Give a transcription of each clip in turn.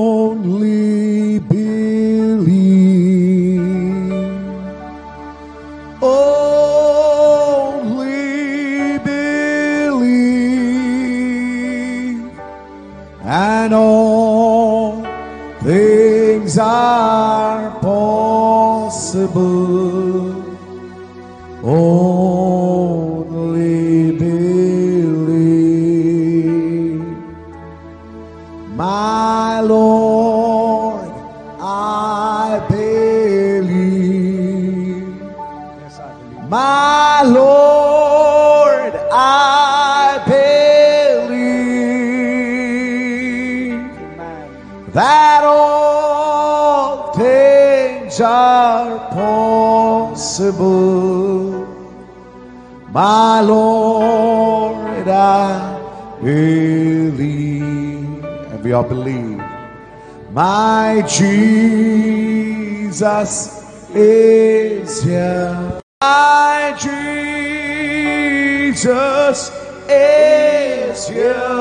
Only believe, only believe, and all things are possible. Only believe. My Lord, I believe. Yes, I believe. My Lord, I believe Amen. that all things are possible. My Lord, I believe. And we all believe. My Jesus is here. My Jesus is here.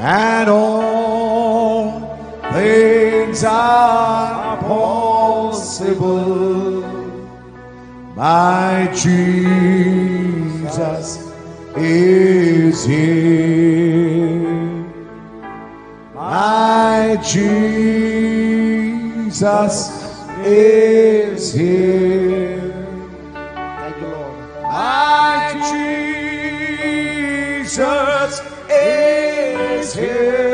And all things are possible. My Jesus is here. My Jesus is here. Thank you, Lord. My Jesus is here.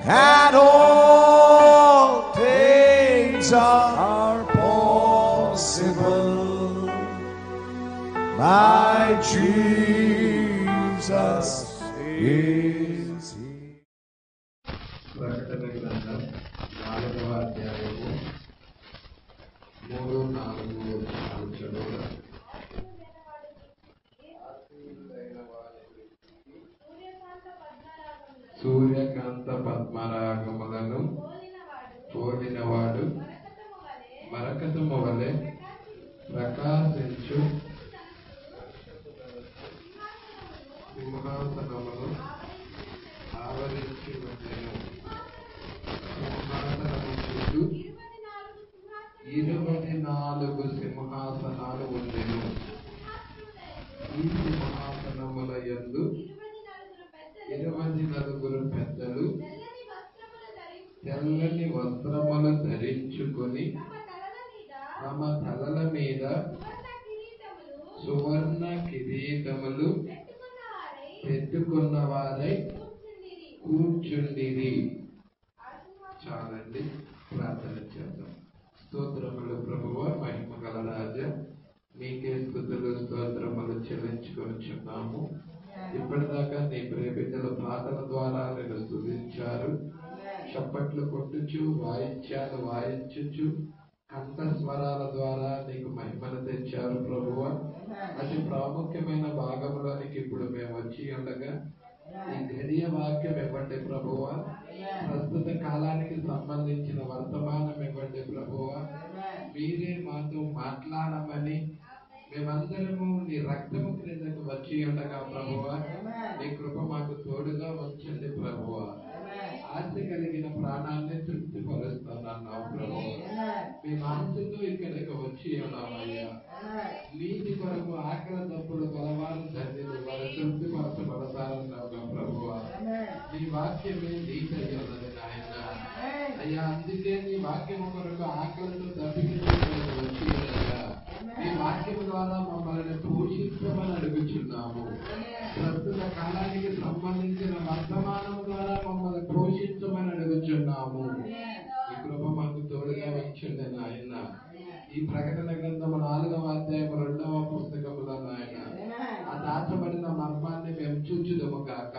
And all things are possible. My Jesus is here. ప్రకటన గ్రంథం 4వ అధ్యాయము 3-4 వచనాలు. సూర్యకాంత పద్మరాగములను పోలినవాడు మరకతము వలె ప్రకాశించు సింహాసనమును ఆవరించి ఉండెను. సింహాసనము చుట్టూ 24 సింహాసనాలు ఉండెను. ఈ సింహాసనముల యందు 24 పెద్దలు తెల్లని వస్త్రములు ధరించుకొని తమ తలల మీద సువర్ణ కిరీటములు పెట్టుకున్న వారై కూర్చుండిరి. చాలండి, ప్రార్థన చేద్దాం. స్తోత్రములు ప్రభువా, మహిమ గల రాజా, మీకే స్తుతులు స్తోత్రములు చెల్లించుకొనిచున్నాము. ఇప్పటిదాకా నీ ప్రేమికుల పాటల ద్వారా నేను స్తుతించారు. చప్పట్లు కొట్టుచు వాయిద్యాలు వాయించుచు కంఠస్వరాల ద్వారా నీకు మహిమను తెచ్చారు ప్రభువా. అతి ప్రాముఖ్యమైన భాగంలోనికి ఇప్పుడు మేము వచ్చి ఉండగా ఈ గడియ వాక్యం ఇవ్వండి ప్రభువా. ప్రస్తుత కాలానికి సంబంధించిన వర్తమానం ఇవ్వండి ప్రభువా. మీరే మాతో మాట్లాడమని మేమందరము నీ రక్తము క్రిందకు వచ్చి ఉండగా ప్రభువా, నీ కృప మాకు తోడుగా ఉంచండి ప్రభువా. ఆశ కలిగిన ప్రాణాన్ని తృప్తిపరుస్తున్నావు ప్రభువా. మేము ఆశతో ఇక్కడికి వచ్చి ఉన్నామయ్యా. నీటి కొరకు ఆకలి తప్పులు గలవారు ధన్యులు, వారు తృప్తిపరచబడతారన్నావు ప్రభువా. నీ వాక్యమే నీకై ఉన్నది నాయన అయ్యా. అందుకే నీ వాక్యము కొరకు ఆకలితో దప్పికలకు వచ్చి ఉండగా నీ వాక్యం ద్వారా మమ్మల్ని పోషించమని అడుగుచున్నాము. ప్రస్తుత కాలానికి సంబంధించిన వర్తమానం ద్వారా మమ్మల్ని పోషించమని అడుగుచున్నాము. ఈ కృప మాకు తోడుగా ఉంచండి నాయన. ఈ ప్రకటన గ్రంథము 4వ అధ్యాయం 2వ పుస్తకములో నాయన ఆ దాచబడిన మర్మాన్ని మేము చూచుదము గాక.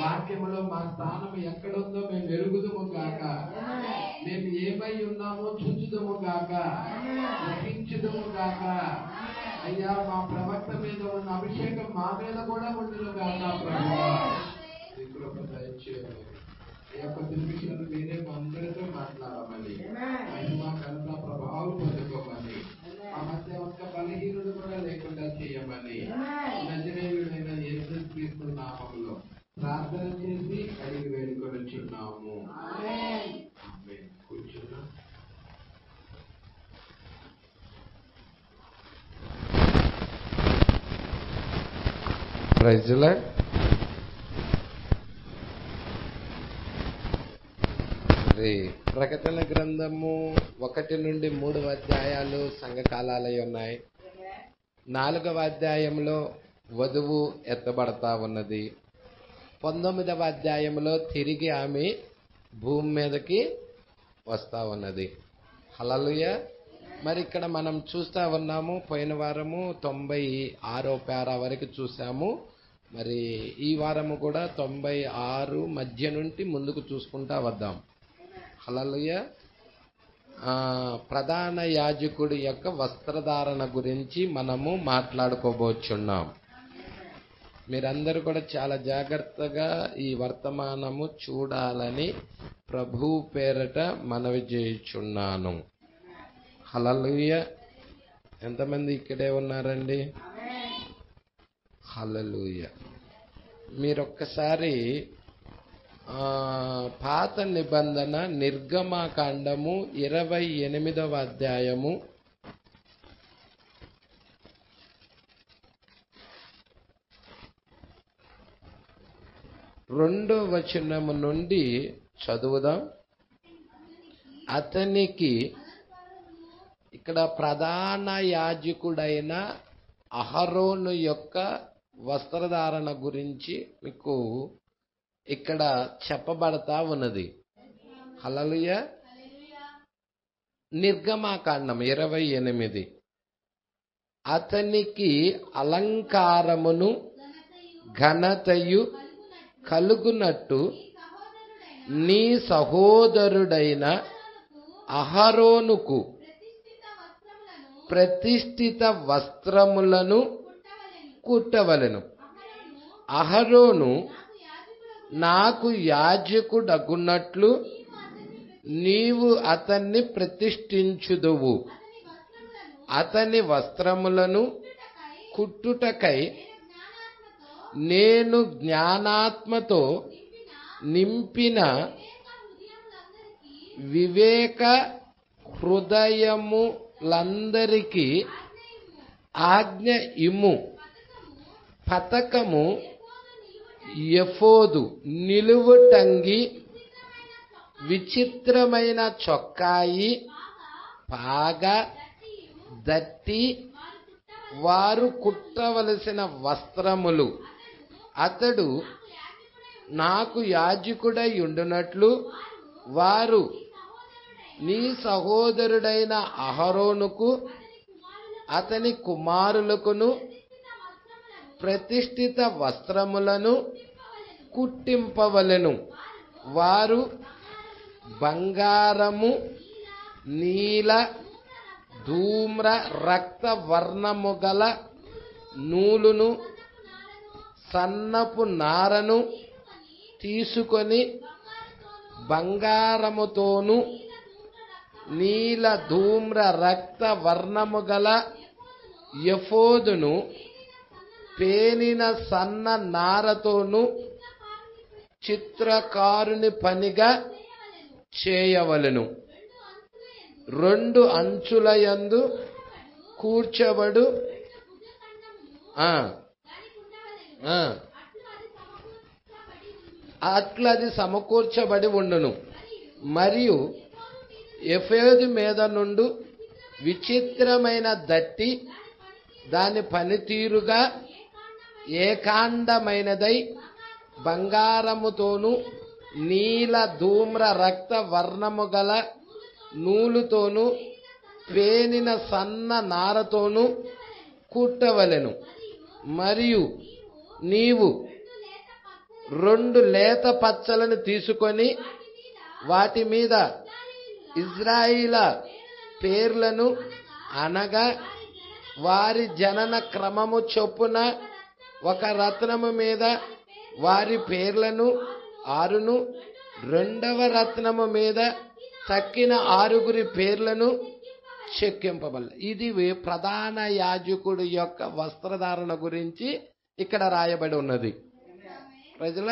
వాక్యములో మా స్థానం ఎక్కడుందో మేము ఎరుగుదము గాక. మేము ఏమై ఉన్నామో చూచుదము గాక, గ్రహించుదము గాక. అయ్యా, మా ప్రవక్త మీద ఉన్న అభిషేకం మా మీద కూడా ఉండును గాక ప్రభువా. కృప దయచేయమని, ఈ యొక్క నిమిషాలు మీరే అందరితో మాట్లాడమని, మహిమ ఘనత ప్రభావం పొందుకోమని, మా మధ్య ఒక్క బలహీనుడు కూడా లేకుండా చేయమని నజరేయుడైన యేసుక్రీస్తు నామములో ప్రార్థన చేసి అడిగి వేడుకొనుచున్నాము. ఆమేన్. కూర్చున్నాం. Praise the lord. ప్రకటన గ్రంథము 1 నుండి 3 అధ్యాయాలు సంఘకాలాలై ఉన్నాయి. 4వ అధ్యాయంలో వధువు ఎత్తబడతా ఉన్నది. 19వ అధ్యాయంలో తిరిగి ఆమె భూమి మీదకి వస్తా ఉన్నది. హల్లెలూయా. మరి ఇక్కడ మనం చూస్తా ఉన్నాము, పోయిన వారము 96వ పేరా వరకు చూసాము. మరి ఈ వారము కూడా 96 మధ్య నుండి ముందుకు చూసుకుంటా వద్దాం. హల్లెలూయా. ప్రధాన యాజకుడి యొక్క వస్త్రధారణ గురించి మనము మాట్లాడుకోబోచున్నాం. మీరందరూ కూడా చాలా జాగ్రత్తగా ఈ వర్తమానము చూడాలని ప్రభు పేరట మనవి చేయుచున్నాను. హల్లెలూయా. ఎంతమంది ఇక్కడే ఉన్నారండి? హల్లెలూయా. మీరొక్కసారి పాత నిబంధన నిర్గమకాండము 28వ అధ్యాయము 2వ వచనము నుండి చదువుదాం. అతనికి ఇక్కడ ప్రధాన యాజకుడైన అహరోను యొక్క వస్త్రధారణ గురించి మీకు ఇక్కడ చెప్పబడతా ఉన్నది. హల్లెలూయా. నిర్గమకాండం 28. అతనికి అలంకారమును ఘనతయు కలుగునట్టు నీ సహోదరుడైన అహరోనుకు ప్రతిష్ఠిత వస్త్రములను కుట్టవలెను. అహరోను నాకు యాజకుడగున్నట్లు నీవు అతన్ని ప్రతిష్ఠించుదువు. అతని వస్త్రములను కుట్టుటకై నేను జ్ఞానాత్మతో నింపిన వివేక హృదయములందరికీ ఆజ్ఞ ఇమ్ము. పతకము, ఎఫోదు, నిలువుటంగి, విచిత్రమైన చొక్కాయి, పాగా, దట్టి వారు కుట్టవలసిన వస్త్రములు. అతడు నాకు యాజకుడై ఉండునట్లు వారు నీ సహోదరుడైన అహరోనుకు అతని కుమారులకును ప్రతిష్ఠిత వస్త్రములను కుట్టింపవలెను. వారు బంగారము, నీల, ధూమ్ర రక్త వర్ణము గల నూలును, సన్నపు నారను తీసుకొని బంగారముతోను నీల ధూమ్ర రక్త వర్ణము గల ఎఫోదును పేనిన సన్న నారతోను చిత్రకారుని పనిగా చేయవలెను. 2 అంచులయందు కూర్చబడు అట్లది సమకూర్చబడి ఉండును. మరియు ఎఫోదు మీద నుండు విచిత్రమైన దట్టి దాని పనితీరుగా ఏకాండమైనదై బంగారముతోను నీల ధూమ్ర రక్త వర్ణము గల నూలుతోను పేనిన సన్న నారతోను కుట్టవలెను. మరియు నీవు 2 లేత పచ్చలను తీసుకొని వాటి మీద ఇజ్రాయిల పేర్లను అనగా వారి జనన క్రమము చొప్పున ఒక రత్నము మీద వారి పేర్లను 6ను, 2వ రత్నము మీద తక్కిన 6 పేర్లను చెక్కింపబడలేదు. ఇది ప్రధాన యాజకుడు యొక్క వస్త్రధారణ గురించి ఇక్కడ రాయబడి ఉన్నది. ప్రజల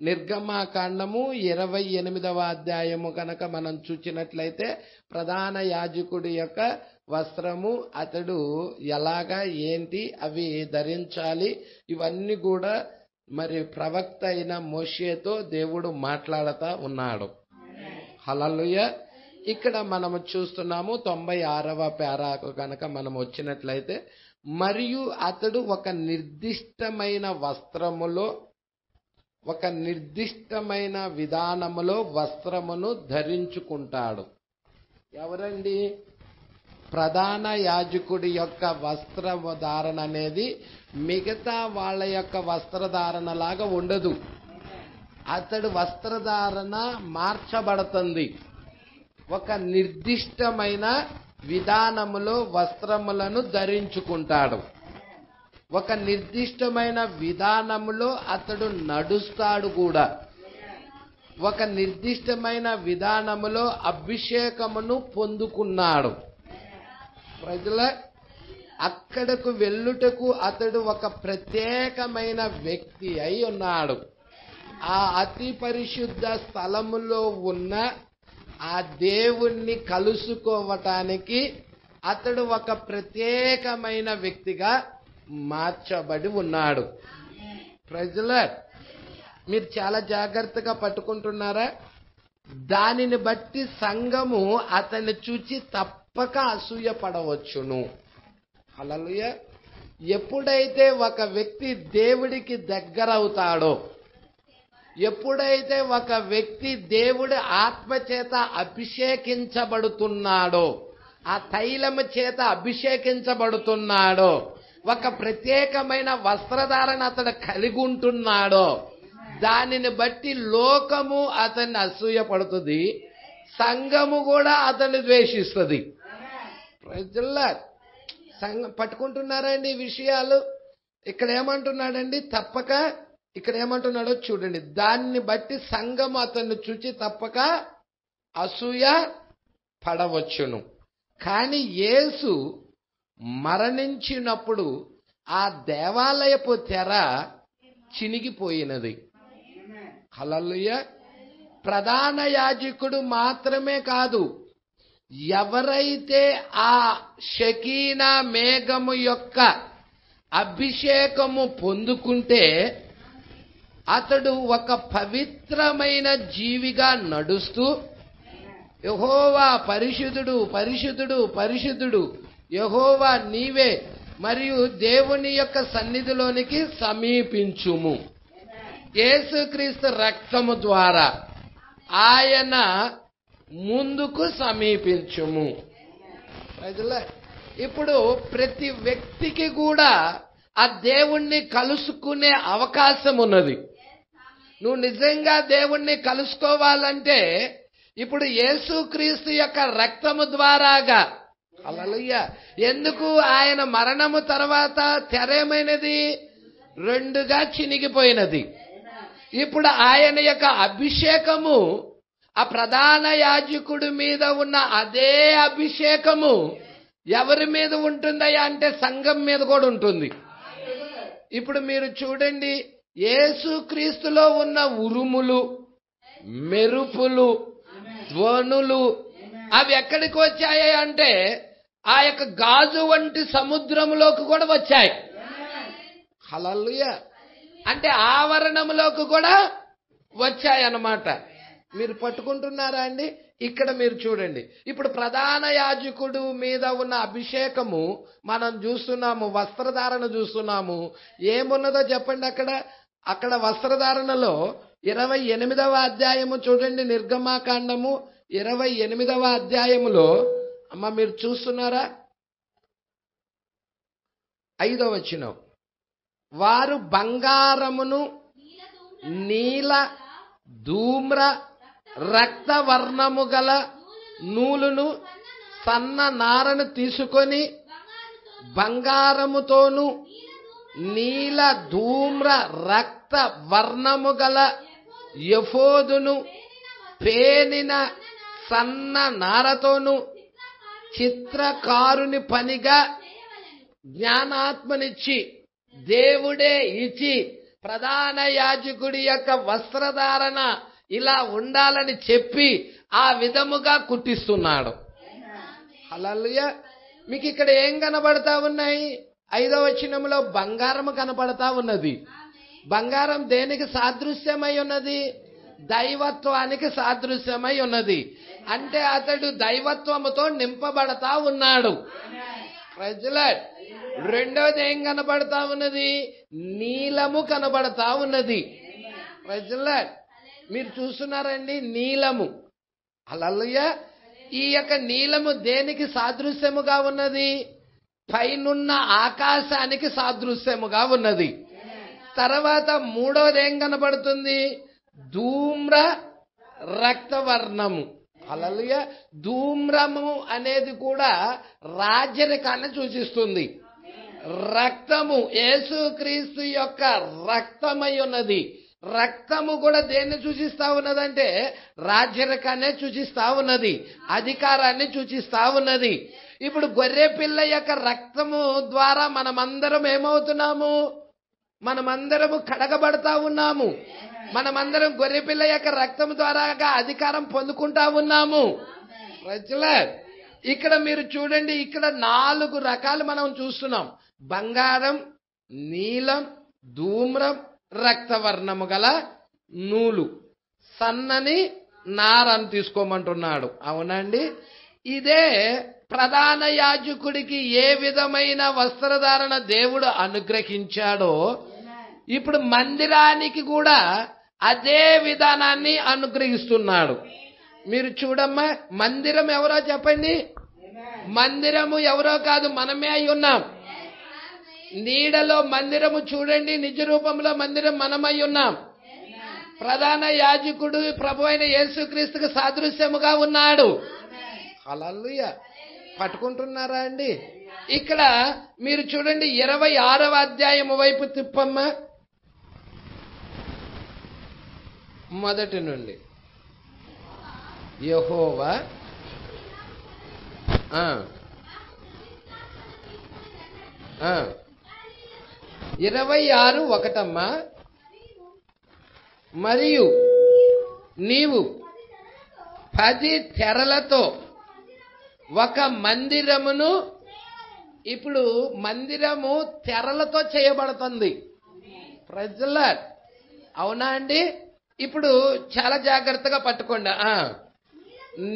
నిర్గమాకాండము 28వ అధ్యాయము కనుక మనం చూచినట్లయితే ప్రధాన యాజకుడి యొక్క వస్త్రము, అతడు ఎలాగా ఏంటి అవి ధరించాలి, ఇవన్నీ కూడా మరి ప్రవక్త అయిన మోషేతో దేవుడు మాట్లాడుతూ ఉన్నాడు. హల్లెలూయా. ఇక్కడ మనము చూస్తున్నాము 96వ పేరాకు కనుక మనం వచ్చినట్లయితే, మరియు అతడు ఒక నిర్దిష్టమైన వస్త్రములో, ఒక నిర్దిష్టమైన విధానములో వస్త్రమును ధరించుకుంటాడు. ఎవరండి? ప్రధాన యాజకుడి యొక్క వస్త్రధారణ అనేది మిగతా వాళ్ళ యొక్క వస్త్రధారణ లాగా ఉండదు. అతడు వస్త్రధారణ మార్చబడుతుంది. ఒక నిర్దిష్టమైన విధానములో వస్త్రములను ధరించుకుంటాడు. ఒక నిర్దిష్టమైన విధానములో అతడు నడుస్తాడు కూడా. ఒక నిర్దిష్టమైన విధానములో అభిషేకమును పొందుకున్నాడు. ప్రజల అక్కడకు వెళ్ళుటకు అతడు ఒక ప్రత్యేకమైన వ్యక్తి అయి ఉన్నాడు. ఆ అతి పరిశుద్ధ స్థలములో ఉన్న ఆ దేవుణ్ణి కలుసుకోవటానికి అతడు ఒక ప్రత్యేకమైన వ్యక్తిగా మార్చబడి ఉన్నాడు. ప్రజల మీరు చాలా జాగ్రత్తగా పట్టుకుంటున్నారా? దానిని బట్టి సంఘము అతన్ని చూచి తప్పక అసూయ పడవచ్చును. హల్లెలూయా. ఎప్పుడైతే ఒక వ్యక్తి దేవుడికి దగ్గర అవుతాడో, ఎప్పుడైతే ఒక వ్యక్తి దేవుడి ఆత్మ చేత అభిషేకించబడుతున్నాడో, ఆ తైలము చేత అభిషేకించబడుతున్నాడో, ఒక ప్రత్యేకమైన వస్త్రధారణ అతడు కలిగి ఉంటున్నాడో, దానిని బట్టి లోకము అతన్ని అసూయ పడుతుంది, సంఘము కూడా అతన్ని ద్వేషిస్తుంది. ప్రజల్లా సంఘం పట్టుకుంటున్నారండి ఈ విషయాలు. ఇక్కడ ఏమంటున్నాడండి? తప్పక ఇక్కడ ఏమంటున్నాడో చూడండి. దాన్ని బట్టి సంఘము అతన్ని చూచి తప్పక అసూయ పడవచ్చును. కానీ యేసు మరణించినప్పుడు ఆ దేవాలయపు తెర చినిగిపోయినది. హల్లెలూయా. ప్రధాన యాజకుడు మాత్రమే కాదు, ఎవరైతే ఆ షకీనా మేఘము యొక్క అభిషేకము పొందుకుంటే అతడు ఒక పవిత్రమైన జీవిగా నడుస్తూ యెహోవా పరిశుద్ధుడు, పరిశుద్ధుడు, పరిశుద్ధుడు, యెహోవా నీవే, మరియు దేవుని యొక్క సన్నిధిలోనికి సమీపించుము. యేసుక్రీస్తు రక్తము ద్వారా ఆయన ముందుకు సమీపించుము. ఇప్పుడు ప్రతి వ్యక్తికి కూడా ఆ దేవుణ్ణి కలుసుకునే అవకాశం ఉన్నది. నువ్వు నిజంగా దేవుణ్ణి కలుసుకోవాలంటే ఇప్పుడు యేసుక్రీస్తు యొక్క రక్తము ద్వారాగా. హల్లెలూయా. ఎందుకు? ఆయన మరణము తర్వాత తెరేమైనది 2గా చినిగిపోయినది. ఇప్పుడు ఆయన యొక్క అభిషేకము, ఆ ప్రధాన యాజకుడి మీద ఉన్న అదే అభిషేకము ఎవరి మీద ఉంటుందయ్యా అంటే సంఘం మీద కూడా ఉంటుంది. ఇప్పుడు మీరు చూడండి, యేసుక్రీస్తులో ఉన్న ఉరుములు, మెరుపులు, ధ్వనులు అవి ఎక్కడికి వచ్చాయి అంటే ఆ యొక్క గాజు వంటి సముద్రంలోకి కూడా వచ్చాయి. హల్లెలూయా. అంటే ఆవరణంలోకి కూడా వచ్చాయన్నమాట. మీరు పట్టుకుంటున్నారా అండి? ఇక్కడ మీరు చూడండి, ఇప్పుడు ప్రధాన యాజకుడు మీద ఉన్న అభిషేకము మనం చూస్తున్నాము, వస్త్రధారణ చూస్తున్నాము. ఏమున్నదో చెప్పండి అక్కడ వస్త్రధారణలో 28వ అధ్యాయము చూడండి. నిర్గమాకాండము 28వ అధ్యాయములో అమ్మ మీరు చూస్తున్నారా? 5వ వచనం, వారు బంగారమును, నీల, ధూమ్ర, రక్తవర్ణము గల నూలును, సన్న నారను తీసుకొని బంగారముతోను నీల, ధూమ్ర, రక్త రక్త వర్ణము గల ఎఫోదును పేనిన సన్న నారతోను చిత్రకారుని పనిగా జ్ఞానాత్మనిచ్చి దేవుడే ఇచ్చి ప్రధాన యాజకుడి యొక్క వస్త్రధారణ ఇలా ఉండాలని చెప్పి ఆ విధముగా కుట్టిస్తున్నాడు. హల్లెలూయా. మీకు ఇక్కడ ఏం కనబడతా ఉన్నాయి? 5వ వచనంలో బంగారము కనబడతా ఉన్నది. బంగారం దేనికి సాదృశ్యమై ఉన్నది? దైవత్వానికి సాదృశ్యమై ఉన్నది. అంటే అతడు దైవత్వముతో నింపబడతా ఉన్నాడు. ప్రైజ్. రెండోది ఏం కనబడతా ఉన్నది? నీలము కనబడతా ఉన్నది. ప్రైజ్. మీరు చూస్తున్నారండి, నీలము. హల్లెలూయా. ఈ యొక్క నీలము దేనికి సాదృశ్యముగా ఉన్నది? పైనున్న ఆకాశానికి సాదృశ్యముగా ఉన్నది. తర్వాత మూడోది ఏం కనబడుతుంది? ధూమ్ర రక్తవర్ణము. హల్లెలూయా. ధూమ్రము అనేది కూడా రాజరికాన్ని సూచిస్తుంది. రక్తము యేసుక్రీస్తు యొక్క రక్తమై ఉన్నది. రక్తము కూడా దేన్ని సూచిస్తా ఉన్నదంటే రాజరికాన్ని సూచిస్తా ఉన్నది, అధికారాన్ని సూచిస్తా ఉన్నది. ఇప్పుడు గొర్రె పిల్ల యొక్క రక్తము ద్వారా మనమందరం ఏమవుతున్నాము? మనమందరము కడగబడతా ఉన్నాము. మనమందరం గొర్రె పిల్ల యొక్క రక్తం ద్వారా అధికారం పొందుకుంటా ఉన్నాము. ఇక్కడ మీరు చూడండి, ఇక్కడ 4 రకాలు మనం చూస్తున్నాం. బంగారం, నీలం, ధూమ్రం, రక్తవర్ణము గల నూలు, సన్నని నారని తీసుకోమంటున్నాడు. అవునండి. ఇదే ప్రధాన యాజకుడికి ఏ విధమైన వస్త్రధారణ దేవుడు అనుగ్రహించాడో ఇప్పుడు మందిరానికి కూడా అదే విధానాన్ని అనుగ్రహిస్తున్నాడు. మీరు చూడమ్మా, మందిరం ఎవరో చెప్పండి? మందిరము ఎవరో కాదు, మనమే అయి ఉన్నాం. నీడలో మందిరము చూడండి, నిజ రూపంలో మందిరం మనమై ఉన్నాం. ప్రధాన యాజకుడు ప్రభు అయిన యేసుక్రీస్తుకు సాదృశ్యముగా ఉన్నాడు. హల్లెలూయా. పట్టుకుంటున్నారా అండి? ఇక్కడ మీరు చూడండి, 26వ అధ్యాయం వైపు తిప్పమ్మా. మొదటి నుండి. యెహోవా 26:1 మరియు నీవు 10 తెరలతో ఒక మందిరమును. ఇప్పుడు మందిరము తెరలతో చేయబడుతుంది. Praise the lord. అవునా అండి? ఇప్పుడు చాలా జాగ్రత్తగా పట్టుకోండి.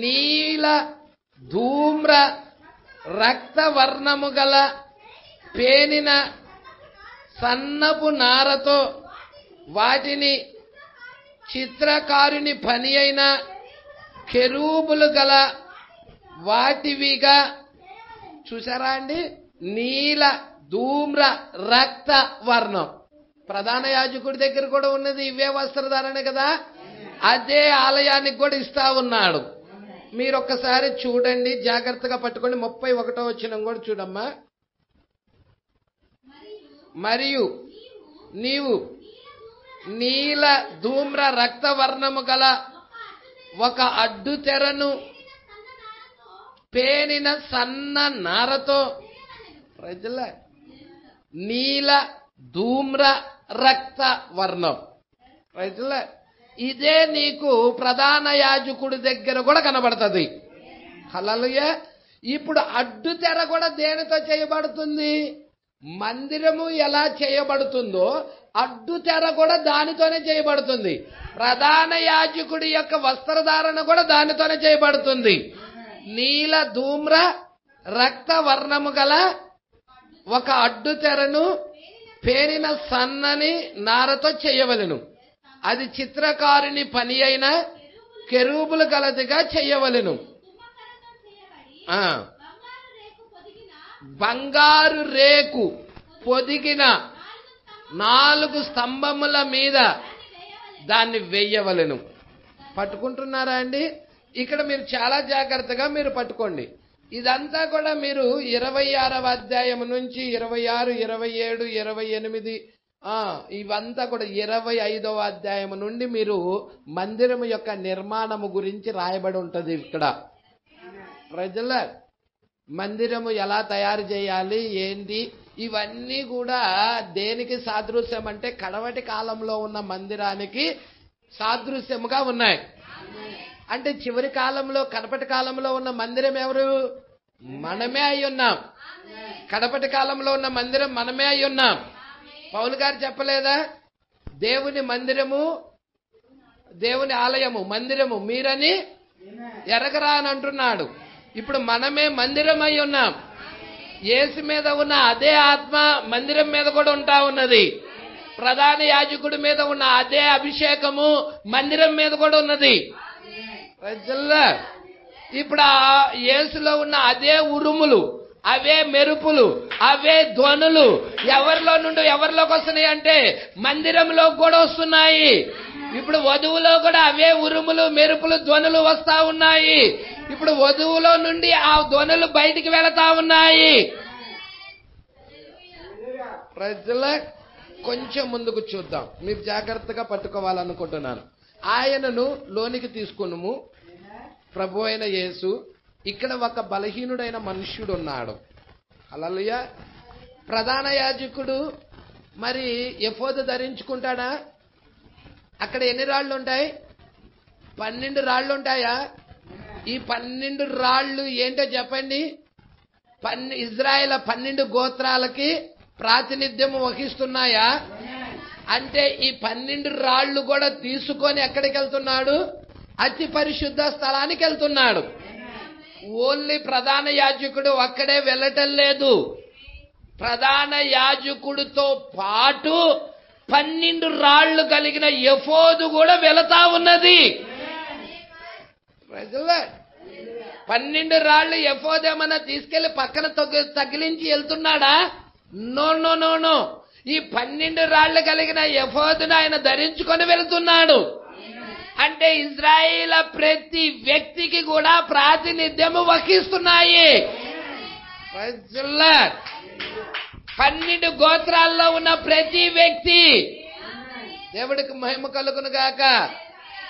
నీల ధూమ్ర రక్తవర్ణము గల పేనిన సన్నపు నారతో వాటిని చిత్రకారుని పని అయిన కెరూబులు గల వాటివిగా. చూసారా అండి? నీల ధూమ్ర రక్త వర్ణం ప్రధాన యాజకుడి దగ్గర కూడా ఉన్నది. ఇవే వస్త్రధారణ కదా, అదే ఆలయానికి కూడా ఇస్తా ఉన్నాడు. మీరు ఒక్కసారి చూడండి, జాగ్రత్తగా పట్టుకోండి. 31వ వచనం కూడా చూడమ్మా. మరియు నీవు నీల ధూమ్ర రక్తవర్ణము గల ఒక అడ్డు తెరను పేనిన సన్న నారతో. ప్రజల నీల ధూమ్ర రక్త వర్ణం. ప్రజల ఇదే నీకు ప్రధాన యాజకుడి దగ్గర కూడా కనబడుతుంది. హల్లెలూయా. ఇప్పుడు అడ్డు తెర కూడా దేనితో చేయబడుతుంది? మందిరము ఎలా చేయబడుతుందో అడ్డు తెర కూడా దానితోనే చేయబడుతుంది. ప్రధాన యాజకుడి యొక్క వస్త్రధారణ కూడా దానితోనే చేయబడుతుంది. నీల ధూమ్ర రక్త వర్ణము గల ఒక అడ్డు తెరను పేరిన సన్నని నారతో చేయవలెను. అది చిత్రకారుని పని అయిన కెరూబులు గలదిగా చేయవలెను. బంగారు రేకు పొదిగిన 4 స్తంభముల మీద దాన్ని వేయవలెను. పట్టుకుంటున్నారా అండి? ఇక్కడ మీరు చాలా జాగ్రత్తగా మీరు పట్టుకోండి. ఇదంతా కూడా మీరు 26వ అధ్యాయం నుంచి 26, 27, 28 ఇవంతా కూడా 25వ అధ్యాయం నుండి మీరు మందిరము యొక్క నిర్మాణము గురించి రాయబడి ఉంటది. ఇక్కడ ప్రజల మందిరము ఎలా తయారు చేయాలి ఏంటి, ఇవన్నీ కూడా దేనికి సాదృశ్యం అంటే కడవటి కాలంలో ఉన్న మందిరానికి సాదృశ్యముగా ఉన్నాయి. అంటే చివరి కాలంలో కడపటి కాలంలో ఉన్న మందిరం ఎవరు? మనమే అయి ఉన్నాం. కడపటి కాలంలో ఉన్న మందిరం మనమే అయి ఉన్నాం. పౌలు గారు చెప్పలేదా, దేవుని మందిరము, దేవుని ఆలయము మందిరము మీరని ఎరగరా అని అంటున్నాడు. ఇప్పుడు మనమే మందిరం అయి ఉన్నాం. యేసు మీద ఉన్న అదే ఆత్మ మందిరం మీద కూడా ఉంటా ఉన్నది. ప్రధాన యాజకుడి మీద ఉన్న అదే అభిషేకము మందిరం మీద కూడా ఉన్నది. ఇప్పుడు ఆ యేసులో ఉన్న అదే ఉరుములు, అవే మెరుపులు, అవే ధ్వనులు ఎవరిలో నుండి ఎవరిలోకి వస్తున్నాయి అంటే మందిరంలో కూడా వస్తున్నాయి. ఇప్పుడు వధువులో కూడా అవే ఉరుములు, మెరుపులు, ధ్వనులు వస్తా ఉన్నాయి. ఇప్పుడు వధువులో నుండి ఆ ధ్వనులు బయటికి వెళతా ఉన్నాయి. ప్రజల కొంచెం ముందుకు చూద్దాం, మీరు జాగ్రత్తగా పట్టుకోవాలనుకుంటున్నాను. ఆయనను లోనికి తీసుకునుము, ప్రభు అయిన యేసు. ఇక్కడ ఒక బలహీనుడైన మనుష్యుడు ఉన్నాడు. హల్లెలూయా. ప్రధాన యాజకుడు మరి ఎఫోదు ధరించుకుంటాడా? అక్కడ ఎన్ని రాళ్ళు ఉంటాయి? 12 రాళ్ళు ఉంటాయా? ఈ 12 రాళ్ళు ఏంటో చెప్పండి. ఇజ్రాయేల్ 12 గోత్రాలకి ప్రాతినిధ్యం వహిస్తున్నాయా? అంటే ఈ 12 రాళ్ళు కూడా తీసుకొని ఎక్కడికి వెళ్తున్నాడు? అతి పరిశుద్ధ స్థలానికి వెళ్తున్నాడు. ఓన్లీ ప్రధాన యాజకుడు అక్కడే వెళ్ళటం లేదు. ప్రధాన యాజకుడితో పాటు 12 రాళ్లు కలిగిన ఎఫోదు కూడా వెళతా ఉన్నది. 12 రాళ్లు ఎఫోదు ఏమన్నా తీసుకెళ్లి పక్కన తగిలించి వెళ్తున్నాడా? No no no no. ఈ 12 రాళ్లు కలిగిన ఎఫోదును ఆయన ధరించుకొని వెళుతున్నాడు. అంటే ఇజ్రాయేల్ ప్రతి వ్యక్తికి కూడా ప్రాతినిధ్యము వహిస్తున్నాయి. 12 గోత్రాల్లో ఉన్న ప్రతి వ్యక్తి, దేవుడికి మహిమ కలుగును గాక.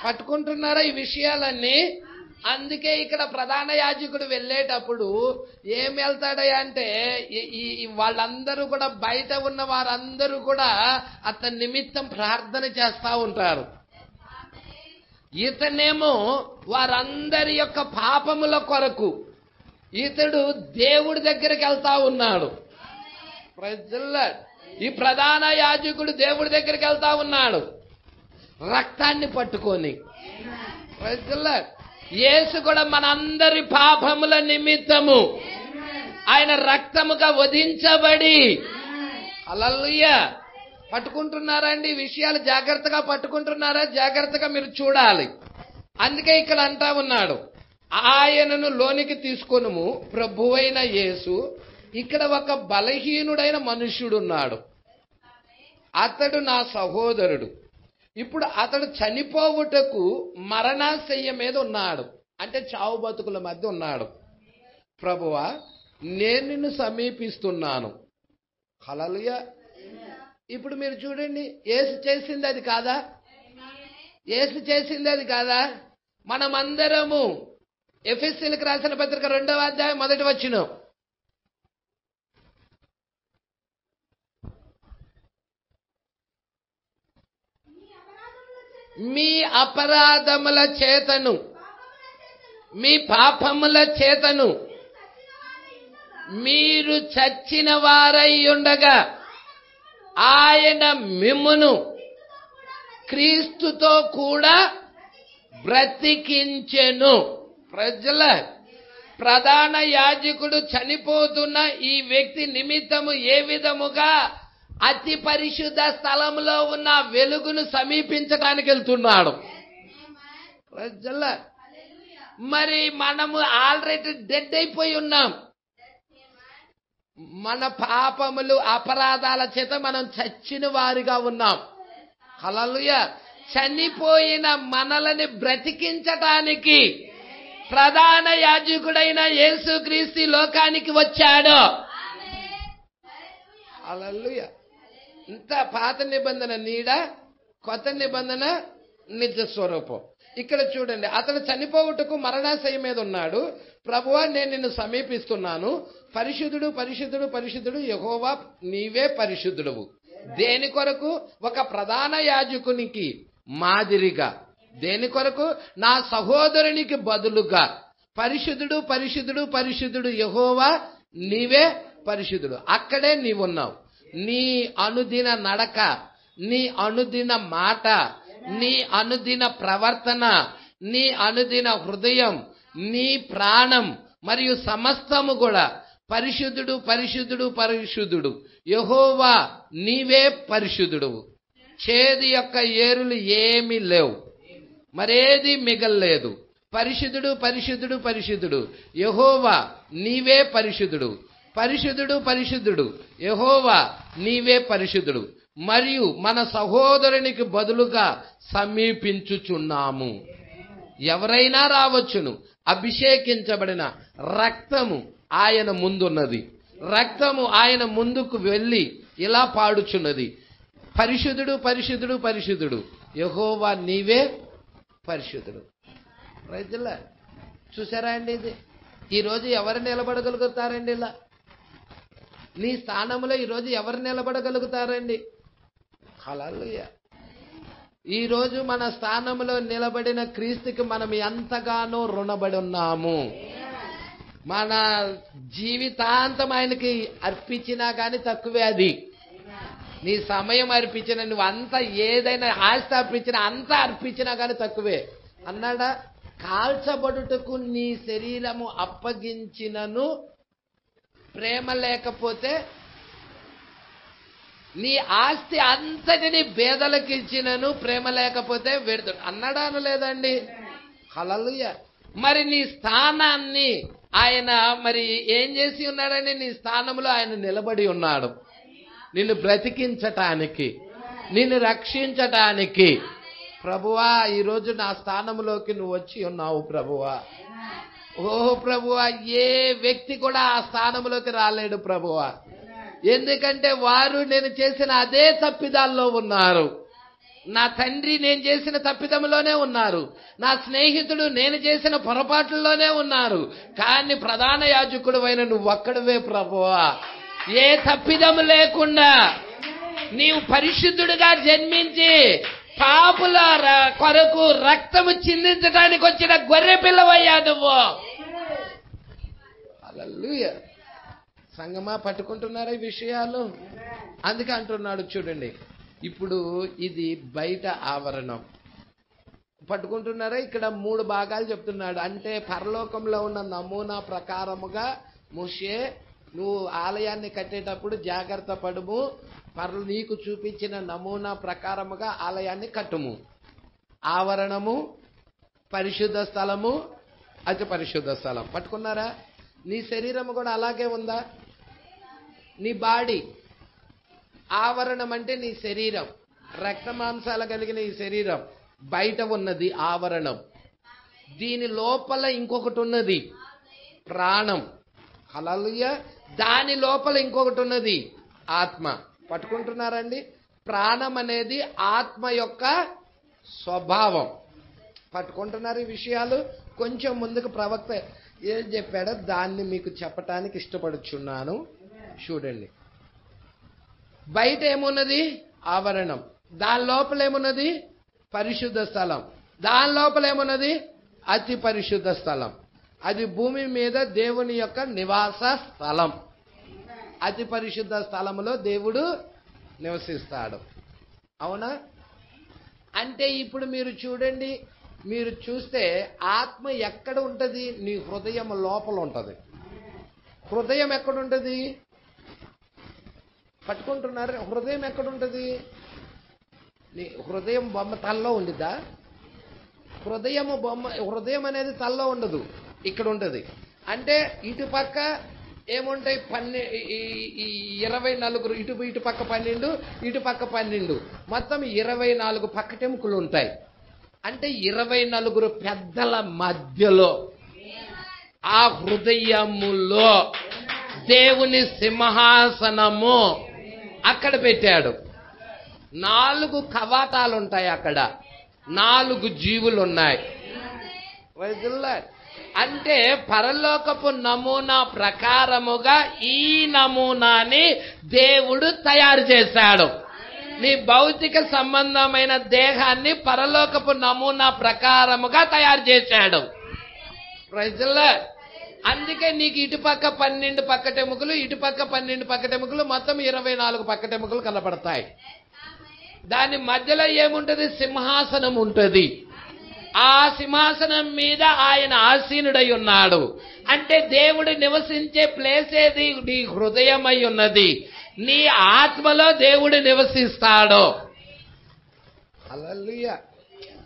పట్టుకుంటున్నారా ఈ విషయాలన్నీ? అందుకే ఇక్కడ ప్రధాన యాజకుడు వెళ్ళేటప్పుడు ఏం వెళ్తాడయ్యా అంటే వాళ్ళందరూ కూడా, బయట ఉన్న వారందరూ కూడా అతని నిమిత్తం ప్రార్థన చేస్తా ఉంటారు. ఇతనేమో వారందరి యొక్క పాపముల కొరకు ఇతడు దేవుడి దగ్గరికి వెళ్తా ఉన్నాడు. ఈ ప్రధాన యాజకుడు దేవుడి దగ్గరికి వెళ్తా ఉన్నాడు రక్తాన్ని పట్టుకొని. యేసు కూడా మనందరి పాపముల నిమిత్తము ఆయన రక్తముగా వధించబడి. హల్లెలూయా. పట్టుకుంటున్నారా అండి? విషయాలు జాగ్రత్తగా పట్టుకుంటున్నారా? జాగ్రత్తగా మీరు చూడాలి. అందుకే ఇక్కడ అంటా ఉన్నాడు, ఆయనను లోనికి తీసుకొనుము, ప్రభువైన యేసు. ఇక్కడ ఒక బలహీనుడైన మనుష్యుడు ఉన్నాడు. అతడు నా సహోదరుడు. ఇప్పుడు అతడు చనిపోవుటకు మరణశయ్య మీద ఉన్నాడు. అంటే చావు బతుకుల మధ్య ఉన్నాడు. ప్రభువా, నేను నిన్ను సమీపిస్తున్నాను. హల్లెలూయా. ఇప్పుడు మీరు చూడండి, యేసు చేసింది అది కాదా? యేసు చేసింది అది కాదా? మనమందరము ఎఫెసీయులకు రాసిన పత్రిక 2వ అధ్యాయం 1వ వచనం, మీ అపరాధముల చేతను, మీ పాపముల చేతను మీరు చచ్చిన వారై ఉండగా ఆయన మిమ్మును క్రీస్తుతో కూడా బ్రతికించెను. ప్రధాన యాజకుడు చనిపోతున్న ఈ వ్యక్తి నిమిత్తము ఏ విధముగా అతి పరిశుద్ధ స్థలంలో ఉన్న వెలుగును సమీపించడానికి వెళ్తున్నాడు. మరి మనము ఆల్రెడీ డెడ్ అయిపోయి ఉన్నాం. మన పాపములు అపరాధాల చేత మనం చచ్చిన వారిగా ఉన్నాం. హల్లెలూయా. చనిపోయిన మనలని బ్రతికించటానికి ప్రధాన యాజకుడైన యేసుక్రీస్తు లోకానికి వచ్చాడు. హల్లెలూయా. ఇంత పాత నిబంధన నీడ, కొత్త నిబంధన నిజ స్వరూపం. ఇక్కడ చూడండి, అతడు చనిపోవుటకు మరణాశయం మీద ఉన్నాడు. ప్రభువా, నేను నిన్ను సమీపిస్తున్నాను. పరిశుద్ధుడు పరిశుద్ధుడు పరిశుద్ధుడు యెహోవా, నీవే పరిశుద్ధుడవు. దేని కొరకు? ఒక ప్రధాన యాజకునికి మాదిరిగా. దేని కొరకు? నా సహోదరునికి బదులుగా. పరిశుద్ధుడు పరిశుద్ధుడు పరిశుద్ధుడు యెహోవా, నీవే పరిశుద్ధుడు. అక్కడే నీవున్నావు. నీ అనుదిన నడక, నీ అనుదిన మాట, నీ అనుదిన ప్రవర్తన, నీ అనుదిన హృదయం, నీ ప్రాణం మరియు సమస్తము కూడా పరిశుద్ధుడు పరిశుద్ధుడు పరిశుద్ధుడు యెహోవా, నీవే పరిశుద్ధుడు. చేదు యొక్క ఏరులు ఏమీ లేవు, మరేది మిగల్లేదు. పరిశుద్ధుడు పరిశుద్ధుడు పరిశుద్ధుడు యెహోవా, నీవే పరిశుద్ధుడు. పరిశుద్ధుడు పరిశుద్ధుడు యెహోవా, నీవే పరిశుద్ధుడు. మరియు మన సహోదరునికి బదులుగా సమీపించుచున్నాము. ఎవరైనా రావచ్చును. అభిషేకించబడిన రక్తము ఆయన ముందున్నది. రక్తము ఆయన ముందుకు వెళ్ళి ఇలా పాడుచున్నది, పరిశుద్ధుడు పరిశుద్ధుడు పరిశుద్ధుడు యెహోవా, నీవే పరిశుద్ధుడు. రైతులా చూసారా అండి? ఇది ఈరోజు ఎవరు నిలబడగలుగుతారండి? ఇలా నీ స్థానంలో ఈరోజు ఎవరు నిలబడగలుగుతారండి? హల్లెలూయా. ఈరోజు మన స్థానంలో నిలబడిన క్రీస్తుకి మనం ఎంతగానో రుణపడి ఉన్నాము. మన జీవితాంతం ఆయనకి అర్పించినా కానీ తక్కువే. అది నీ సమయం అర్పించిన, నువ్వు అంత ఏదైనా ఆస్తి అర్పించినా, అంత అర్పించినా కానీ తక్కువే. అన్నాడా? కాల్చబడుటకు నీ శరీరము అప్పగించినను ప్రేమ లేకపోతే, నీ ఆస్తి అంతటిని పేదలకు ఇచ్చినను ప్రేమ లేకపోతే వెడుతాడు. అన్నాడా అనలేదండి? హల్లెలూయా. మరి నీ స్థానాన్ని ఆయన మరి ఏం చేసి ఉన్నాడని? నీ స్థానంలో ఆయన నిలబడి ఉన్నాడు, నిన్ను బ్రతికించటానికి, నిన్ను రక్షించటానికి. ప్రభువా, ఈరోజు నా స్థానంలోకి నువ్వు వచ్చి ఉన్నావు ప్రభువా. ఓ ప్రభువా, ఏ వ్యక్తి కూడా ఆ స్థానంలోకి రాలేడు ప్రభువా. ఎందుకంటే వారు నేను చేసిన అదే తప్పిదాల్లో ఉన్నారు. నా తండ్రి నేను చేసిన తప్పిదంలోనే ఉన్నారు. నా స్నేహితుడు నేను చేసిన పొరపాట్లలోనే ఉన్నారు. కానీ ప్రధాన యాజకుడు అయిన నువ్వు ఒక్కడివే ప్రభువా, ఏ తప్పిదం లేకుండా నీవు పరిశుద్ధుడిగా జన్మించి పాపుల కొరకు రక్తము చిందించడానికి వచ్చిన గొర్రె పిల్లవయ్యా నువ్వు. హల్లెలూయా. సంగమా, పట్టుకుంటున్నారా ఈ విషయాలు? అందుకే అంటున్నాడు చూడండి, ఇప్పుడు ఇది బయట ఆవరణం. పట్టుకుంటున్నారా? ఇక్కడ 3 భాగాలు చెప్తున్నాడు. అంటే పరలోకంలో ఉన్న నమూనా ప్రకారముగా మోషే, నువ్వు ఆలయాన్ని కట్టేటప్పుడు జాగ్రత్త పడుము, నీకు చూపించిన నమూనా ప్రకారముగా ఆలయాన్ని కట్టుము. ఆవరణము, పరిశుద్ధ స్థలము, అతి పరిశుద్ధ స్థలం. పట్టుకున్నారా? నీ శరీరము కూడా అలాగే ఉందా? నీ బాడీ ఆవరణం అంటే నీ శరీరం, రక్త మాంసాలు కలిగిన ఈ శరీరం బయట ఉన్నది ఆవరణం. దీని లోపల ఇంకొకటి ఉన్నది, ప్రాణం. హల్లెలూయా. దాని లోపల ఇంకొకటి ఉన్నది, ఆత్మ. పట్టుకుంటున్నారండి? ప్రాణం అనేది ఆత్మ యొక్క స్వభావం. పట్టుకుంటున్నారు ఈ విషయాలు? కొంచెం ముందుకు ప్రవక్త ఏం చెప్పాడో దాన్ని మీకు చెప్పటానికి ఇష్టపడుచున్నాను. చూడండి, బయట ఏమున్నది? ఆవరణం. దాని లోపల ఏమున్నది? పరిశుద్ధ స్థలం. దాని లోపల ఏమున్నది? అతి పరిశుద్ధ స్థలం. అది భూమి మీద దేవుని యొక్క నివాస స్థలం. అతి పరిశుద్ధ స్థలములో దేవుడు నివసిస్తాడు. అవునా? అంటే ఇప్పుడు మీరు చూడండి, మీరు చూస్తే ఆత్మ ఎక్కడ ఉంటది? నీ హృదయం లోపల ఉంటది. హృదయం ఎక్కడుంటది? పట్టుకుంటున్నారు? హృదయం ఎక్కడుంటది? నీ హృదయం బొమ్మ తల్లో ఉండిద్దా? హృదయము బొమ్మ, హృదయం అనేది తల్లో ఉండదు, ఇక్కడ ఉంటది. అంటే ఇటుపక్క ఏముంటాయి? 24, ఇటు పక్క 12, ఇటు పక్క 12, మొత్తం 24 పక్కటెముకలు ఉంటాయి. అంటే 24 పెద్దల మధ్యలో ఆ హృదయములో దేవుని సింహాసనము అక్కడ పెట్టాడు. 4 కవాటాలు ఉంటాయి, అక్కడ 4 జీవులు ఉన్నాయి. అంటే పరలోకపు నమూనా ప్రకారముగా ఈ నమూనాని దేవుడు తయారు చేశాడు. నీ భౌతిక సంబంధమైన దేహాన్ని పరలోకపు నమూనా ప్రకారముగా తయారు చేశాడు. అందుకే నీకు ఇటుపక్క 12 పక్కటెముకలు, ఇటుపక్క 12 పక్కటెముకలు, మొత్తం 24 పక్కటెముకలు కనపడతాయి. దాని మధ్యలో ఏముంటది? సింహాసనం ఉంటది. ఆ సింహాసనం మీద ఆయన ఆసీనుడై ఉన్నాడు. అంటే దేవుడు నివసించే ప్లేస్ ఏది? నీ హృదయమై ఉన్నది. నీ ఆత్మలో దేవుడు నివసిస్తాడు. హల్లెలూయా.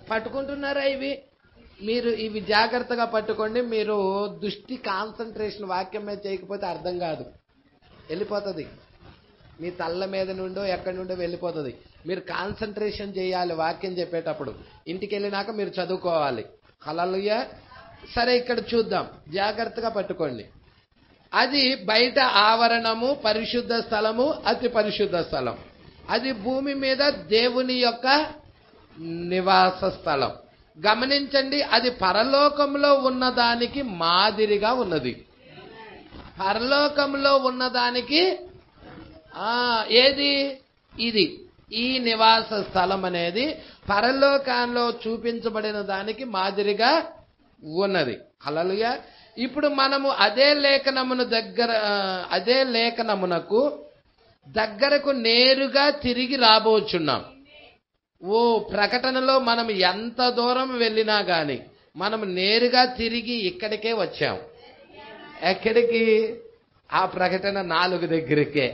పట్టుకుంటున్నారా? మీరు ఇవి జాగ్రత్తగా పట్టుకోండి. మీరు దృష్టి కాన్సన్ట్రేషన్ వాక్యం మీద చేయకపోతే అర్థం కాదు, వెళ్ళిపోతుంది. మీ తల్ల మీద నుండో ఎక్కడి నుండో వెళ్ళిపోతుంది. మీరు కాన్సన్ట్రేషన్ చేయాలి వాక్యం చెప్పేటప్పుడు. ఇంటికి వెళ్ళినాక మీరు చదువుకోవాలి. హల్లెలూయా. సరే, ఇక్కడ చూద్దాం, జాగ్రత్తగా పట్టుకోండి. అది బయట ఆవరణము, పరిశుద్ధ స్థలము, అతి పరిశుద్ధ స్థలం. అది భూమి మీద దేవుని యొక్క నివాస స్థలం. గమనించండి, అది పరలోకంలో ఉన్నదానికి మాదిరిగా ఉన్నది. పరలోకంలో ఉన్నదానికి ఏది? ఇది ఈ నివాస స్థలం అనేది పరలోకంలో చూపించబడిన దానికి మాదిరిగా ఉన్నది. హల్లెలూయా. ఇప్పుడు మనము అదే లేఖనమునకు దగ్గరకు నేరుగా తిరిగి రాబోచున్నాం. ప్రకటనలో మనం ఎంత దూరం వెళ్ళినా గాని మనం నేరుగా తిరిగి ఇక్కడికే వచ్చాం. ఎక్కడికి? ఆ ప్రకటన 4 దగ్గరికే.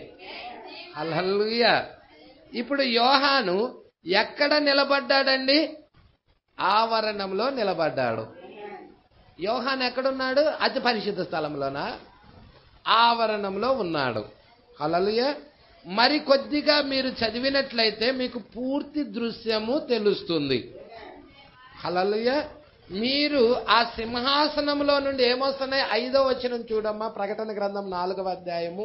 హల్లెలూయా. ఇప్పుడు యోహాను ఎక్కడ నిలబడ్డాడండి? ఆవరణంలో నిలబడ్డాడు. యోహాను ఎక్కడున్నాడు? అతి పరిశుద్ధ స్థలంలోనా? ఆవరణంలో ఉన్నాడు. హల్లెలూయా. మరి కొద్దిగా మీరు చదివినట్లయితే మీకు పూర్తి దృశ్యము తెలుస్తుంది. హల్లెలూయా. మీరు ఆ సింహాసనంలో నుండి ఏమొస్తున్నాయి? 5వ వచనం చూడమ్మా. ప్రకటన గ్రంథం 4వ అధ్యాయం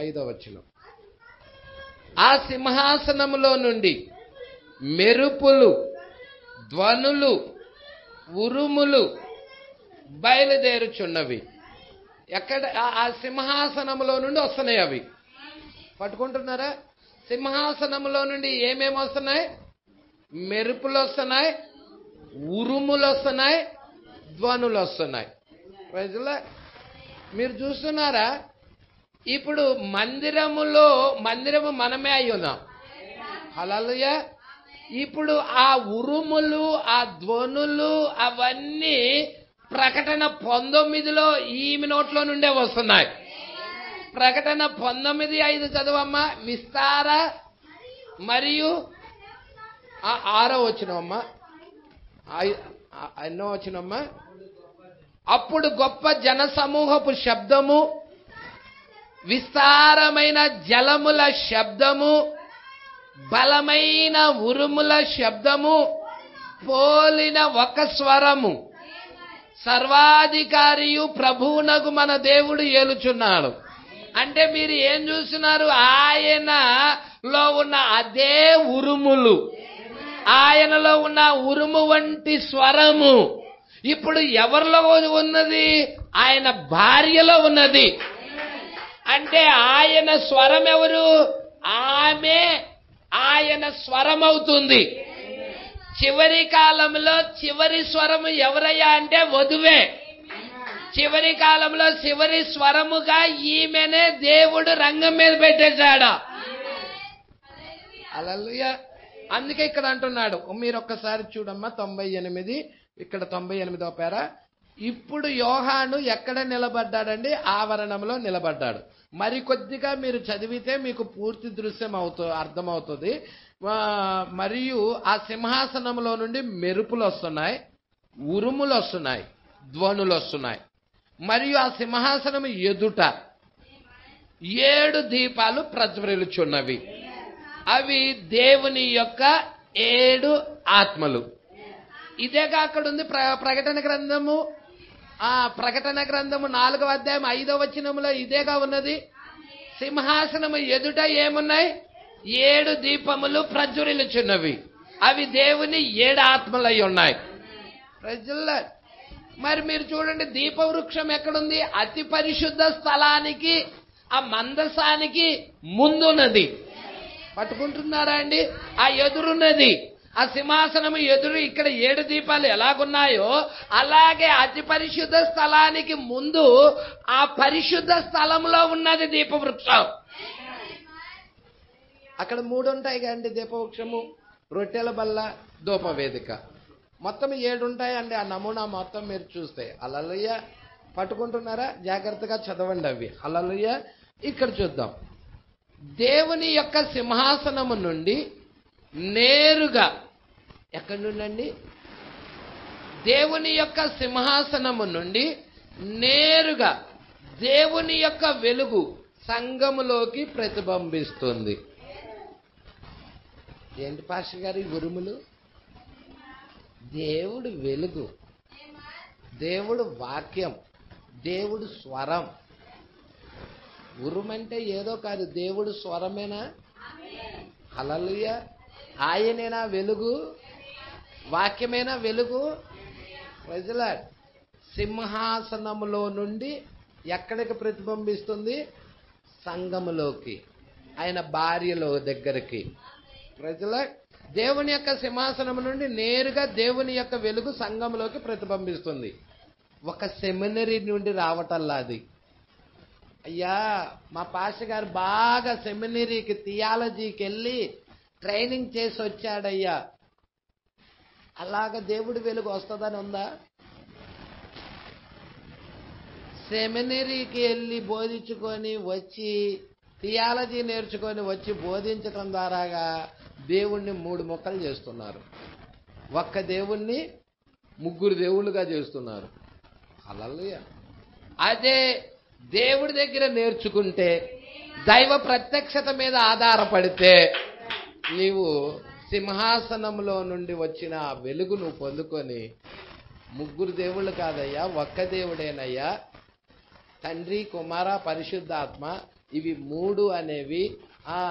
5వ వచనం. ఆ సింహాసనములో నుండి మెరుపులు, ధ్వనులు, ఉరుములు బయలుదేరుచున్నవి. ఎక్కడ? ఆ సింహాసనములో నుండి వస్తున్నాయి అవి. పట్టుకుంటున్నారా? సింహాసనములో నుండి ఏమేమి వస్తున్నాయి? మెరుపులు వస్తున్నాయి, ఉరుములు వస్తున్నాయి, ధ్వనులు వస్తున్నాయి. మీరు చూస్తున్నారా? ఇప్పుడు మందిరము మనమే అయి ఉన్నాం. హల్లెలూయా. ఇప్పుడు ఆ ఉరుములు, ఆ ధ్వనులు అవన్నీ ప్రకటన 19లో ఈమె నోట్లో నుండే వస్తున్నాయి. ప్రకటన 19:5 చదవమ్మా. విస్తార మరియు 6వ వచనమ్మా. 8వ వచనమ్మా. అప్పుడు గొప్ప జనసమూహపు శబ్దము, విస్తారమైన జలముల శబ్దము, బలమైన ఉరుముల శబ్దము పోలిన ఒక స్వరము సర్వాధికారియు ప్రభువునకు మన దేవుడు ఏలుచున్నాడు. అంటే మీరు ఏం చూస్తున్నారు? ఆయనలో ఉన్న అదే ఉరుములు, ఆయనలో ఉన్న ఉరుము వంటి స్వరము ఇప్పుడు ఎవరిలో ఉన్నది? ఆయన భార్యలో ఉన్నది. అంటే ఆయన స్వరం ఎవరు? ఆమె ఆయన స్వరం అవుతుంది. చివరి కాలంలో చివరి స్వరము ఎవరయ్యా అంటే వధువే. చివరి కాలంలో చివరి స్వరముగా ఈమెనే దేవుడు రంగం మీద పెట్టేశాడు. హల్లెలూయా. అందుకే ఇక్కడ అంటున్నాడు, మీరు ఒక్కసారి చూడమ్మా 98, ఇక్కడ 98వ పేర. ఇప్పుడు యోహాను ఎక్కడ నిలబడ్డాడండి? ఆవరణంలో నిలబడ్డాడు. మరి కొద్దిగా మీరు చదివితే మీకు పూర్తి దృశ్యం అర్థమవుతుంది. మరియు ఆ సింహాసనంలో నుండి మెరుపులు వస్తున్నాయి, ఉరుములు వస్తున్నాయి, ధ్వనులు వస్తున్నాయి. మరియు ఆ సింహాసనం ఎదుట 7 దీపాలు ప్రజ్వరిల్లుచున్నవి. అవి దేవుని యొక్క 7 ఆత్మలు. ఇదేగా అక్కడ ఉంది ప్రకటన గ్రంథము. ప్రకటన గ్రంథము 4వ అధ్యాయం 5వ వచనంలో ఇదేగా ఉన్నది. సింహాసనము ఎదుట ఏమున్నాయి? 7 దీపములు ప్రజ్వరిల్లుచున్నవి. అవి దేవుని 7 ఆత్మలై ఉన్నాయి. ప్రజల మరి మీరు చూడండి, దీపవృక్షం ఎక్కడుంది? అతి పరిశుద్ధ స్థలానికి, ఆ మందసానికి ముందున్నది. పట్టుకుంటున్నారా అండి? ఆ ఎదురున్నది, ఆ సింహాసనం ఎదురు ఇక్కడ 7 దీపాలు ఎలాగున్నాయో అలాగే అతి పరిశుద్ధ స్థలానికి ముందు ఆ పరిశుద్ధ స్థలంలో ఉన్నది దీపవృక్షం. అక్కడ 3 ఉంటాయి కదండి దీపవృక్షము, రొట్టెల బల్ల, ధూపవేదిక, మొత్తం 7 ఉంటాయండి. ఆ నమూనా మొత్తం మీరు చూస్తే. హల్లెలూయా. పట్టుకుంటున్నారా? జాగ్రత్తగా చదవండి అవి. హల్లెలూయా. ఇక్కడ చూద్దాం. దేవుని యొక్క సింహాసనము నుండి నేరుగా ఎక్కడి నుండి? దేవుని యొక్క సింహాసనము నుండి నేరుగా దేవుని యొక్క వెలుగు సంఘములోకి ప్రతిబింబిస్తుంది. ఏంటి పాస్టర్ గారు ఈ ఉరుములు? దేవుడు వెలుగు, దేవుడు వాక్యం, దేవుడు స్వరం. ఉరుమంటే ఏదో కాదు, దేవుడు స్వరమేనా? హల్లెలూయా. ఆయనేనా వెలుగు? వాక్యమేనా వెలుగు? ప్రజల సింహాసనములో నుండి ఎక్కడికి ప్రతిబింబిస్తుంది? సంఘములోకి, ఆయన భార్యలో దగ్గరికి. ప్రజల దేవుని యొక్క సింహాసనం నుండి నేరుగా దేవుని యొక్క వెలుగు సంఘంలోకి ప్రతిబింబిస్తుంది. ఒక సెమినరీ నుండి రావటల్లా అది. అయ్యా మా పాస్టర్ గారు బాగా సెమినరీకి, థియాలజీకి వెళ్ళి ట్రైనింగ్ చేసి వచ్చాడయ్యా, అలాగ దేవుడి వెలుగు వస్తుందని ఉందా? సెమినరీకి వెళ్ళి బోధించుకొని వచ్చి, థియాలజీ నేర్చుకొని వచ్చి బోధించడం ద్వారాగా దేవుణ్ణి 3 ముక్కలు చేస్తున్నారు. ఒక్క దేవుణ్ణి 3 దేవుళ్ళుగా చేస్తున్నారు. హల్లెలూయా. అదే దేవుడి దగ్గర నేర్చుకుంటే, దైవ ప్రత్యక్షత మీద ఆధారపడితే, నీవు సింహాసనంలో నుండి వచ్చిన ఆ వెలుగు నువ్వు పొందుకొని 3 దేవుళ్ళు కాదయ్యా, ఒక్క దేవుడేనయ్యా, తండ్రి, కుమార, పరిశుద్ధాత్మ. ఇవి 3 అనేవి ఆ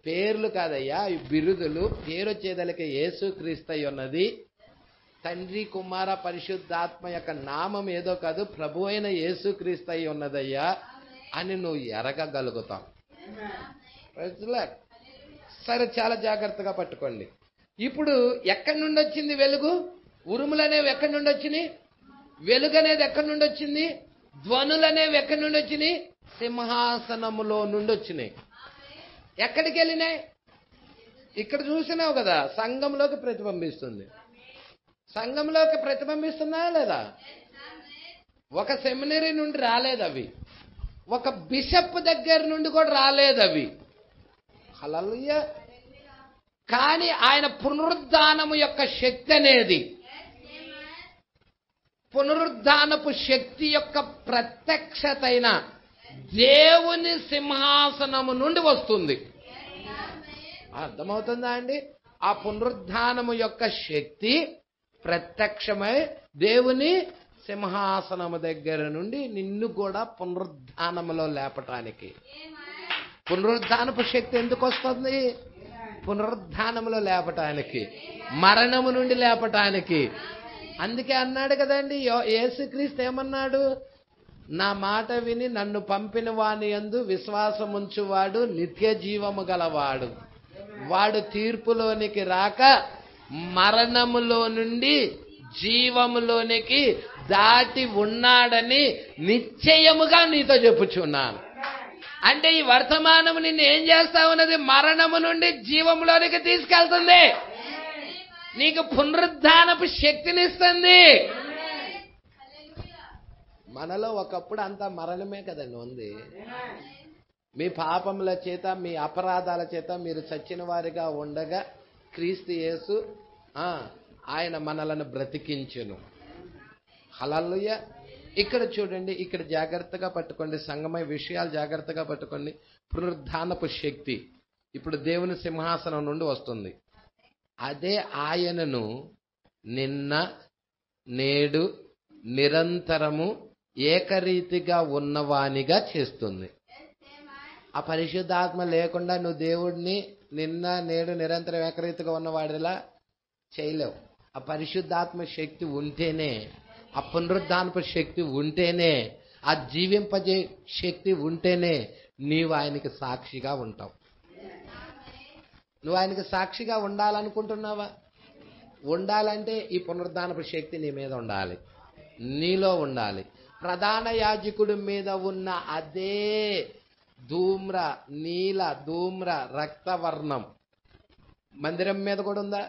పేర్లు కాదయ్యా, ఈ బిరుదులు. పేరు వచ్చేదలకి యేసుక్రీస్తు ఉన్నది. తండ్రి, కుమార, పరిశుద్ధాత్మ యొక్క నామం ఏదో కాదు, ప్రభు అయిన యేసుక్రీస్తు ఉన్నదయ్యా అని నువ్వు ఎరగగలుగుతావు. సరే, చాలా జాగ్రత్తగా పట్టుకోండి. ఇప్పుడు ఎక్కడి నుండి వచ్చింది వెలుగు? ఉరుములు అనేవి ఎక్కడి నుండి వచ్చినాయి? వెలుగు అనేది ఎక్కడి నుండి వచ్చింది? ధ్వనులు అనేవి ఎక్కడి నుండి వచ్చినాయి? సింహాసనములో నుండి వచ్చినాయి. ఎక్కడికి వెళ్ళినాయి? ఇక్కడ చూసినావు కదా, సంఘంలోకి ప్రతిబింబిస్తుంది. సంఘంలోకి ప్రతిబింబిస్తుందా లేదా? ఒక సెమినరీ నుండి రాలేదు అవి, ఒక బిషప్ దగ్గర నుండి కూడా రాలేదు అవి. హల్లెలూయా. కానీ ఆయన పునరుద్ధానము యొక్క శక్తి అనేది, పునరుద్ధానపు శక్తి యొక్క ప్రత్యక్షతైన దేవుని సింహాసనము నుండి వస్తుంది. అర్థమవుతుందా అండి? ఆ పునరుద్ధానము యొక్క శక్తి ప్రత్యక్షమై దేవుని సింహాసనము దగ్గర నుండి నిన్ను కూడా పునరుద్ధానములో లేపటానికి. పునరుద్ధానపు శక్తి ఎందుకు వస్తుంది? పునరుద్ధానములో లేపటానికి, మరణము నుండి లేపటానికి. అందుకే అన్నాడు కదండి యేసుక్రీస్తు, ఏమన్నాడు? నా మాట విని నన్ను పంపిన వాని యందు విశ్వాసముంచువాడు నిత్య జీవము గలవాడు, వాడు తీర్పులోనికి రాక మరణములో నుండి జీవములోనికి దాటి ఉన్నాడని నిశ్చయముగా నీతో చెప్పుచున్నాను. అంటే ఈ వర్తమానము నిన్ను ఏం చేస్తా ఉన్నది? మరణము నుండి జీవములోనికి తీసుకెళ్తుంది. నీకు పునరుద్ధానపు శక్తినిస్తుంది. మనలో ఒకప్పుడు అంతా మరణమే కదండి ఉంది. మీ పాపముల చేత, మీ అపరాధాల చేత మీరు చచ్చిన వారిగా ఉండగా క్రీస్తు యేసు ఆయన మనలను బ్రతికించును. హల్లెలూయా. ఇక్కడ చూడండి, ఇక్కడ జాగ్రత్తగా పట్టుకోండి, సంగమయ విషయాలు జాగ్రత్తగా పట్టుకోండి. పునరుద్ధానపు శక్తి ఇప్పుడు దేవుని సింహాసనం నుండి వస్తుంది. అదే ఆయనను నిన్న, నేడు, నిరంతరము ఏకరీతిగా ఉన్నవానిగా చేస్తుంది. ఆ పరిశుద్ధాత్మ లేకుండా నువ్వు దేవుడిని నిన్న నేడు నిరంతరం ఏకరీతిగా ఉన్నవాడిలా చేయలేవు. ఆ పరిశుద్ధాత్మ శక్తి ఉంటేనే, ఆ పునరుద్ధానపు శక్తి ఉంటేనే, ఆ జీవింపజే శక్తి ఉంటేనే నీవు ఆయనకి సాక్షిగా ఉంటావు. నువ్వు ఆయనకి సాక్షిగా ఉండాలనుకుంటున్నావా? ఉండాలంటే ఈ పునరుద్ధానపు శక్తి నీ మీద ఉండాలి, నీలో ఉండాలి. ప్రధాన యాజకుడి మీద ఉన్న అదే ధూమ్ర నీల ధూమ్ర రక్తవర్ణం మందిరం మీద కూడా ఉందా?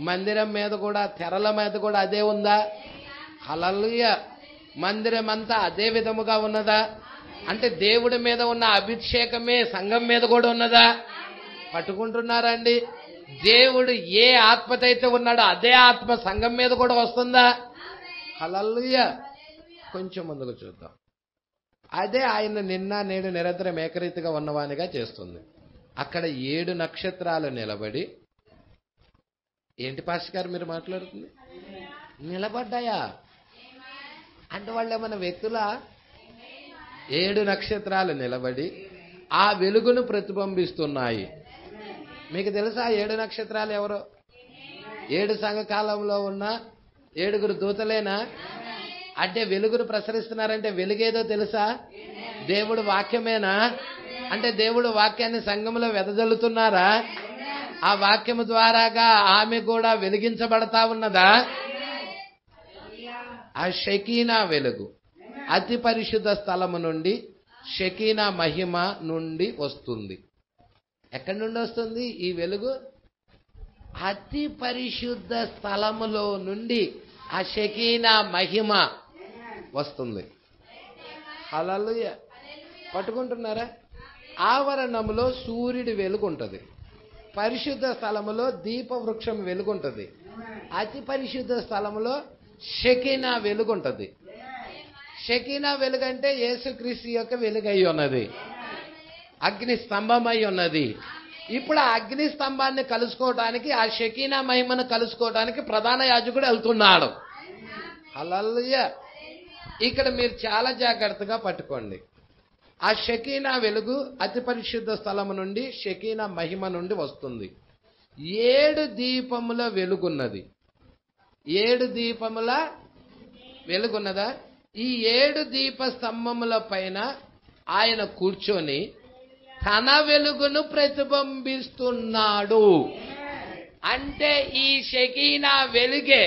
మందిరం మీద కూడా, తెరల మీద కూడా అదే ఉందా? హల్లెలూయా. మందిరం అంతా అదే విధముగా ఉన్నదా? అంటే దేవుడి మీద ఉన్న అభిషేకమే సంఘం మీద కూడా ఉన్నదా? పట్టుకుంటున్నారండి? దేవుడు ఏ ఆత్మతైతే ఉన్నాడో అదే ఆత్మ సంఘం మీద కూడా వస్తుందా? హల్లెలూయా. కొంచెం ముందుకు చూద్దాం. అదే ఆయన నిన్న నేడు నిరంతరం ఏకరీతిగా ఉన్నవానిగా చేస్తుంది. అక్కడ 7 నక్షత్రాలు నిలబడి, ఏంటి పాస్టర్ గారు మీరు మాట్లాడుతుంది? నిలబడ్డాయా అంటే వాళ్ళు ఏమన్నా వ్యక్తుల? 7 నక్షత్రాలు నిలబడి ఆ వెలుగును ప్రతిబింబిస్తున్నాయి. మీకు తెలుసా 7 నక్షత్రాలు ఎవరో? 7 సంఘకాలంలో ఉన్న 7 దూతలేనా? అంటే వెలుగును ప్రసరిస్తున్నారంటే వెలుగేదో తెలుసా? దేవుడు వాక్యమేనా? అంటే దేవుడు వాక్యాన్ని సంఘంలో వెదజల్లుతున్నారా? ఆ వాక్యము ద్వారాగా ఆమె కూడా వెలిగించబడతా ఉన్నదా? ఆ షకీనా వెలుగు అతి పరిశుద్ధ స్థలము నుండి, షకీనా మహిమ నుండి వస్తుంది. ఎక్కడి నుండి వస్తుంది ఈ వెలుగు? అతి పరిశుద్ధ స్థలములో నుండి ఆ షకీనా మహిమ వస్తుంది. హల్లెలూయా. పట్టుకుంటున్నారా? ఆవరణములో సూర్యుడి వెలుగు ఉంటుంది, పరిశుద్ధ స్థలములో దీప వృక్షం వెలుగుంటుంది, అతి పరిశుద్ధ స్థలములో షకీనా వెలుగు ఉంటుంది. షకీనా వెలుగు అంటే యేసుక్రీస్తు యొక్క వెలుగై ఉన్నది, అగ్ని స్తంభమై ఉన్నది. ఇప్పుడు ఆ అగ్ని స్తంభాన్ని కలుసుకోవడానికి, ఆ షకీనా మహిమను కలుసుకోవడానికి ప్రధాన యాజకుడు వెళ్తున్నాడు. హల్లెలూయా. ఇక్కడ మీరు చాలా జాగ్రత్తగా పట్టుకోండి. ఆ షకీనా వెలుగు అతి పరిశుద్ధ స్థలము నుండి, షకీనా మహిమ నుండి వస్తుంది. 7 దీపముల వెలుగున్నది. 7 దీపముల వెలుగున్నదా? ఈ 7 దీప స్తంభముల పైన ఆయన కూర్చొని తన వెలుగును ప్రతిబింబిస్తున్నాడు. అంటే ఈ షకీనా వెలుగే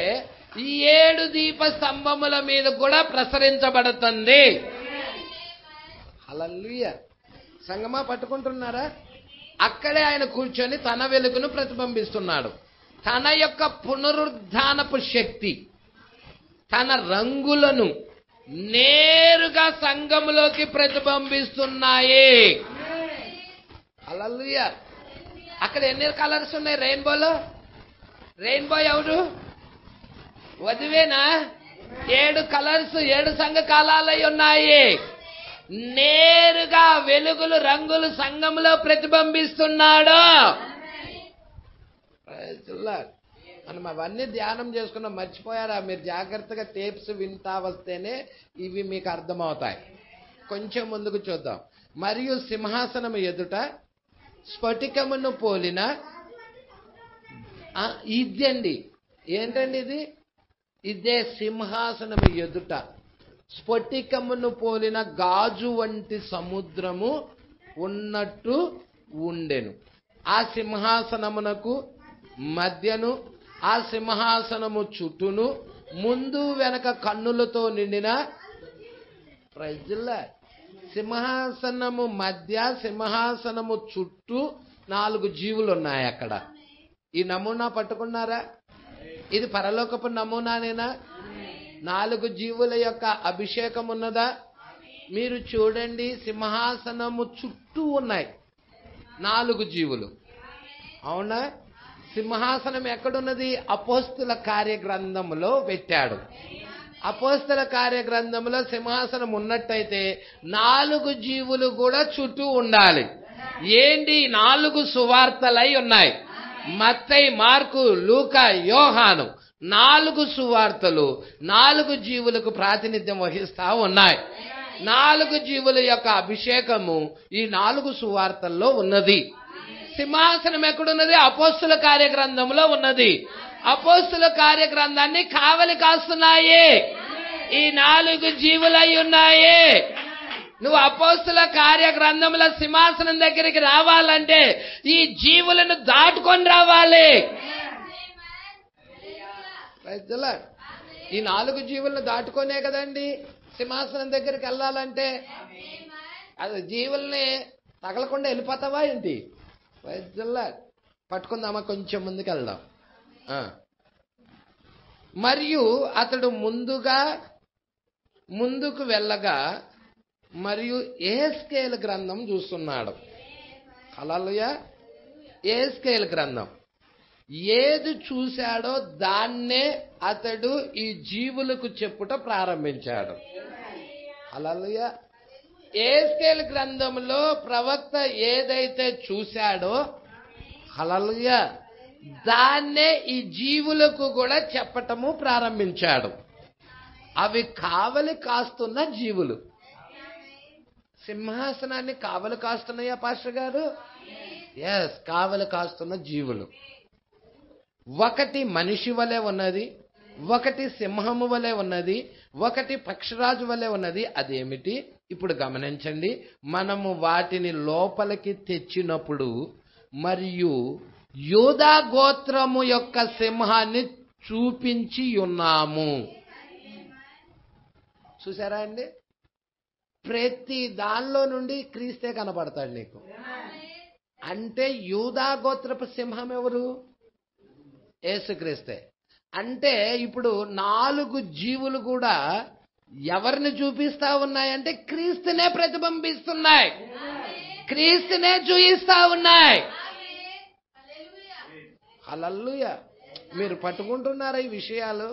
ఈ 7 దీప స్తంభముల మీద కూడా ప్రసరించబడుతుంది. హల్లెలూయా. సంగమా పట్టుకుంటున్నారా? అక్కడే ఆయన కూర్చొని తన వెలుగును ప్రతిబింబిస్తున్నాడు. తన యొక్క పునరుద్ధానపు శక్తి, తన రంగులను నేరుగా సంఘములోకి ప్రతిబింబిస్తున్నాయి. హల్లెలూయా. అక్కడ ఎన్ని కలర్స్ ఉన్నాయి రెయిన్బోలో? రెయిన్బో ఎవరు? వధువేనా? 7 కలర్స్, 7 సంఘ కాలాలై ఉన్నాయి. నేరుగా వెలుగులు రంగులు సంఘంలో ప్రతిబింబిస్తున్నాడు. మనం అవన్నీ ధ్యానం చేసుకున్నాం, మర్చిపోయారా? మీరు జాగ్రత్తగా టేప్స్ వింటా వస్తేనే ఇవి మీకు అర్థమవుతాయి. కొంచెం ముందుకు చూద్దాం. మరియు సింహాసనము ఎదుట స్ఫటికమును పోలిన ఇదండి. ఏంటండి ఇది? ఇదే సింహాసనము ఎదుట స్ఫటికమును పోలిన గాజు వంటి సముద్రము ఉన్నట్టు ఉండెను. ఆ సింహాసనమునకు మధ్యను, ఆ సింహాసనము చుట్టూను ముందు వెనక కన్నులతో నిండిన ప్రజల, సింహాసనము మధ్య, సింహాసనము చుట్టూ 4 జీవులు ఉన్నాయి అక్కడ. ఈ నమూనా పట్టుకున్నారా? ఇది పరలోకపు నమూనానేనా? 4 జీవుల యొక్క అభిషేకం ఉన్నదా? మీరు చూడండి, సింహాసనము చుట్టూ ఉన్నాయి 4 జీవులు. అవునా? సింహాసనం ఎక్కడున్నది? అపోస్తుల కార్యగ్రంథములో పెట్టాడు. అపోస్తుల కార్యగ్రంథంలో సింహాసనం ఉన్నట్టయితే 4 జీవులు కూడా చుట్టూ ఉండాలి. ఏంటి? 4 సువార్తలై ఉన్నాయి. మత్తయి, మార్కు, లూకా, యోహాను 4 సువార్తలు 4 జీవులకు ప్రాతినిధ్యం వహిస్తా ఉన్నాయి. 4 జీవుల యొక్క అభిషేకము ఈ 4 సువార్తల్లో ఉన్నది. సింహాసనం ఎక్కడున్నది? అపోస్తుల కార్యగ్రంథంలో ఉన్నది. అపోస్తుల కార్యగ్రంథాన్ని కావలి కాస్తున్నాయి ఈ 4 జీవులై ఉన్నాయి. నువ్వు అపోస్తుల కార్యగ్రంథముల సింహాసనం దగ్గరికి రావాలంటే ఈ జీవులను దాటుకొని రావాలి. ఈ 4 జీవులను దాటుకొనే కదండి సింహాసనం దగ్గరికి వెళ్ళాలంటే. అది జీవుల్ని తగలకుండా వెళ్ళిపోతావా ఏంటి? పట్టుకుందామా, కొంచెం ముందుకు వెళ్దాం. మరియు అతడు ముందుకు వెళ్ళగా మరియు యెహెజ్కేలు గ్రంథం చూస్తున్నాడు. హల్లెలూయా. యెహెజ్కేలు గ్రంథం ఏది చూశాడో దాన్నే అతడు ఈ జీవులకు చెప్పుట ప్రారంభించాడు. హల్లెలూయా. యెహెజ్కేలు గ్రంథంలో ప్రవక్త ఏదైతే చూశాడో, హల్లెలూయా, దాన్నే ఈ జీవులకు కూడా చెప్పటము ప్రారంభించాడు. అవి కావలి కాస్తున్న జీవులు. సింహాసనాన్ని కావలి కాస్తున్నాయా పాస్టర్ గారు? ఎస్, కావలి కాస్తున్న జీవులు. ఒకటి మనిషి వలె ఉన్నది, ఒకటి సింహము వలె ఉన్నది, ఒకటి పక్షిరాజు వలె ఉన్నది. అదేమిటి? ఇప్పుడు గమనించండి. మనము వాటిని లోపలికి తెచ్చినప్పుడు మరియు యూదా గోత్రము యొక్క సింహాన్ని చూపించి ఉన్నాము. చూసారా అండి? ప్రతి దానిలో నుండి క్రీస్తే కనపడతాడు నీకు. అంటే యూదా గోత్రపు సింహం ఎవరు? యేసుక్రీస్తే. అంటే ఇప్పుడు 4 జీవులు కూడా ఎవరిని చూపిస్తా ఉన్నాయంటే క్రీస్తునే ప్రతిబింబిస్తున్నాయి, క్రీస్తునే చూయిస్తా ఉన్నాయి. హల్లెలూయా. మీరు పట్టుకుంటున్నారా ఈ విషయాలు?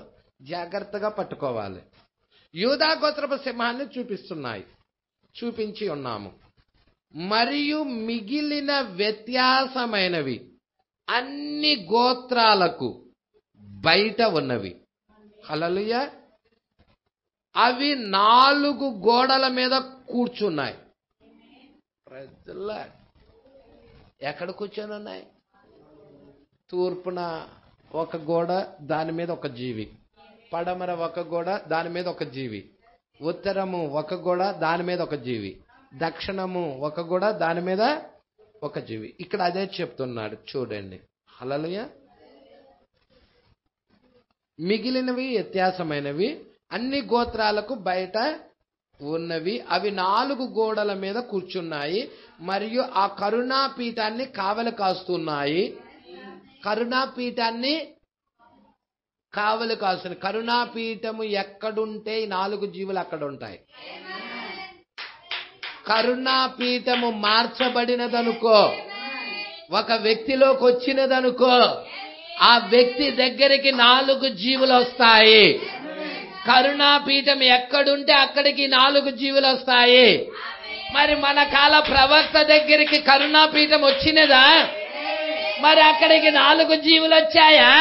జాగ్రత్తగా పట్టుకోవాలి. యూదా గోత్రపు సింహాన్ని చూపించి ఉన్నాము. మరియు మిగిలిన వ్యత్యాసమైనవి అన్ని గోత్రాలకు బయట ఉన్నవి. హల్లెలూయా. అవి 4 గోడల మీద కూర్చున్నాయి. ఎక్కడ కూర్చొని ఉన్నాయి? తూర్పున ఒక గోడ, దాని మీద ఒక జీవి. పడమర ఒక గోడ, దాని మీద ఒక జీవి. ఉత్తరము ఒక గోడ, దాని మీద ఒక జీవి. దక్షిణము ఒక గోడ, దాని మీద ఒక జీవి. ఇక్కడ అదే చెప్తున్నాడు చూడండి. హల్లెలూయా. మిగిలినవి వ్యత్యాసమైనవి అన్ని గోత్రాలకు బయట ఉన్నవి. అవి 4 గోడల మీద కూర్చున్నాయి మరియు ఆ కరుణాపీఠాన్ని కావలి కాస్తున్నాయి. కరుణాపీఠాన్ని కావలి కాస్తుంది. కరుణాపీఠము ఎక్కడుంటే ఈ 4 జీవులు అక్కడ ఉంటాయి. కరుణాపీఠము మార్చబడినదనుకో, ఒక వ్యక్తిలోకి వచ్చినదనుకో, ఆ వ్యక్తి దగ్గరికి 4 జీవులు వస్తాయి. కరుణాపీఠం ఎక్కడుంటే అక్కడికి 4 జీవులు వస్తాయి. మరి మన కాల ప్రవక్త దగ్గరికి కరుణాపీఠం వచ్చినదా? మరి అక్కడికి 4 జీవులు వచ్చాయా?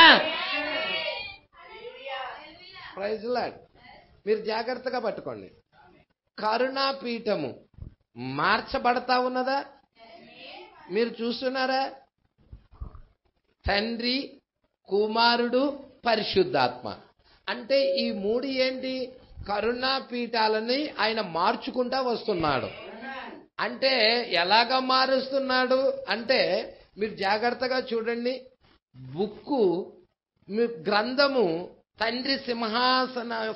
Praise lord. మీరు జాగ్రత్తగా పట్టుకోండి. కరుణాపీఠము మార్చబడతా ఉన్నదా? మీరు చూస్తున్నారా? తండ్రి, కుమారుడు, పరిశుద్ధాత్మ. అంటే ఈ 3 ఏంటి? కరుణాపీఠాలని ఆయన మార్చుకుంటా వస్తున్నాడు. అంటే ఎలాగ మారుస్తున్నాడు అంటే మీరు జాగ్రత్తగా చూడండి. గ్రంథము తండ్రి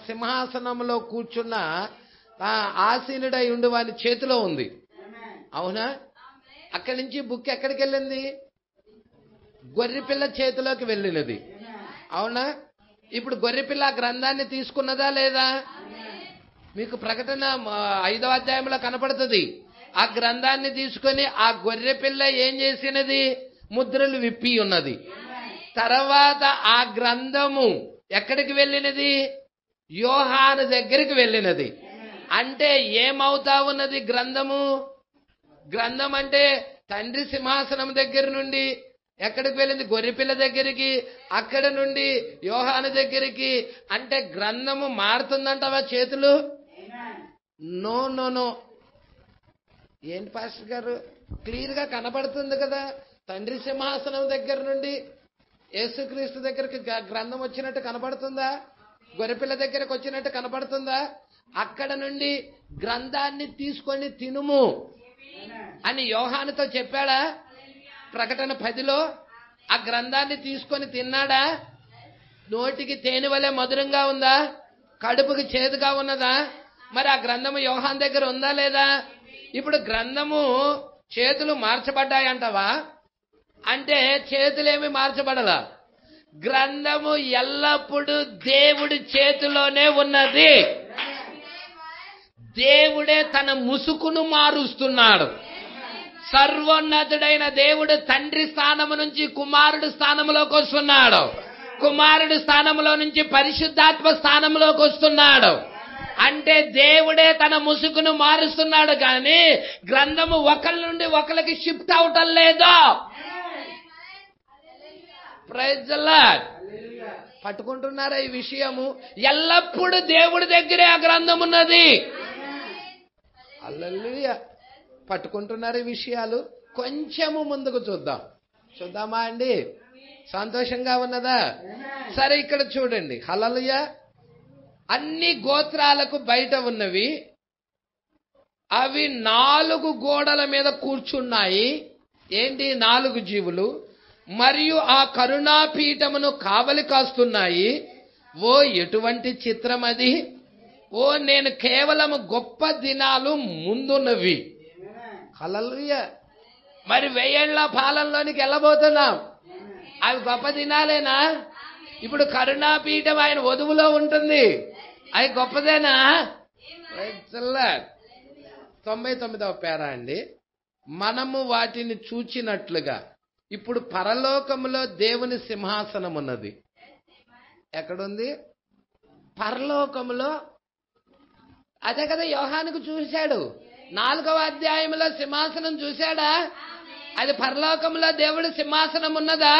సింహాసనంలో కూర్చున్న ఆసీనుడై ఉండి వాని చేతిలో ఉంది. అవునా? అక్కడి నుంచి బుక్ ఎక్కడికి వెళ్ళింది? గొర్రెపిల్ల చేతిలోకి వెళ్ళినది. అవునా? ఇప్పుడు గొర్రెపిల్ల గ్రంథాన్ని తీసుకున్నదా లేదా? మీకు ప్రకటన 5వ అధ్యాయంలో కనపడుతుంది. ఆ గ్రంథాన్ని తీసుకొని ఆ గొర్రెపిల్ల ఏం చేసినది? ముద్రలు విప్పి ఉన్నది. తర్వాత ఆ గ్రంథము ఎక్కడికి వెళ్ళినది? యోహాను దగ్గరికి వెళ్ళినది. అంటే ఏమవుతా ఉన్నది గ్రంథము? గ్రంథం అంటే తండ్రి సింహాసనం దగ్గర నుండి ఎక్కడికి వెళ్ళింది? గొర్రెపిల్ల దగ్గరికి. అక్కడ నుండి యోహాను దగ్గరికి. అంటే గ్రంథము మారుతుందంటావా చేతులు? No no no. ఏంటి పాస్టర్ గారు? క్లియర్ గా కనపడుతుంది కదా. తండ్రి సింహాసనం దగ్గర నుండి యేసుక్రీస్తు దగ్గరికి గ్రంథం వచ్చినట్టు కనబడుతుందా? గొర్రెపిల్ల దగ్గరకు వచ్చినట్టు కనబడుతుందా? అక్కడ నుండి గ్రంథాన్ని తీసుకొని తినుము అని యోహానుతో చెప్పాడా? ప్రకటన 10లో ఆ గ్రంథాన్ని తీసుకొని తిన్నాడా? నోటికి తేనె వలె మధురంగా ఉందా? కడుపుకి చేదుగా ఉన్నదా? మరి ఆ గ్రంథము యోహాన్ దగ్గర ఉందా లేదా? ఇప్పుడు గ్రంథము చేతులు మార్చబడ్డాయంటవా? అంటే చేతులేమి మార్చబడలా. గ్రంథము ఎల్లప్పుడూ దేవుడి చేతిలోనే ఉన్నది. దేవుడే తన ముసుకును మారుస్తున్నాడు. సర్వోన్నతుడైన దేవుడు తండ్రి స్థానము నుంచి కుమారుడు స్థానంలోకి వస్తున్నాడు. కుమారుడు స్థానంలో నుంచి పరిశుద్ధాత్మ స్థానంలోకి వస్తున్నాడు. అంటే దేవుడే తన ముసుగును మారుస్తున్నాడు కానీ గ్రంథము ఒకరి నుండి ఒకరికి షిఫ్ట్ అవటం లేదు. Praise the lord. పట్టుకుంటున్నారా ఈ విషయము? ఎల్లప్పుడూ దేవుడి దగ్గరే ఆ గ్రంథం ఉన్నది. హల్లెలూయా. పట్టుకుంటున్నారు ఈ విషయాలు? కొంచెము ముందుకు చూద్దామా అండి? సంతోషంగా ఉన్నదా? సరే, ఇక్కడ చూడండి. హల్లెలూయా. అన్ని గోత్రాలకు బయట ఉన్నవి, అవి 4 గోడల మీద కూర్చున్నాయి. ఏంటి? 4 జీవులు. మరియు ఆ కరుణాపీఠమును కావలి కాస్తున్నాయి. ఓ ఎటువంటి చిత్రం అది! ఓ నేను కేవలం గొప్ప దినాలు ముందున్నవి. హల్లెలూయా. మరి 1000 ఏళ్ల పాలనలోనికి వెళ్ళబోతున్నాం. అవి గొప్ప దినాలేనా? ఇప్పుడు కరుణాపీఠం ఆయన వధువులో ఉంటుంది. అవి గొప్పదేనా? 99వ పేరా అండి. మనము వాటిని చూచినట్లుగా ఇప్పుడు పరలోకములో దేవుని సింహాసనం ఉన్నది. ఎక్కడుంది? పరలోకములో. అదే కదా యోహానుకు చూశాడు. 4వ అధ్యాయంలో సింహాసనం చూశాడా? అది పరలోకంలో దేవుడి సింహాసనం ఉన్నదా?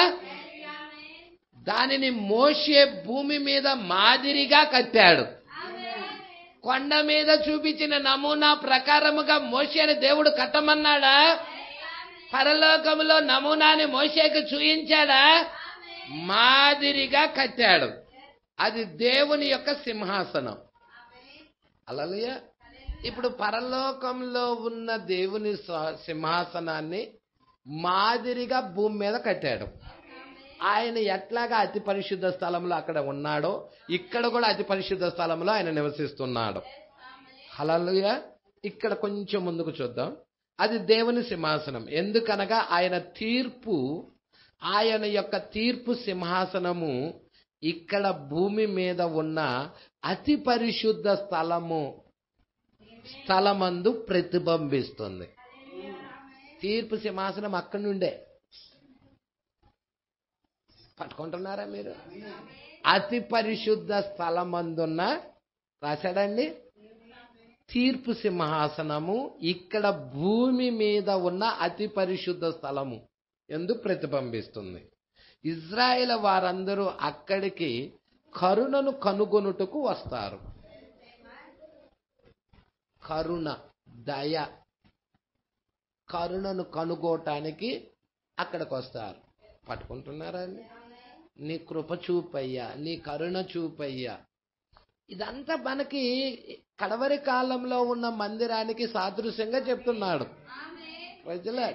దానిని మోషే భూమి మీద మాదిరిగా కట్టాడు. కొండ మీద చూపించిన నమూనా ప్రకారముగా మోషేని దేవుడు కట్టమన్నాడా? పరలోకంలో నమూనాని మోషేకి చూయించాడా? మాదిరిగా కట్టాడు. అది దేవుని యొక్క సింహాసనం. హల్లెలూయా. ఇప్పుడు పరలోకంలో ఉన్న దేవుని సింహాసనాన్ని మాదిరిగా భూమి మీద కట్టాడు. ఆయన ఎట్లాగా అతి పరిశుద్ధ స్థలంలో అక్కడ ఉన్నాడో ఇక్కడ కూడా అతి పరిశుద్ధ స్థలంలో ఆయన నివసిస్తున్నాడు. హల్లెలూయా. ఇక్కడ కొంచెం ముందుకు చూద్దాం. అది దేవుని సింహాసనం. ఎందుకనగా ఆయన యొక్క తీర్పు సింహాసనము ఇక్కడ భూమి మీద ఉన్న అతి పరిశుద్ధ స్థలమందు ప్రతిబింబిస్తుంది. తీర్పు సింహాసనం అక్కడి నుండే. పట్టుకుంటున్నారా మీరు? అతి పరిశుద్ధ స్థలమందున్న రాశాడండి. తీర్పు సింహాసనము ఇక్కడ భూమి మీద ఉన్న అతి పరిశుద్ధ స్థలము ఎందు ప్రతిబింబిస్తుంది. ఇజ్రాయేల్ వారందరూ అక్కడికి కరుణను కనుగొనుటకు వస్తారు. కరుణ, దయ, కరుణను కనుగోటానికి అక్కడికి వస్తారు. పట్టుకుంటున్నారా అండి? నీ కృప చూపయ్యా, నీ కరుణ చూపయ్యా. ఇదంతా మనకి కడవరి కాలంలో ఉన్న మందిరానికి సాదృశ్యంగా చెప్తున్నాడు. ప్రజలే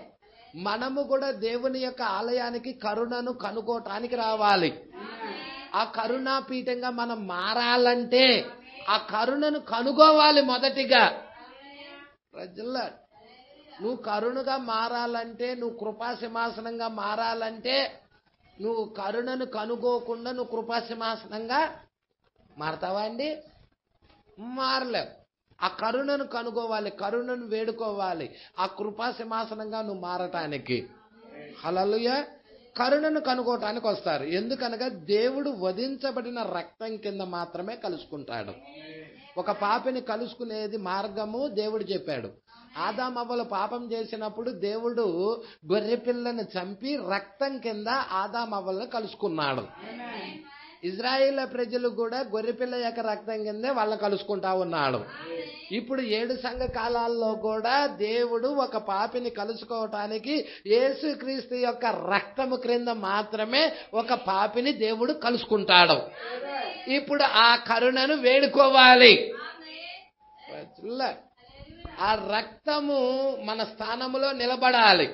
మనము కూడా దేవుని యొక్క ఆలయానికి కరుణను కనుగోటానికి రావాలి. ఆ కరుణాపీఠంగా మనం మారాలంటే ఆ కరుణను కనుగోవాలి మొదటిగా. ప్రజలే నువ్వు కరుణగా మారాలంటే, నువ్వు కృపాసింహాసనంగా మారాలంటే నువ్వు కరుణను కనుగోకుండా నువ్వు కృపాసింహాసనంగా మారతావా అండి? మారలేవు. ఆ కరుణను కనుగోవాలి, కరుణను వేడుకోవాలి ఆ కృపాసింహాసనంగా నువ్వు మారటానికి. హల్లెలూయా. కరుణను కనుగోటానికి వస్తారు. ఎందుకనగా దేవుడు వధించబడిన రక్తం కింద మాత్రమే కలుసుకుంటాడు. ఒక పాపిని కలుసుకునేది మార్గము దేవుడు చెప్పాడు. ఆదాము అవ్వలు పాపం చేసినప్పుడు దేవుడు గొర్రెపిల్లను చంపి రక్తం కింద ఆదాము అవ్వలను కలుసుకున్నాడు. ఇజ్రాయేల్ ప్రజలు కూడా గొర్రెపిల్ల యొక్క రక్తం కిందే వాళ్ళని కలుసుకుంటా ఉన్నాడు. ఇప్పుడు 7 సంఘ కాలాల్లో కూడా దేవుడు ఒక పాపిని కలుసుకోవటానికి యేసుక్రీస్తు యొక్క రక్తము క్రింద మాత్రమే ఒక పాపిని దేవుడు కలుసుకుంటాడు. ఇప్పుడు ఆ కరుణను వేడుకోవాలి. ఆ రక్తము మన స్థానంలో నిలబడాలి.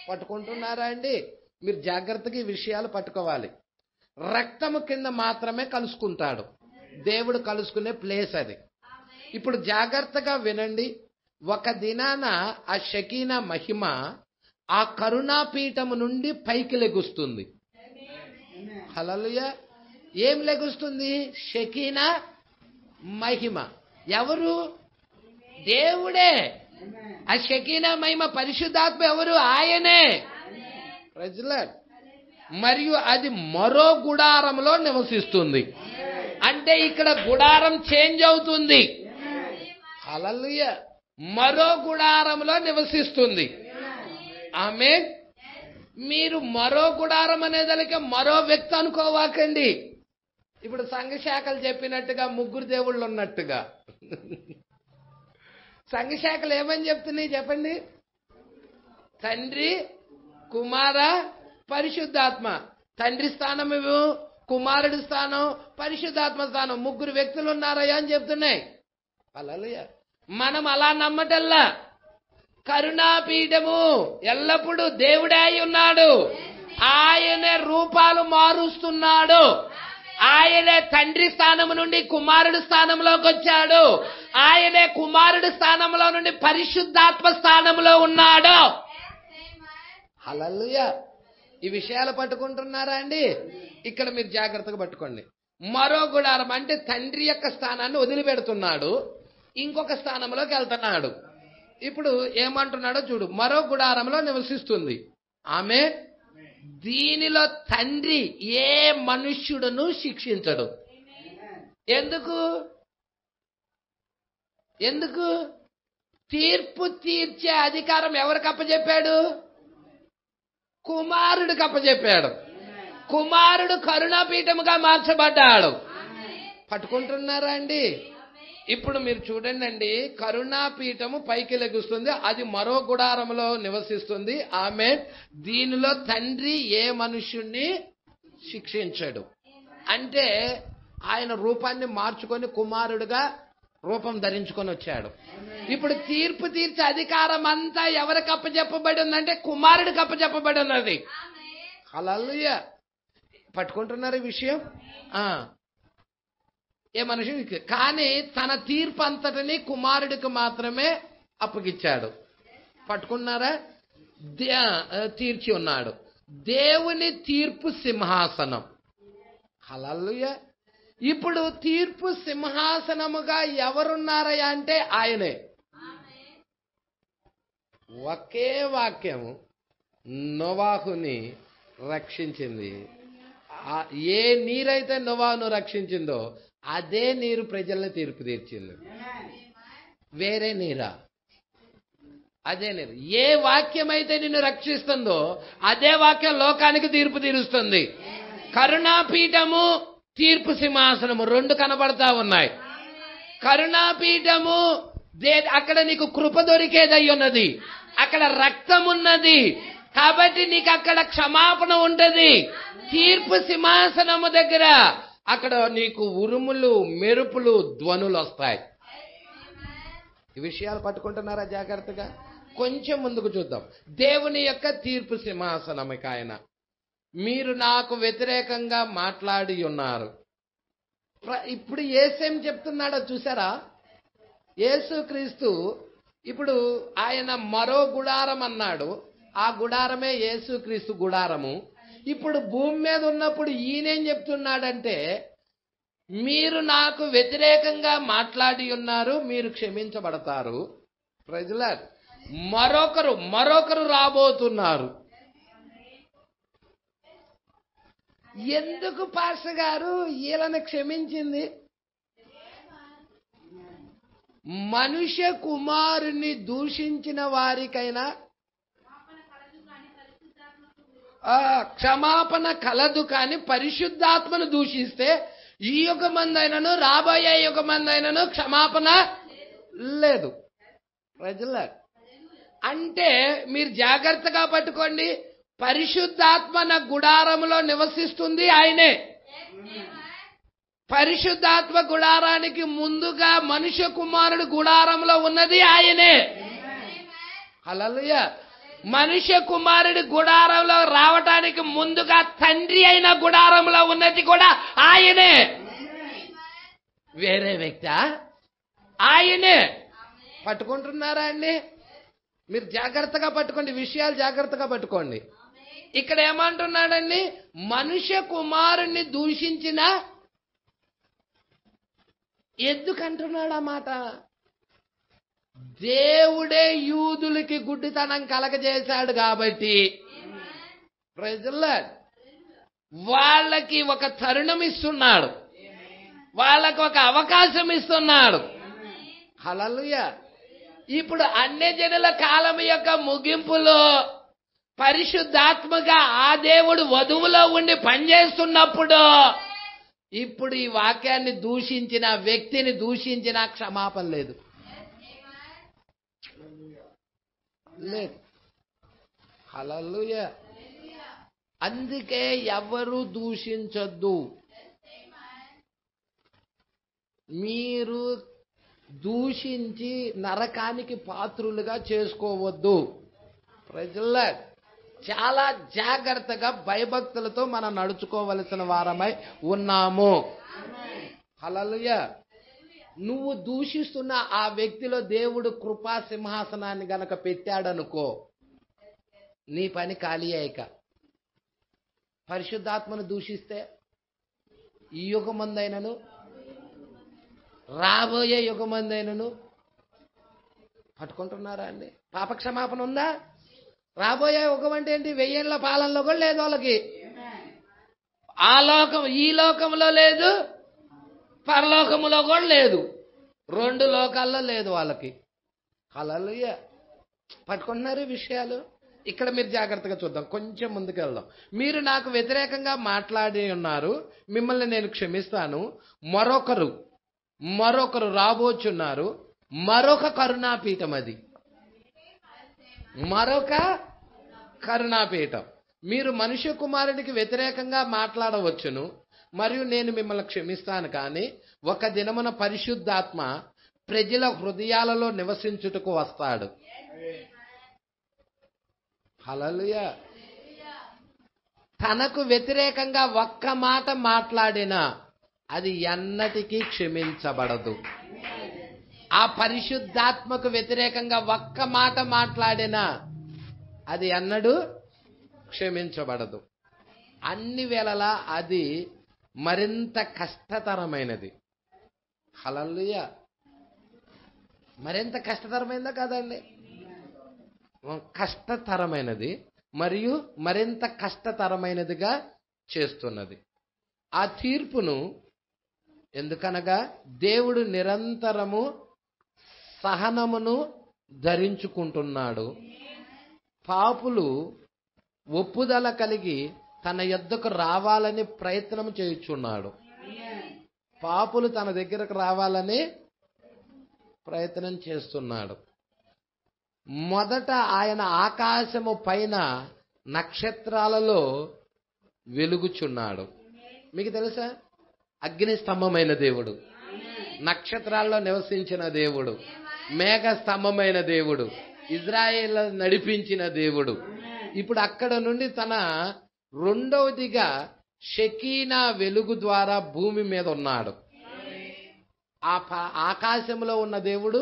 పట్టుకుంటున్నారా అండి? మీరు జాగ్రత్తగా ఈ విషయాలు పట్టుకోవాలి. రక్తము కింద మాత్రమే కలుసుకుంటాడు దేవుడు. కలుసుకునే ప్లేస్ అది. ఇప్పుడు జాగ్రత్తగా వినండి. ఒక దినాన ఆ షకీనా మహిమ ఆ కరుణాపీఠము నుండి పైకి లెగుస్తుంది. హల్లెలూయా. ఏం లెగుస్తుంది? షకీనా మహిమ. ఎవరు? దేవుడే. ఆ షకీనా మహిమ పరిశుద్ధాత్మ ఎవరు? ఆయనే. ప్రజలాడ్. మరియు అది మరో గుడారంలో నివసిస్తుంది. అంటే ఇక్కడ గుడారం చేంజ్ అవుతుంది. హల్లెలూయా. మరో గుడారంలో నివసిస్తుంది. ఆమేన్. మీరు మరో గుడారం అనేదానికి మరో వ్యక్తి అనుకోవాకండి. ఇప్పుడు సంఘ శాఖలు చెప్పినట్టుగా 3 దేవుళ్ళు ఉన్నట్టుగా సంఘ శాఖలు ఏమని చెప్తున్నాయి చెప్పండి? తండ్రి, కుమార, పరిశుద్ధాత్మ. తండ్రి స్థానం ఇవ్వు, కుమారుడి స్థానం, పరిశుద్ధాత్మ స్థానం. 3 వ్యక్తులు ఉన్నారయ్యా అని చెప్తున్నాయి. హల్లెలూయా. మనం అలా నమ్మటల్లా. కరుణాపీఠము ఎల్లప్పుడూ దేవుడే అయి ఉన్నాడు. ఆయనే రూపాలు మారుస్తున్నాడు. ఆయనే తండ్రి స్థానం నుండి కుమారుడి స్థానంలోకి వచ్చాడు. ఆయనే కుమారుడి స్థానంలో నుండి పరిశుద్ధాత్మ స్థానంలో ఉన్నాడు. హల్లెలూయా. ఈ విషయాలు పట్టుకుంటున్నారా అండి? ఇక్కడ మీరు జాగ్రత్తగా పట్టుకోండి. మరో గుడారం అంటే తండ్రి యొక్క స్థానాన్ని వదిలిపెడుతున్నాడు, ఇంకొక స్థానంలోకి వెళ్తున్నాడు. ఇప్పుడు ఏమంటున్నాడో చూడు. మరో గుడారంలో నివసిస్తుంది ఆమె. దీనిలో తండ్రి ఏ మనుష్యుడును శిక్షించడు. ఎందుకు? ఎందుకు? తీర్పు తీర్చే అధికారం ఎవరికి అప్పచెప్పాడు? కుమారుడికి అప్పచెప్పాడు. కుమారుడు కరుణాపీఠముగా మార్చబడ్డాడు. పట్టుకుంటున్నారా అండి? ఇప్పుడు మీరు చూడండి అండి. కరుణాపీఠము పైకి లెగుస్తుంది. అది మరో గుడారంలో నివసిస్తుంది ఆమె. దీనిలో తండ్రి ఏ మనుష్యుణ్ణి శిక్షించడు. అంటే ఆయన రూపాన్ని మార్చుకొని కుమారుడుగా రూపం ధరించుకొని వచ్చాడు. ఇప్పుడు తీర్పు తీర్చే అధికారం అంతా ఎవరికి అప్పచెప్పబడి ఉందంటే కుమారుడికి అప్పచెప్పబడి ఉన్నది. హల్లెలూయా. పట్టుకుంటున్నారు ఈ విషయం? ఏ మనుషుడికి కానీ తన తీర్పు అంతటిని కుమారుడికి మాత్రమే అప్పగిచ్చాడు. పట్టుకున్నారా? తీర్చి ఉన్నాడు. దేవుని తీర్పు సింహాసనం. హల్లెలూయా. ఇప్పుడు తీర్పు సింహాసనముగా ఎవరున్నారయ్యా అంటే ఆయనే. ఒకే వాక్యము నోవాహుని రక్షించింది. ఏ నీరైతే నోవాహును రక్షించిందో అదే నీరు ప్రజల్ని తీర్పు తీర్చింది. వేరే నీరా? అదే నీరు. ఏ వాక్యం అయితే నిన్ను రక్షిస్తుందో అదే వాక్యం లోకానికి తీర్పు తీరుస్తుంది. కరుణాపీఠము, తీర్పు సింహాసనము 2 కనబడతా ఉన్నాయి. కరుణాపీఠము అక్కడ నీకు కృప దొరికేదై ఉన్నది. అక్కడ రక్తం ఉన్నది కాబట్టి నీకు అక్కడ క్షమాపణ ఉంటది. తీర్పు సింహాసనము దగ్గర అక్కడ నీకు ఉరుములు, మెరుపులు, ధ్వనులు వస్తాయి. ఈ విషయాలు పట్టుకుంటున్నారా జాగ్రత్తగా? కొంచెం ముందుకు చూద్దాం. దేవుని యొక్క తీర్పు సింహాసనమిక ఆయన. మీరు నాకు వ్యతిరేకంగా మాట్లాడి ఉన్నారు. ఇప్పుడు యేసేం చెప్తున్నాడో చూసారా? యేసుక్రీస్తు ఇప్పుడు ఆయన మరో గుడారం అన్నాడు. ఆ గుడారమే యేసుక్రీస్తు గుడారము. ఇప్పుడు భూమి మీద ఉన్నప్పుడు ఈయనేం చెప్తున్నాడంటే మీరు నాకు వ్యతిరేకంగా మాట్లాడి ఉన్నారు, మీరు క్షమించబడతారు. ప్రజలార్ మరొకరు రాబోతున్నారు. ఎందుకు పాస్టర్ గారు వీళ్ళని క్షమించింది? మనుష్య కుమారుని దూషించిన వారికైనా క్షమాపణ కలదు, కానీ పరిశుద్ధాత్మను దూషిస్తే ఈ యుగమందైనను రాబోయే యుగమందైనను క్షమాపణ లేదు. ప్రజల అంటే మీరు జాగ్రత్తగా పట్టుకోండి, పరిశుద్ధాత్మ గుడారంలో నివసిస్తుంది ఆయనే. పరిశుద్ధాత్మ గుడారానికి ముందుగా మనుష్య కుమారుడు గుడారంలో ఉన్నది ఆయనే. హల్లెలూయా. మనుష్య కుమారుడి గుడారంలో రావటానికి ముందుగా తండ్రి అయిన గుడారంలో ఉన్నది కూడా ఆయనే. వేరే వ్యక్తి ఆయనే. పట్టుకుంటున్నారా అండి? మీరు జాగ్రత్తగా పట్టుకోండి, విషయాలు జాగ్రత్తగా పట్టుకోండి. ఇక్కడ ఏమంటున్నాడండి? మనుష్య కుమారుణ్ణి దూషించిన ఎందుకంటున్నాడు ఆ మాట? దేవుడే యూదులకి గుడ్డితనం కలగజేశాడు కాబట్టి ప్రజల వాళ్ళకి ఒక తరుణం ఇస్తున్నాడు, వాళ్ళకి ఒక అవకాశం ఇస్తున్నాడు. హల్లెలూయా. ఇప్పుడు అన్యజనుల కాలం యొక్క ముగింపులో పరిశుద్ధాత్మగా ఆ దేవుడు వధువులో ఉండి పనిచేస్తున్నప్పుడు ఇప్పుడు ఈ వాక్యాన్ని దూషించిన వ్యక్తిని దూషించిన క్షమాపణ లేదు. హల్లెలూయా. అందుకే ఎవరు దూషించొద్దు. మీరు దూషించి నరకానికి పాత్రులుగా చేసుకోవద్దు. ప్రజల చాలా జాగ్రత్తగా భయభక్తులతో మనం నడుచుకోవలసిన వారమై ఉన్నాము. హల్లెలూయా. నువ్వు దూషిస్తున్న ఆ వ్యక్తిలో దేవుడు కృపా సింహాసనాన్ని గనక పెట్టాడనుకో, నీ పని ఖాళీ అయ్యాక. పరిశుద్ధాత్మను దూషిస్తే ఈ యుగమందైనను రాబోయే యుగమందైనను పట్టుకుంటున్నారా అండి? పాపక్షమాపణ ఉందా? రాబోయే యుగం అంటే ఏంటి? 1000 ఏళ్ల పాలనలో కూడా లేదు వాళ్ళకి. ఆ లోకం ఈ లోకంలో లేదు, పరలోకములో కూడా లేదు, 2 లోకాల్లో లేదు వాళ్ళకి. హల్లెలూయా. పట్టుకుంటున్నారు విషయాలు. ఇక్కడ మీరు జాగ్రత్తగా చూద్దాం, కొంచెం ముందుకు వెళ్దాం. మీరు నాకు వ్యతిరేకంగా మాట్లాడి ఉన్నారు, మిమ్మల్ని నేను క్షమిస్తాను. మరొకరు రాబోచున్నారు, మరొక కరుణాపీఠం. అది మరొక కరుణాపీఠం. మీరు మనుష్య కుమారుడికి వ్యతిరేకంగా మాట్లాడవచ్చును, మరియు నేను మిమ్మల్ని క్షమిస్తాను. కానీ ఒక దినమున పరిశుద్ధాత్మ ప్రజల హృదయాలలో నివసించుటకు వస్తాడు. హల్లెలూయా. తనకు వ్యతిరేకంగా ఒక్క మాట మాట్లాడినా అది ఎన్నటికీ క్షమించబడదు. ఆ పరిశుద్ధాత్మకు వ్యతిరేకంగా ఒక్క మాట మాట్లాడినా అది ఎన్నడూ క్షమించబడదు. అన్ని వేళలా అది మరింత కష్టతరమైనది. హల్లెలూయా. మరింత కష్టతరమైందా కాదండి? కష్టతరమైనది మరియు మరింత కష్టతరమైనదిగా చేస్తున్నది. ఆ తీర్పును ఎందుకనగా దేవుడు నిరంతరము సహనమును ధరించుకుంటున్నాడు. పాపులు ఒప్పుదల కలిగి తన యొద్దకు రావాలని ప్రయత్నం చేయుచున్నాడు. పాపులు తన దగ్గరకు రావాలని ప్రయత్నం చేస్తున్నాడు. మొదట ఆయన ఆకాశము పైన నక్షత్రాలలో వెలుగుచున్నాడు. మీకు తెలుసా? అగ్ని స్తంభమైన దేవుడు, నక్షత్రాల్లో నివసించిన దేవుడు, మేఘ స్తంభమైన దేవుడు, ఇజ్రాయేల్ నడిపించిన దేవుడు. ఇప్పుడు అక్కడ నుండి తన రెండవదిగా షకీనా వెలుగు ద్వారా భూమి మీద ఉన్నాడు. ఆకాశంలో ఉన్న దేవుడు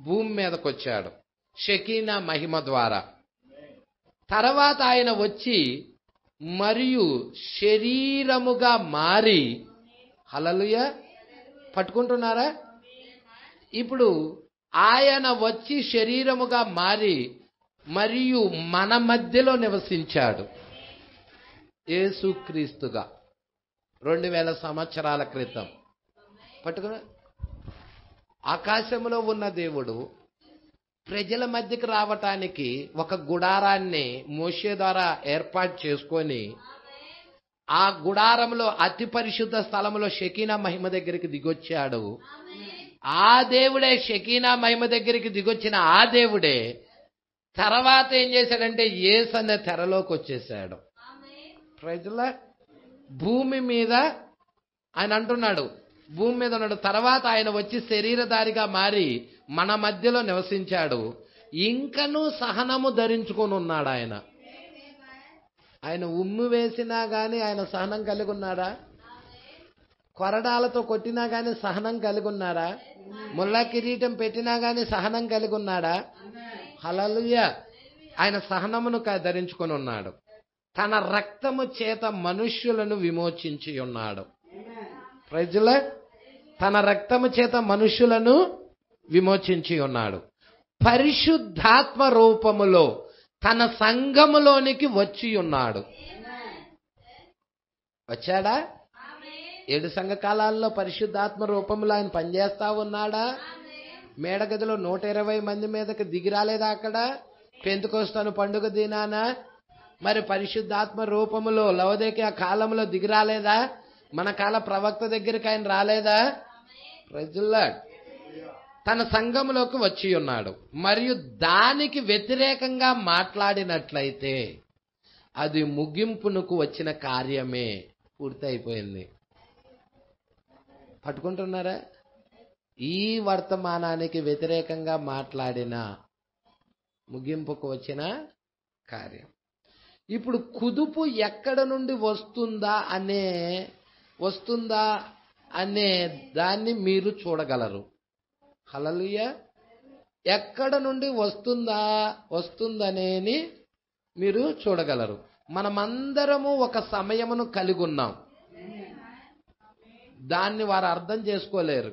భూమి మీదకి వచ్చాడు షకీనా మహిమ ద్వారా. తర్వాత ఆయన వచ్చి మరియు శరీరముగా మారి, హల్లెలూయా, పట్టుకుంటున్నారా? ఇప్పుడు ఆయన వచ్చి శరీరముగా మారి మరియు మన మధ్యలో నివసించాడు యేసుక్రీస్తుగా 2000 సంవత్సరాల క్రితం. పట్టుకున్నా? ఆకాశంలో ఉన్న దేవుడు ప్రజల మధ్యకి రావటానికి ఒక గుడారాన్ని మోషే ద్వారా ఏర్పాటు చేసుకొని ఆ గుడారంలో అతి పరిశుద్ధ స్థలంలో షకీనా మహిమ దగ్గరికి దిగొచ్చాడు. ఆ దేవుడే షకీనా మహిమ దగ్గరికి దిగొచ్చిన ఆ దేవుడే తర్వాత ఏం చేశాడంటే యేసు అనే తెరలోకి వచ్చేసాడు. ప్రజల భూమి మీద ఆయన అంటున్నాడు, భూమి మీద ఉన్నాడు. తర్వాత ఆయన వచ్చి శరీరధారిగా మారి మన మధ్యలో నివసించాడు. ఇంకనూ సహనము ధరించుకొని ఉన్నాడు. ఆయన ఉమ్ము వేసినా గాని ఆయన సహనం కలిగి ఉన్నాడా? కొరడాలతో కొట్టినా గాని సహనం కలిగి ఉన్నాడా? ముళ్ళ కిరీటం పెట్టినా గాని సహనం కలిగి ఉన్నాడా? హల్లెలూయా. ఆయన సహనమును ధరించుకొని ఉన్నాడు. తన రక్తము చేత మనుష్యులను విమోచించి ఉన్నాడు. ప్రజల తన రక్తము చేత మనుష్యులను విమోచించి ఉన్నాడు. పరిశుద్ధాత్మ రూపములో తన సంఘములోనికి వచ్చి ఉన్నాడు. వచ్చాడా? 7 సంఘకాలాల్లో పరిశుద్ధాత్మ రూపంలో ఆయన పనిచేస్తా ఉన్నాడా? మేడగదిలో 120 మంది మీదకి దిగి రాలేదా? అక్కడ పెంతెకొస్తు పండుగ దినాన మరి పరిశుద్ధాత్మ రూపములో లవోదికీయ కాలంలో దిగి రాలేదా? మన కాల ప్రవక్త దగ్గరికి ఆయన రాలేదా? ప్రజల్లా తన సంఘములోకి వచ్చి ఉన్నాడు. మరియు దానికి వ్యతిరేకంగా మాట్లాడినట్లయితే అది ముగింపునకు వచ్చిన కార్యమే, పూర్తి అయిపోయింది. పట్టుకుంటున్నారా? ఈ వర్తమానానికి వ్యతిరేకంగా మాట్లాడిన ముగింపుకు వచ్చిన కార్యం. ఇప్పుడు కుదుపు ఎక్కడ నుండి వస్తుందా అనే దాన్ని మీరు చూడగలరు. హల్లెలూయా. ఎక్కడ నుండి వస్తుందనేది మీరు చూడగలరు. మనమందరము ఒక సమయమును కలిగి ఉన్నాం. దాన్ని వారు అర్థం చేసుకోలేరు.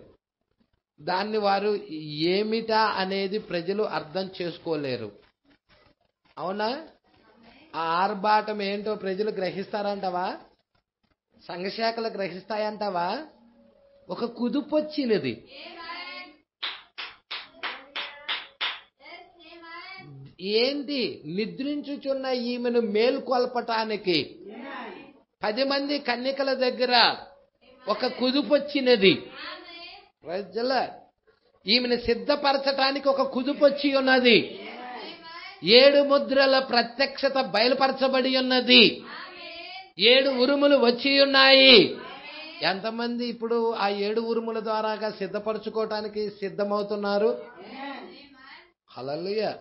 దాన్ని వారు ఏమిటా అనేది ప్రజలు అర్థం చేసుకోలేరు. అవునా? ఆ ఆర్భాటం ఏంటో ప్రజలు గ్రహిస్తారంటావా? సంఘశాఖలు గ్రహిస్తాయంటావా? ఒక కుదుపొచ్చినది. ఏంటి? నిద్రించుచున్న ఈమెను మేల్కొల్పటానికి 10 మంది కన్యకల దగ్గర ఒక కుదుపొచ్చినది. ప్రజల ఈమెను సిద్ధపరచటానికి ఒక కుదుపొచ్చి ఉన్నది. 7 ముద్రల ప్రత్యక్షత బయలుపరచబడి ఉన్నది. 7 ఉరుములు వచ్చి ఉన్నాయి. ఎంతమంది ఇప్పుడు ఆ 7 ఉరుముల ద్వారాగా సిద్ధపరచుకోవటానికి సిద్ధమవుతున్నారు? హల్లెలూయా.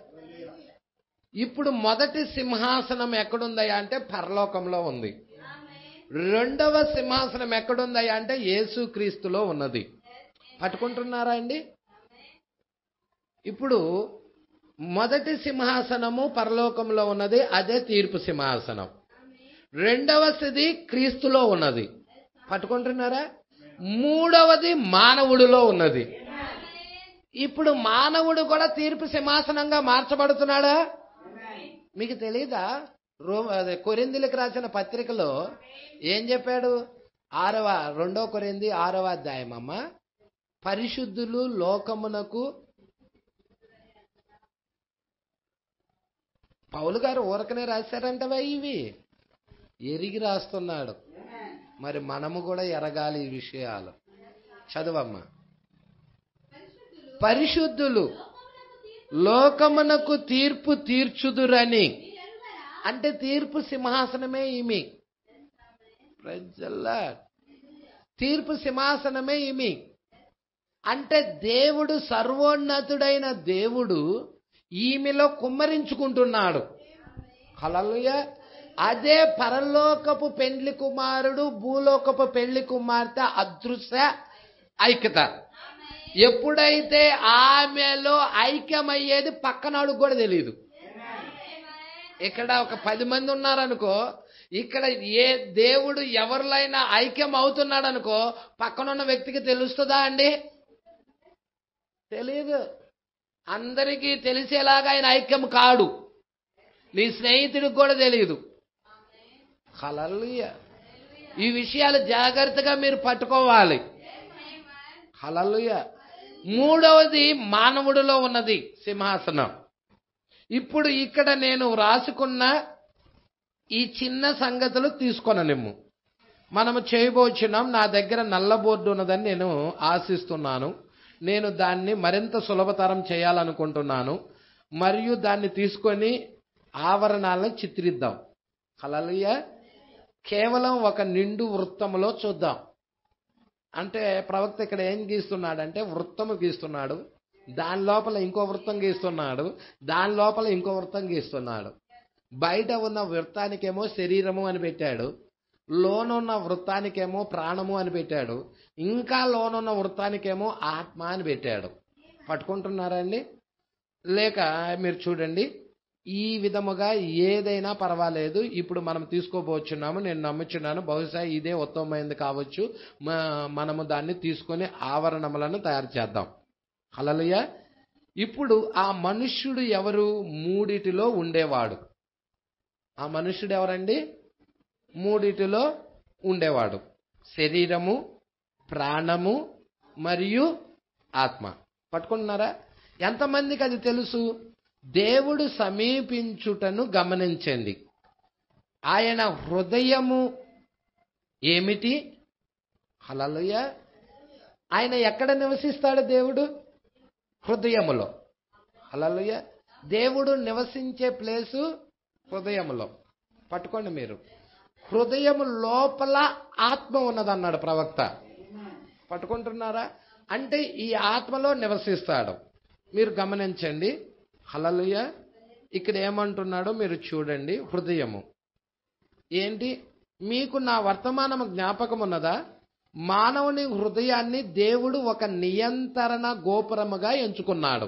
ఇప్పుడు మొదటి సింహాసనం ఎక్కడుందయ్యా అంటే పరలోకంలో ఉంది. రెండవ సింహాసనం ఎక్కడుందయ్యా అంటే యేసుక్రీస్తులో ఉన్నది. పట్టుకుంటున్నారా అండి? ఇప్పుడు మొదటి సింహాసనము పరలోకంలో ఉన్నది, అదే తీర్పు సింహాసనం. రెండవది క్రీస్తులో ఉన్నది. పట్టుకుంటున్నారా? మూడవది మానవుడిలో ఉన్నది. ఇప్పుడు మానవుడు కూడా తీర్పు సింహాసనంగా మార్చబడుతున్నాడా? మీకు తెలీదా? కొరింథీయులకు రాసిన పత్రికలో ఏం చెప్పాడు? 2 కొరింథీ 6వ అధ్యాయం అమ్మ. పరిశుద్ధులు లోకమునకు, పౌలు గారు ఊరకనే రాశారంటవా? ఇవి ఎరిగి రాస్తున్నాడు. మరి మనము కూడా ఎరగాలి ఈ విషయాలు. చదవమ్మా. పరిశుద్ధులు లోకమునకు తీర్పు తీర్చుదురని, అంటే తీర్పు సింహాసనమే ఈమె. ప్రజల్లా తీర్పు సింహాసనమే ఈమె. అంటే దేవుడు, సర్వోన్నతుడైన దేవుడు ఈమెలో కుమ్మరించుకుంటున్నాడు. హల్లెలూయా. అదే పరలోకపు పెండ్లి కుమారుడు, భూలోకపు పెళ్లి కుమార్తె అదృశ్య ఐక్యత. ఎప్పుడైతే ఆమెలో ఐక్యమయ్యేది పక్కనాడు కూడా తెలియదు. ఇక్కడ ఒక 10 మంది ఉన్నారనుకో, ఇక్కడ ఏ దేవుడు ఎవరిలైనా ఐక్యం అవుతున్నాడు అనుకో, పక్కనున్న వ్యక్తికి తెలుస్తుందా అండి? తెలియదు. అందరికీ తెలిసేలాగా ఆయన ఐక్యం కాడు. నీ స్నేహితుడికి కూడా తెలియదు. హల్లెలూయా. ఈ విషయాలు జాగ్రత్తగా మీరు పట్టుకోవాలి. హల్లెలూయా. మూడవది మానవుడిలో ఉన్నది సింహాసనం. ఇప్పుడు ఇక్కడ నేను రాసుకున్న ఈ చిన్న సంగతులు తీసుకొననిమ్ము. మనము చేయబోచున్నాం. నా దగ్గర నల్ల బోర్డు ఉన్నదని నేను ఆశిస్తున్నాను. నేను దాన్ని మరింత సులభతరం చేయాలనుకుంటున్నాను. మరియు దాన్ని తీసుకొని ఆవరణాలను చిత్రిద్దాం. హల్లెలూయా. కేవలం ఒక నిండు వృత్తములో చూద్దాం. అంటే ప్రవక్త ఇక్కడ ఏం గీస్తున్నాడంటే వృత్తము గీస్తున్నాడు, దాని లోపల ఇంకో వృత్తం గీస్తున్నాడు, దాని లోపల ఇంకో వృత్తం గీస్తున్నాడు. బయట ఉన్న వృత్తానికేమో శరీరము అని పెట్టాడు, లోనున్న వృత్తానికేమో ప్రాణము అని పెట్టాడు, ఇంకా లోనున్న వృత్తానికేమో ఆత్మ అని పెట్టాడు. పట్టుకుంటున్నారా అండి? లేక మీరు చూడండి, ఈ విధముగా ఏదైనా పర్వాలేదు. ఇప్పుడు మనం తీసుకోబోచున్నాము. నేను నమ్ముచున్నాను బహుశా ఇదే ఉత్తమమైనది కావచ్చు. మనము దాన్ని తీసుకొని ఆవరణములను తయారు చేద్దాం. హల్లెలూయా. ఇప్పుడు ఆ మనుష్యుడు ఎవరు? మూడిటిలో ఉండేవాడు. ఆ మనుష్యుడు ఎవరండి? మూడిటిలో ఉండేవాడు. శరీరము, ప్రాణము మరియు ఆత్మ. పట్టుకుంటున్నారా? ఎంతమందికి అది తెలుసు? దేవుడు సమీపించుటను గమనించండి. ఆయన హృదయము ఏమిటి? హల్లెలూయా. ఆయన ఎక్కడ నివసిస్తాడు? దేవుడు హృదయములో. హల్లెలూయా. దేవుడు నివసించే ప్లేసు హృదయములో. పట్టుకోండి మీరు. హృదయము లోపల ఆత్మ ఉన్నదన్నాడు ప్రవక్త. పట్టుకుంటున్నారా? అంటే ఈ ఆత్మలో నివసిస్తాడు. మీరు గమనించండి. హల్లెలూయా. ఇక్కడ ఏమంటున్నాడో మీరు చూడండి. హృదయము ఏంటి? మీకు నా వర్తమానము జ్ఞాపకం ఉన్నదా? మానవుని హృదయాన్ని దేవుడు ఒక నియంత్రణ గోపురముగా ఎంచుకున్నాడు.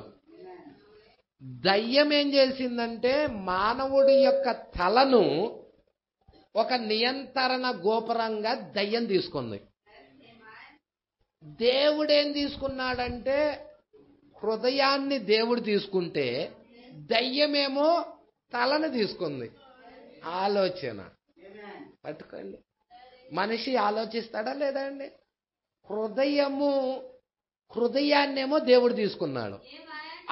దయ్యం ఏం చేసిందంటే మానవుడి యొక్క తలను ఒక నియంత్రణ గోపురంగా దయ్యం తీసుకుంది. దేవుడేం తీసుకున్నాడంటే హృదయాన్ని దేవుడు తీసుకుంటే దయ్యమేమో తలను తీసుకుంది. ఆలోచన. పట్టుకోండి. మనిషి ఆలోచిస్తాడా లేదా అండి? హృదయాన్నేమో దేవుడు తీసుకున్నాడు,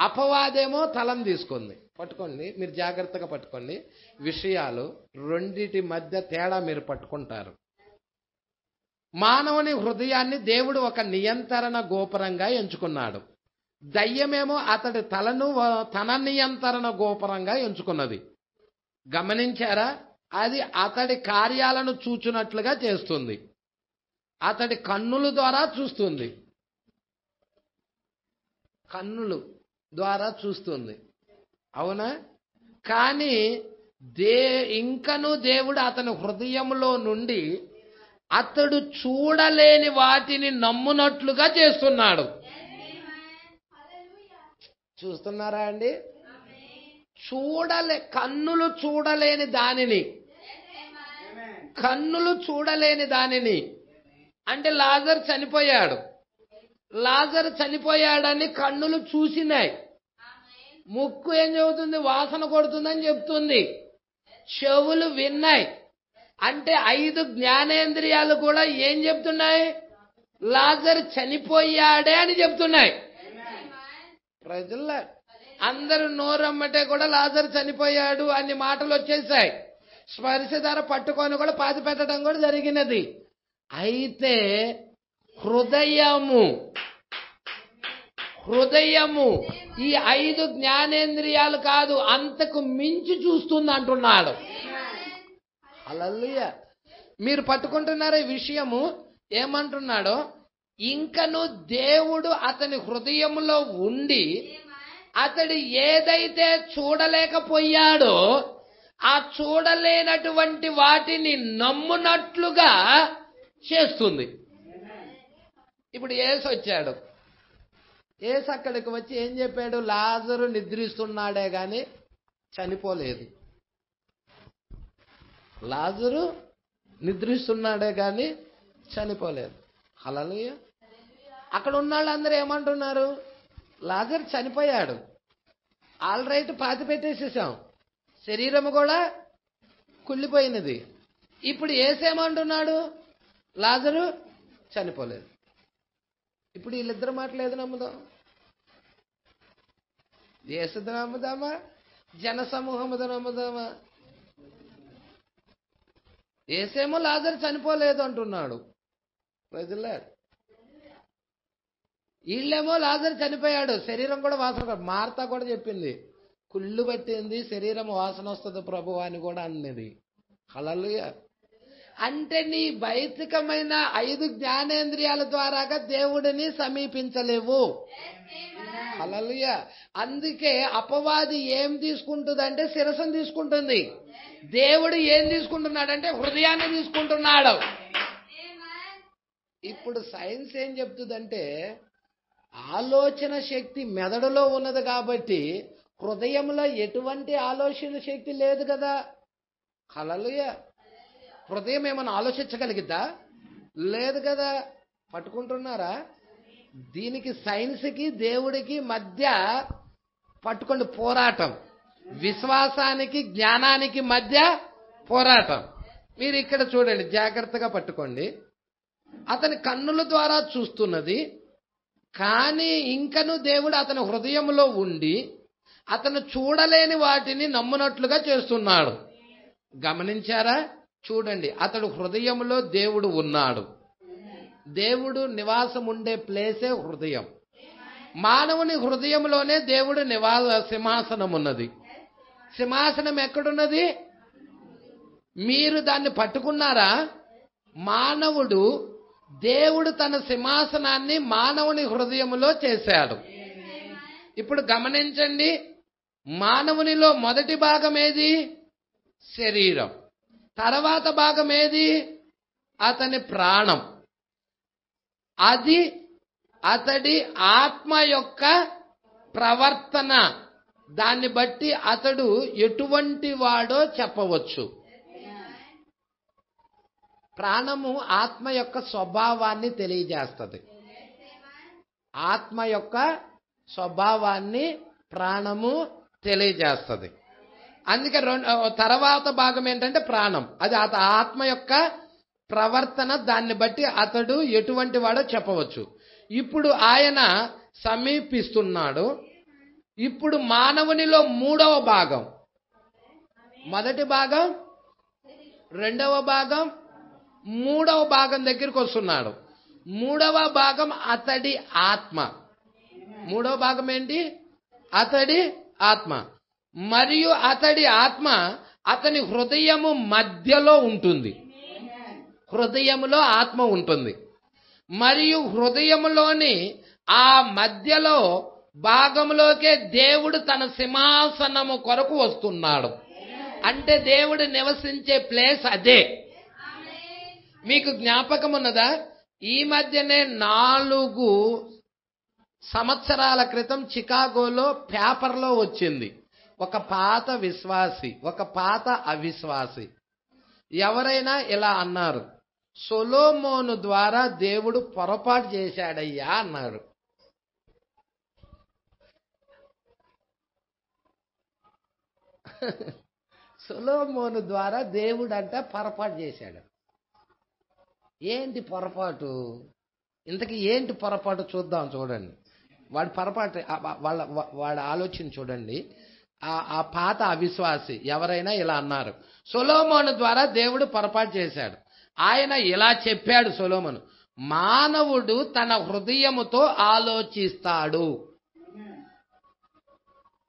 అపవాదేమో తలను తీసుకుంది. పట్టుకోండి, మీరు జాగ్రత్తగా పట్టుకోండి. విషయాలు రెండిటి మధ్య తేడా మీరు పట్టుకుంటారు. మానవుని హృదయాన్ని దేవుడు ఒక నియంత్రణ గోపురంగా ఎంచుకున్నాడు. దయ్యమేమో అతడి తలను తన నియంత్రణ గోపురంగా ఎంచుకున్నది. గమనించారా? అది అతడి కార్యాలను చూచునట్లుగా చేస్తుంది. అతడి కన్నుల ద్వారా చూస్తుంది. కన్నులు ద్వారా చూస్తుంది. అవునా? కానీ ఇంకను దేవుడు అతని హృదయంలో నుండి అతడు చూడలేని వాటిని నమ్మునట్లుగా చేస్తున్నాడు. చూస్తున్నారా అండి? కన్నులు చూడలేని దానిని అంటే లాజరు చనిపోయాడని కన్నులు చూసినాయి. ముక్కు ఏం చెబుతుంది? వాసన కొడుతుందని చెప్తుంది. చెవులు విన్నాయి. అంటే 5 జ్ఞానేంద్రియాలు కూడా ఏం చెప్తున్నాయి? లాజరు చనిపోయాడే అని చెప్తున్నాయి. ప్రజల్లో అందరూ నోరమ్మటే కూడా లాజరు చనిపోయాడు అన్ని మాటలు వచ్చేసాయి. స్పర్శ ధర పట్టుకొని కూడా పాతి పెట్టడం కూడా జరిగినది. అయితే హృదయము ఈ 5 జ్ఞానేంద్రియాలు కాదు, అంతకు మించి చూస్తుంది అంటున్నాడు. హల్లెలూయా. మీరు పట్టుకుంటున్నారా ఈ విషయము? ఏమంటున్నాడో, ఇంకను దేవుడు అతని హృదయములో ఉండి అతడు ఏదైతే చూడలేకపోయాడో ఆ చూడలేనటువంటి వాటిని నమ్మునట్లుగా చేస్తుంది. ఇప్పుడు యేసు వచ్చాడు. యేసు అక్కడికి వచ్చి ఏం చెప్పాడు? లాజరు నిద్రిస్తున్నాడే గాని చనిపోలేదు. లాజరు నిద్రిస్తున్నాడే గాని చనిపోలేదు. హల్లెలూయా. అక్కడ ఉన్న వాళ్ళందరూ ఏమంటున్నారు? లాజరు చనిపోయాడు, ఆల్రైట్, పాతి పెట్టేసేసాం, శరీరము కూడా కుళ్ళిపోయినది. ఇప్పుడు యేసేమంటున్నాడు? లాజరు చనిపోలేదు. ఇప్పుడు వీళ్ళిద్దరు మాటలు ఏది నమ్ముదాం? యేసును నమ్ముదామా, జన సమూహమును నమ్ముదామా? యేసేమో లాజరు చనిపోలేదు అంటున్నాడు. ప్రజలారు వీళ్ళేమో లాజరు చనిపోయాడు, శరీరం కూడా వాసన. మార్తా కూడా చెప్పింది, కుళ్ళు పట్టింది, శరీరం వాసన వస్తుంది ప్రభు అని కూడా అన్నది. హల్లెలూయా. అంటే నీ భౌతికమైన 5 జ్ఞానేంద్రియాల ద్వారాగా దేవుడిని సమీపించలేవు. హల్లెలూయా. అందుకే అపవాది ఏం తీసుకుంటుందంటే శిరస్సును తీసుకుంటుంది. దేవుడు ఏం తీసుకుంటున్నాడంటే హృదయాన్ని తీసుకుంటున్నాడు. ఇప్పుడు సైన్స్ ఏం చెప్తుందంటే ఆలోచన శక్తి మెదడులో ఉన్నది కాబట్టి హృదయంలో ఎటువంటి ఆలోచన శక్తి లేదు కదా. హల్లెలూయా. హృదయం ఏమైనా ఆలోచించగలిగిద్దా? లేదు కదా. పట్టుకుంటున్నారా? దీనికి సైన్స్కి దేవుడికి మధ్య పట్టుకోండి పోరాటం. విశ్వాసానికి జ్ఞానానికి మధ్య పోరాటం. మీరు ఇక్కడ చూడండి, జాగ్రత్తగా పట్టుకోండి. అతని కన్నుల ద్వారా చూస్తున్నది, కానీ ఇంకను దేవుడు అతని హృదయంలో ఉండి అతను చూడలేని వాటిని నమ్మునట్లుగా చేస్తున్నాడు. గమనించారా? చూడండి, అతడు హృదయంలో దేవుడు ఉన్నాడు. దేవుడు నివాసం ఉండే ప్లేసే హృదయం. మానవుని హృదయంలోనే దేవుడు సింహాసనం ఉన్నది. సింహాసనం ఎక్కడున్నది? మీరు దాన్ని పట్టుకున్నారా? మానవుడు, దేవుడు తన సింహాసనాన్ని మానవుని హృదయంలో చేశాడు. ఇప్పుడు గమనించండి, మానవునిలో మొదటి భాగం ఏది? శరీరం. తర్వాత భాగం ఏది? అతని ప్రాణం. అది అతడి ఆత్మ యొక్క ప్రవర్తన. దాన్ని బట్టి అతడు ఎటువంటి వాడో చెప్పవచ్చు. ప్రాణము ఆత్మ యొక్క స్వభావాన్ని తెలియజేస్తుంది. ఆత్మ యొక్క స్వభావాన్ని ప్రాణము తెలియజేస్తుంది. అందుకే తర్వాత భాగం ఏంటంటే ప్రాణం. అది ఆత్మ యొక్క ప్రవర్తన. దాన్ని బట్టి అతడు ఎటువంటి వాడో చెప్పవచ్చు. ఇప్పుడు ఆయన సమీపిస్తున్నాడు. ఇప్పుడు మానవునిలో 3వ భాగం, మొదటి భాగం, 2వ భాగం, 3వ భాగం దగ్గరికి వస్తున్నాడు. 3వ భాగం అతడి ఆత్మ. 3వ భాగం ఏంటి? అతడి ఆత్మ. మరియు అతడి ఆత్మ అతని హృదయము మధ్యలో ఉంటుంది. హృదయములో ఆత్మ ఉంటుంది. మరియు హృదయములోని ఆ మధ్యలో భాగంలోకే దేవుడు తన సింహాసనము కొరకు వస్తున్నాడు. అంటే దేవుడు నివసించే ప్లేస్ అదే. మీకు జ్ఞాపకం ఉన్నదా? ఈ మధ్యనే 4 సంవత్సరాల క్రితం చికాగోలో పేపర్లో వచ్చింది. ఒక పాత విశ్వాసి, ఒక పాత అవిశ్వాసి ఎవరైనా ఇలా అన్నారు, సొలొమోను ద్వారా దేవుడు పొరపాటు చేశాడయ్యా అన్నారు. సొలొమోను ద్వారా దేవుడు అంట పొరపాటు చేశాడు. ఏంటి పొరపాటు? ఇంతకీ ఏంటి పొరపాటు చూద్దాం. చూడండి, వాడి పొరపాటు, వాడి ఆలోచన చూడండి. ఆ పాత అవిశ్వాసి ఎవరైనా ఇలా అన్నారు, సొలొమోను ద్వారా దేవుడు పొరపాటు చేశాడు. ఆయన ఇలా చెప్పాడు, సొలొమోను, మానవుడు తన హృదయముతో ఆలోచిస్తాడు.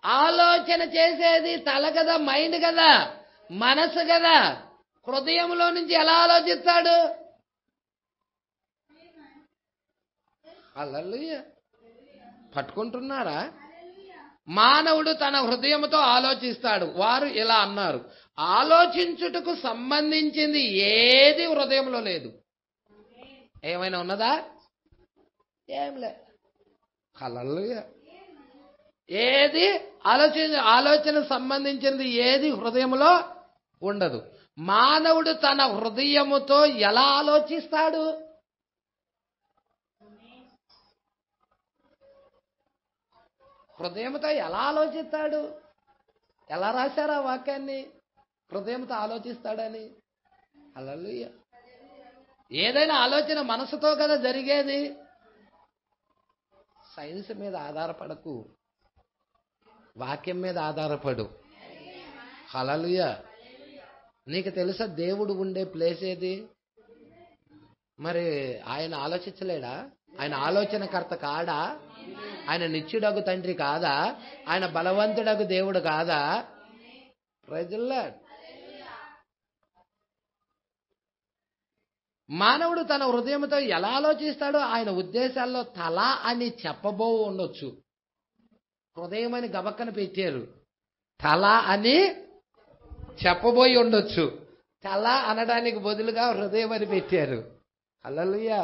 ఆలోచన చేసేది తల కదా, మైండ్ కదా, మనసు కదా. హృదయంలో నుంచి ఎలా ఆలోచిస్తాడు? హల్లెలూయా. పట్టుకుంటున్నారా? మానవుడు తన హృదయముతో ఆలోచిస్తాడు. వారు ఇలా అన్నారు, ఆలోచించుటకు సంబంధించింది ఏది హృదయంలో లేదు. ఏమైనా ఉన్నదా? ఏం లేదు. హల్లెలూయా. ఏది ఆలోచన సంబంధించింది ఏది హృదయంలో ఉండదు. మానవుడు తన హృదయముతో ఎలా ఆలోచిస్తాడు? హృదయంతో ఎలా ఆలోచిస్తాడు? ఎలా రాశారు ఆ వాక్యాన్ని? హృదయంతో ఆలోచిస్తాడని. హల్లెలూయా. ఏదైనా ఆలోచన మనసుతో కదా జరిగేది. సైన్స్ మీద ఆధారపడకు. వాక్యం మీద ఆధారపడు. హల్లెలూయా. నీకు తెలుసా దేవుడు ఉండే ప్లేస్ ఏది? మరి ఆయన ఆలోచించలేడా? ఆయన ఆలోచనకర్త కాడా? ఆయన నిత్యుడగు తండ్రి కాదా? ఆయన బలవంతుడగు దేవుడు కాదా? ప్రజల్లా మానవుడు తన హృదయంతో ఎలా ఆలోచిస్తాడో ఆయన ఉద్దేశాల్లో తల అని చెప్పబో ఉండొచ్చు. హృదయం అని గబక్కన పెట్టారు, తల అని చెప్పబోయి ఉండొచ్చు. తల అనడానికి బదులుగా హృదయం అని పెట్టారు. హల్లెలూయా.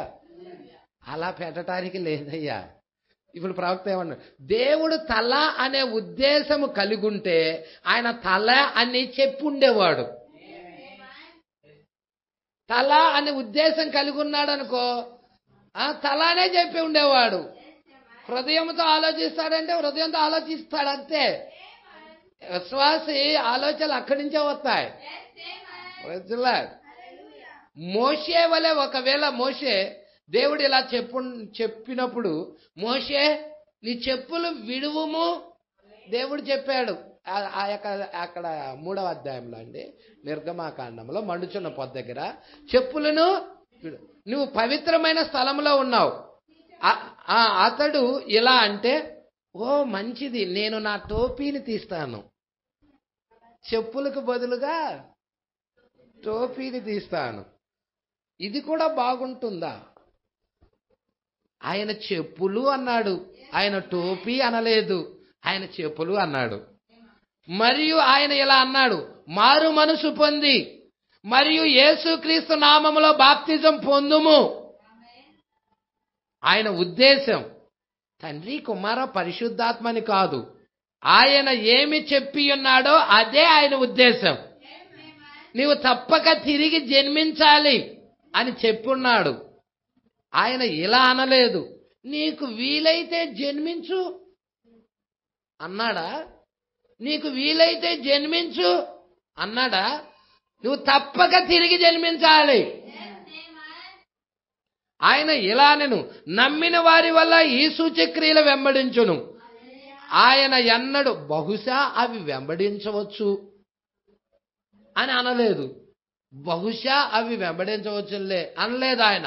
అలా పెట్టడానికి లేదయ్యా. ఇప్పుడు ప్రవక్త ఏమన్నా, దేవుడు తల అనే ఉద్దేశము కలిగి ఉంటే ఆయన తల అని చెప్పుండేవాడు. తల అనే ఉద్దేశం కలిగి ఉన్నాడు అనుకో, తలనే చెప్పి ఉండేవాడు. హృదయంతో ఆలోచిస్తాడంటే హృదయంతో ఆలోచిస్తాడంతే. విశ్వాసి ఆలోచనలు అక్కడి నుంచే వస్తాయి. మోషే వలె ఒకవేళ మోషే దేవుడు ఇలా చెప్పినప్పుడు, మోషే నీ చెప్పులు విడువుము దేవుడు చెప్పాడు. అక్కడ 3వ అధ్యాయంలో అండి, నిర్గమాకాండంలో మండుచున్న పొద్దు దగ్గర చెప్పులను నువ్వు పవిత్రమైన స్థలంలో ఉన్నావు. అతడు ఇలా అంటే, ఓ మంచిది, నేను నా టోపీని తీస్తాను, చెప్పులకు బదులుగా టోపీని తీస్తాను. ఇది కూడా బాగుంటుందా? ఆయన చెప్పులు అన్నాడు, ఆయన టోపీ అనలేదు, ఆయన చెప్పులు అన్నాడు. మరియు ఆయన ఇలా అన్నాడు, మారు మనసు పొంది మరియు యేసుక్రీస్తు నామములో బాప్తిజం పొందుము. ఆయన ఉద్దేశం తండ్రి కుమార పరిశుద్ధాత్మని కాదు, ఆయన ఏమి చెప్పి ఉన్నాడో అదే ఆయన ఉద్దేశం. నీవు తప్పక తిరిగి జన్మించాలి అని చెప్పున్నాడు. ఆయన ఇలా అనలేదు, నీకు వీలైతే జన్మించు అన్నాడా? నీకు వీలైతే జన్మించు అన్నాడా? నువ్వు తప్పక తిరిగి జన్మించాలి. ఆయన ఇలా నేను నమ్మిన వారి వల్ల ఈ సూచక్రియలు వెంబడించును. ఆయన ఎన్నడు బహుశా అవి వెంబడించవచ్చు అని అనలేదు. బహుశా అవి వెంబడించవచ్చులే అనలేదు. ఆయన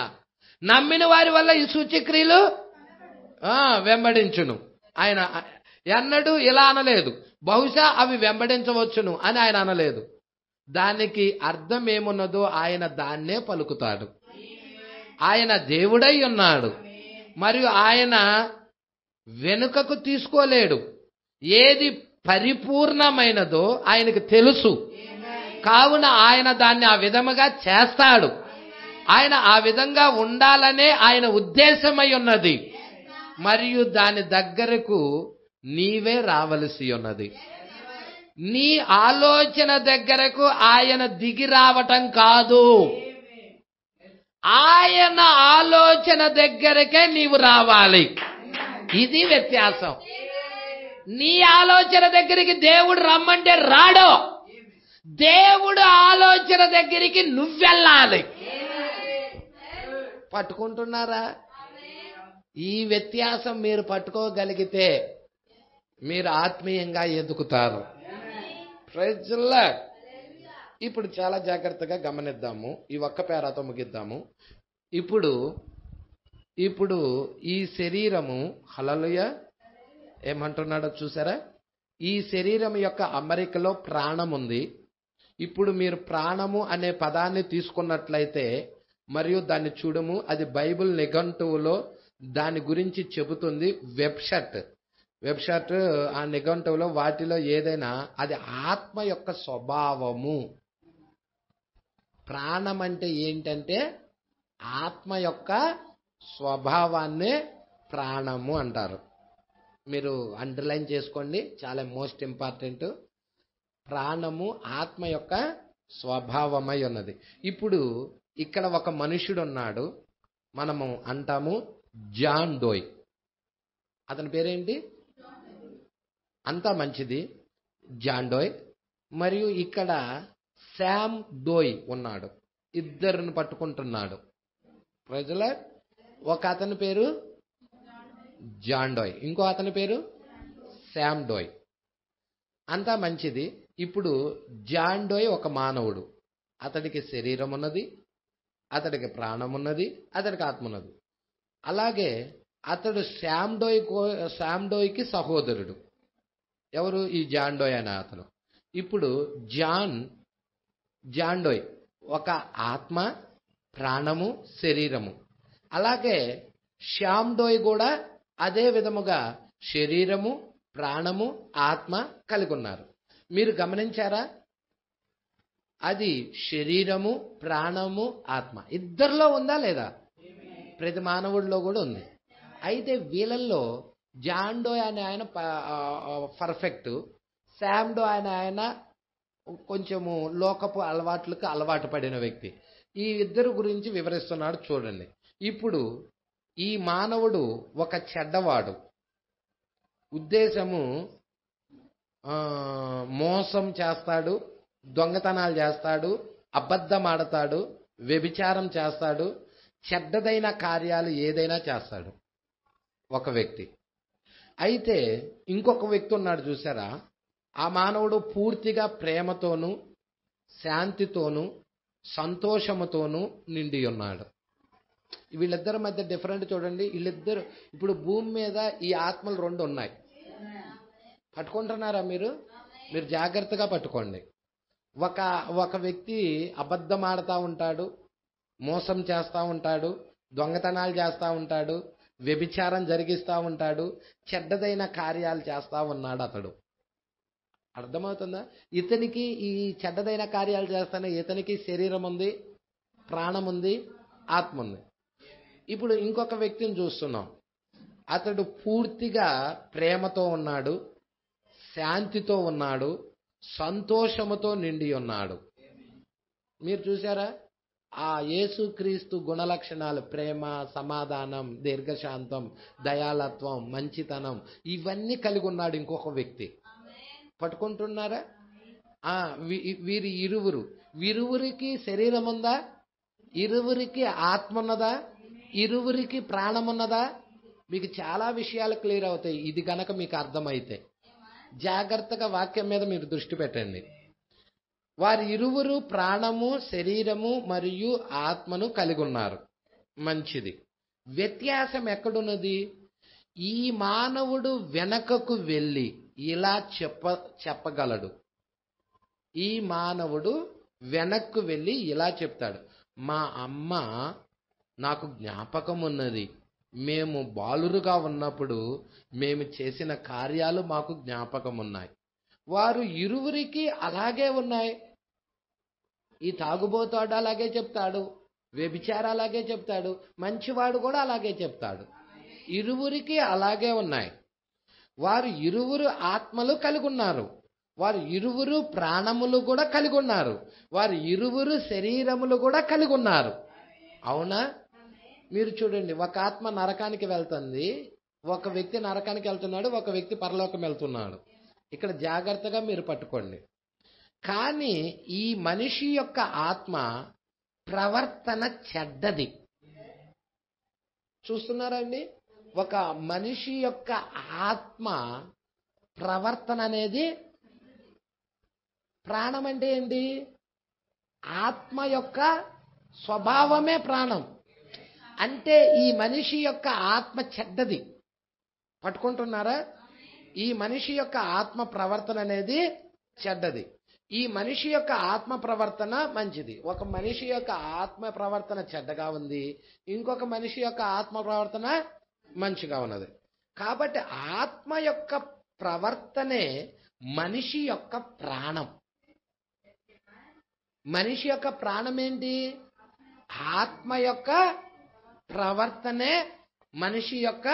నమ్మిన వారి వల్ల ఈ సూచక్రియలు వెంబడించును. ఆయన ఎన్నడూ ఇలా అనలేదు, బహుశా అవి వెంబడించవచ్చును అని ఆయన అనలేదు. దానికి అర్థం ఏమున్నదో ఆయన దాన్నే పలుకుతాడు. ఆయన దేవుడై ఉన్నాడు మరియు ఆయన వెనుకకు తీసుకోలేడు. ఏది పరిపూర్ణమైనదో ఆయనకు తెలుసు. కావున ఆయన దాన్ని ఆ విధముగా చేస్తాడు. ఆయన ఆ విధంగా ఉండాలనే ఆయన ఉద్దేశమై ఉన్నది. మరియు దాని దగ్గరకు నీవే రావలసి ఉన్నది. నీ ఆలోచన దగ్గరకు ఆయన దిగి రావటం కాదు, ఆయన ఆలోచన దగ్గరకే నీవు రావాలి. ఇది వ్యత్యాసం. నీ ఆలోచన దగ్గరికి దేవుడు రమ్మంటే రాడు, దేవుడు ఆలోచన దగ్గరికి నువ్వెళ్ళాలి. పట్టుకుంటున్నారా? ఈ వ్యత్యాసం మీరు పట్టుకోగలిగితే మీరు ఆత్మీయంగా ఎదుగుతారు. Praise the lord. ఇప్పుడు చాలా జాగ్రత్తగా గమనిద్దాము. ఈ ఒక్క పేరాతో ముగిద్దాము. ఇప్పుడు ఈ శరీరము, హల్లెలూయా, ఏమంటున్నాడో చూసారా? ఈ శరీరం యొక్క అమరికలో ప్రాణం ఉంది. ఇప్పుడు మీరు ప్రాణము అనే పదాన్ని తీసుకున్నట్లయితే మరియు దాన్ని చూడము, అది బైబిల్ నిఘంటువులో దాని గురించి చెబుతుంది. వెబ్షట్ ఆ నిఘంటువులో వాటిలో ఏదైనా అది ఆత్మ యొక్క స్వభావము. ప్రాణం అంటే ఏంటంటే ఆత్మ యొక్క స్వభావాన్నే ప్రాణము అంటారు. మీరు అండర్లైన్ చేసుకోండి, చాలా మోస్ట్ ఇంపార్టెంట్. ప్రాణము ఆత్మ యొక్క స్వభావమై ఉన్నది. ఇప్పుడు ఇక్కడ ఒక మనుషుడు ఉన్నాడు, మనము అంటాము జాన్ డోయ్. అతని పేరేంటి? అంతా మంచిది, జాన్ డోయ్. మరియు ఇక్కడ శామ్ డోయ్ ఉన్నాడు, ఇద్దరిని పట్టుకుంటున్నాడు. ప్రజల ఒక అతని పేరు జాన్ డోయ్, ఇంకో అతని పేరు శామ్ డోయ్. అంతా మంచిది. ఇప్పుడు జాన్ డోయ్ ఒక మానవుడు. అతడికి శరీరం ఉన్నది, అతడికి ప్రాణం ఉన్నది, అతడికి ఆత్మ ఉన్నది. అలాగే అతడు శామ్ డోయ్కి సహోదరుడు. ఎవరు? ఈ జాన్ డోయ్ అనే అతను. ఇప్పుడు జాన్ డోయ్ ఒక ఆత్మ, ప్రాణము, శరీరము. అలాగే శ్యామ్ డోయ్ కూడా అదే విధముగా శరీరము, ప్రాణము, ఆత్మ కలిగి ఉన్నారు. మీరు గమనించారా? అది శరీరము, ప్రాణము, ఆత్మ ఇద్దరిలో ఉందా లేదా? ప్రతి మానవుడిలో కూడా ఉంది. అయితే వీళ్ళల్లో జాన్ డోయ్ అనే ఆయన పర్ఫెక్ట్, శామ్ డోయ్ అనే ఆయన కొంచెము లోకపు అలవాట్లకు అలవాటు పడిన వ్యక్తి. ఈ ఇద్దరు గురించి వివరిస్తున్నాడు చూడండి. ఇప్పుడు ఈ మానవుడు ఒక చెడ్డవాడు. ఉద్దేశము మోసం చేస్తాడు, దొంగతనాలు చేస్తాడు, అబద్ధం ఆడతాడు, వ్యభిచారం చేస్తాడు, చెడ్డదైన కార్యాలు ఏదైనా చేస్తాడు ఒక వ్యక్తి. అయితే ఇంకొక వ్యక్తి ఉన్నాడు చూసారా? ఆ మానవుడు పూర్తిగా ప్రేమతోనూ శాంతితోనూ సంతోషముతోనూ నిండి ఉన్నాడు. వీళ్ళిద్దరి మధ్య డిఫరెంట్ చూడండి. వీళ్ళిద్దరు ఇప్పుడు భూమి మీద ఈ ఆత్మలు రెండు ఉన్నాయి. పట్టుకుంటున్నారా మీరు? జాగ్రత్తగా పట్టుకోండి. ఒక వ్యక్తి అబద్ధం ఆడుతూ ఉంటాడు, మోసం చేస్తూ ఉంటాడు, దొంగతనాలు చేస్తూ ఉంటాడు, వ్యభిచారం జరిగిస్తూ ఉంటాడు, చెడ్డదైన కార్యాలు చేస్తూ ఉన్నాడు అతడు. అర్థమవుతుందా? ఇతనికి ఈ చెడ్డదైన కార్యాలు చేస్తానే ఇతనికి శరీరం ఉంది, ప్రాణం ఉంది, ఆత్మ ఉంది. ఇప్పుడు ఇంకొక వ్యక్తిని చూస్తున్నాం. అతడు పూర్తిగా ప్రేమతో ఉన్నాడు, శాంతితో ఉన్నాడు, సంతోషముతో నిండి ఉన్నాడు. మీరు చూసారా? ఆ యేసుక్రీస్తు గుణలక్షణాలు ప్రేమ, సమాధానం, దీర్ఘశాంతం, దయాళత్వం, మంచితనం ఇవన్నీ కలిగి ఉన్నాడు ఇంకొక వ్యక్తి. పట్టుకుంటున్నారా? వీరి ఇరువురికి శరీరం ఉందా? ఇరువురికి ఆత్మ ఉన్నదా? ఇరువురికి ప్రాణం ఉన్నదా? మీకు చాలా విషయాలు క్లియర్ అవుతాయి ఇది గనక మీకు అర్థమైతే. జాగ్రత్తగా వాక్యం మీద మీరు దృష్టి పెట్టండి. వారి ఇరువురు ప్రాణము, శరీరము మరియు ఆత్మను కలిగి ఉన్నారు. మంచిది. వ్యత్యాసం ఎక్కడున్నది? ఈ మానవుడు వెనకకు వెళ్ళి ఇలా చెప్పగలడు. ఈ మానవుడు వెనక్కు వెళ్ళి ఇలా చెప్తాడు, మా అమ్మ నాకు జ్ఞాపకం ఉన్నది, మేము బాలురుగా ఉన్నప్పుడు మేము చేసిన కార్యాలు మాకు జ్ఞాపకం ఉన్నాయి. వారు ఇరువురికి అలాగే ఉన్నాయి. ఈ తాగుబోతాడు అలాగే చెప్తాడు, వ్యభిచార అలాగే చెప్తాడు, మంచివాడు కూడా అలాగే చెప్తాడు. ఇరువురికి అలాగే ఉన్నాయి. వారు ఇరువురు ఆత్మలు కలిగి ఉన్నారు. వారు ఇరువురు ప్రాణములు కూడా కలిగి ఉన్నారు. వారు ఇరువురు శరీరములు కూడా కలిగి ఉన్నారు. అవునా? మీరు చూడండి, ఒక ఆత్మ నరకానికి వెళ్తుంది, ఒక వ్యక్తి నరకానికి వెళ్తున్నాడు, ఒక వ్యక్తి పరలోకం వెళ్తున్నాడు. ఇక్కడ జాగ్రత్తగా మీరు పట్టుకోండి. కానీ ఈ మనిషి యొక్క ఆత్మ ప్రవర్తన చెడ్డది. చూస్తున్నారా అండి? ఒక మనిషి యొక్క ఆత్మ ప్రవర్తన అనేది, ప్రాణం అంటే ఏంటి? ఆత్మ యొక్క స్వభావమే ప్రాణం. అంటే ఈ మనిషి యొక్క ఆత్మ చెడ్డది. పట్టుకుంటున్నారా? ఈ మనిషి యొక్క ఆత్మ ప్రవర్తన అనేది చెడ్డది. ఈ మనిషి యొక్క ఆత్మ ప్రవర్తన మంచిది. ఒక మనిషి యొక్క ఆత్మ ప్రవర్తన చెడ్డగా ఉంది, ఇంకొక మనిషి యొక్క ఆత్మ ప్రవర్తన మంచిగా ఉన్నది. కాబట్టి ఆత్మ యొక్క ప్రవర్తనే మనిషి యొక్క ప్రాణం. మనిషి యొక్క ప్రాణం ఏంటి? ఆత్మ యొక్క ప్రవర్తనే మనిషి యొక్క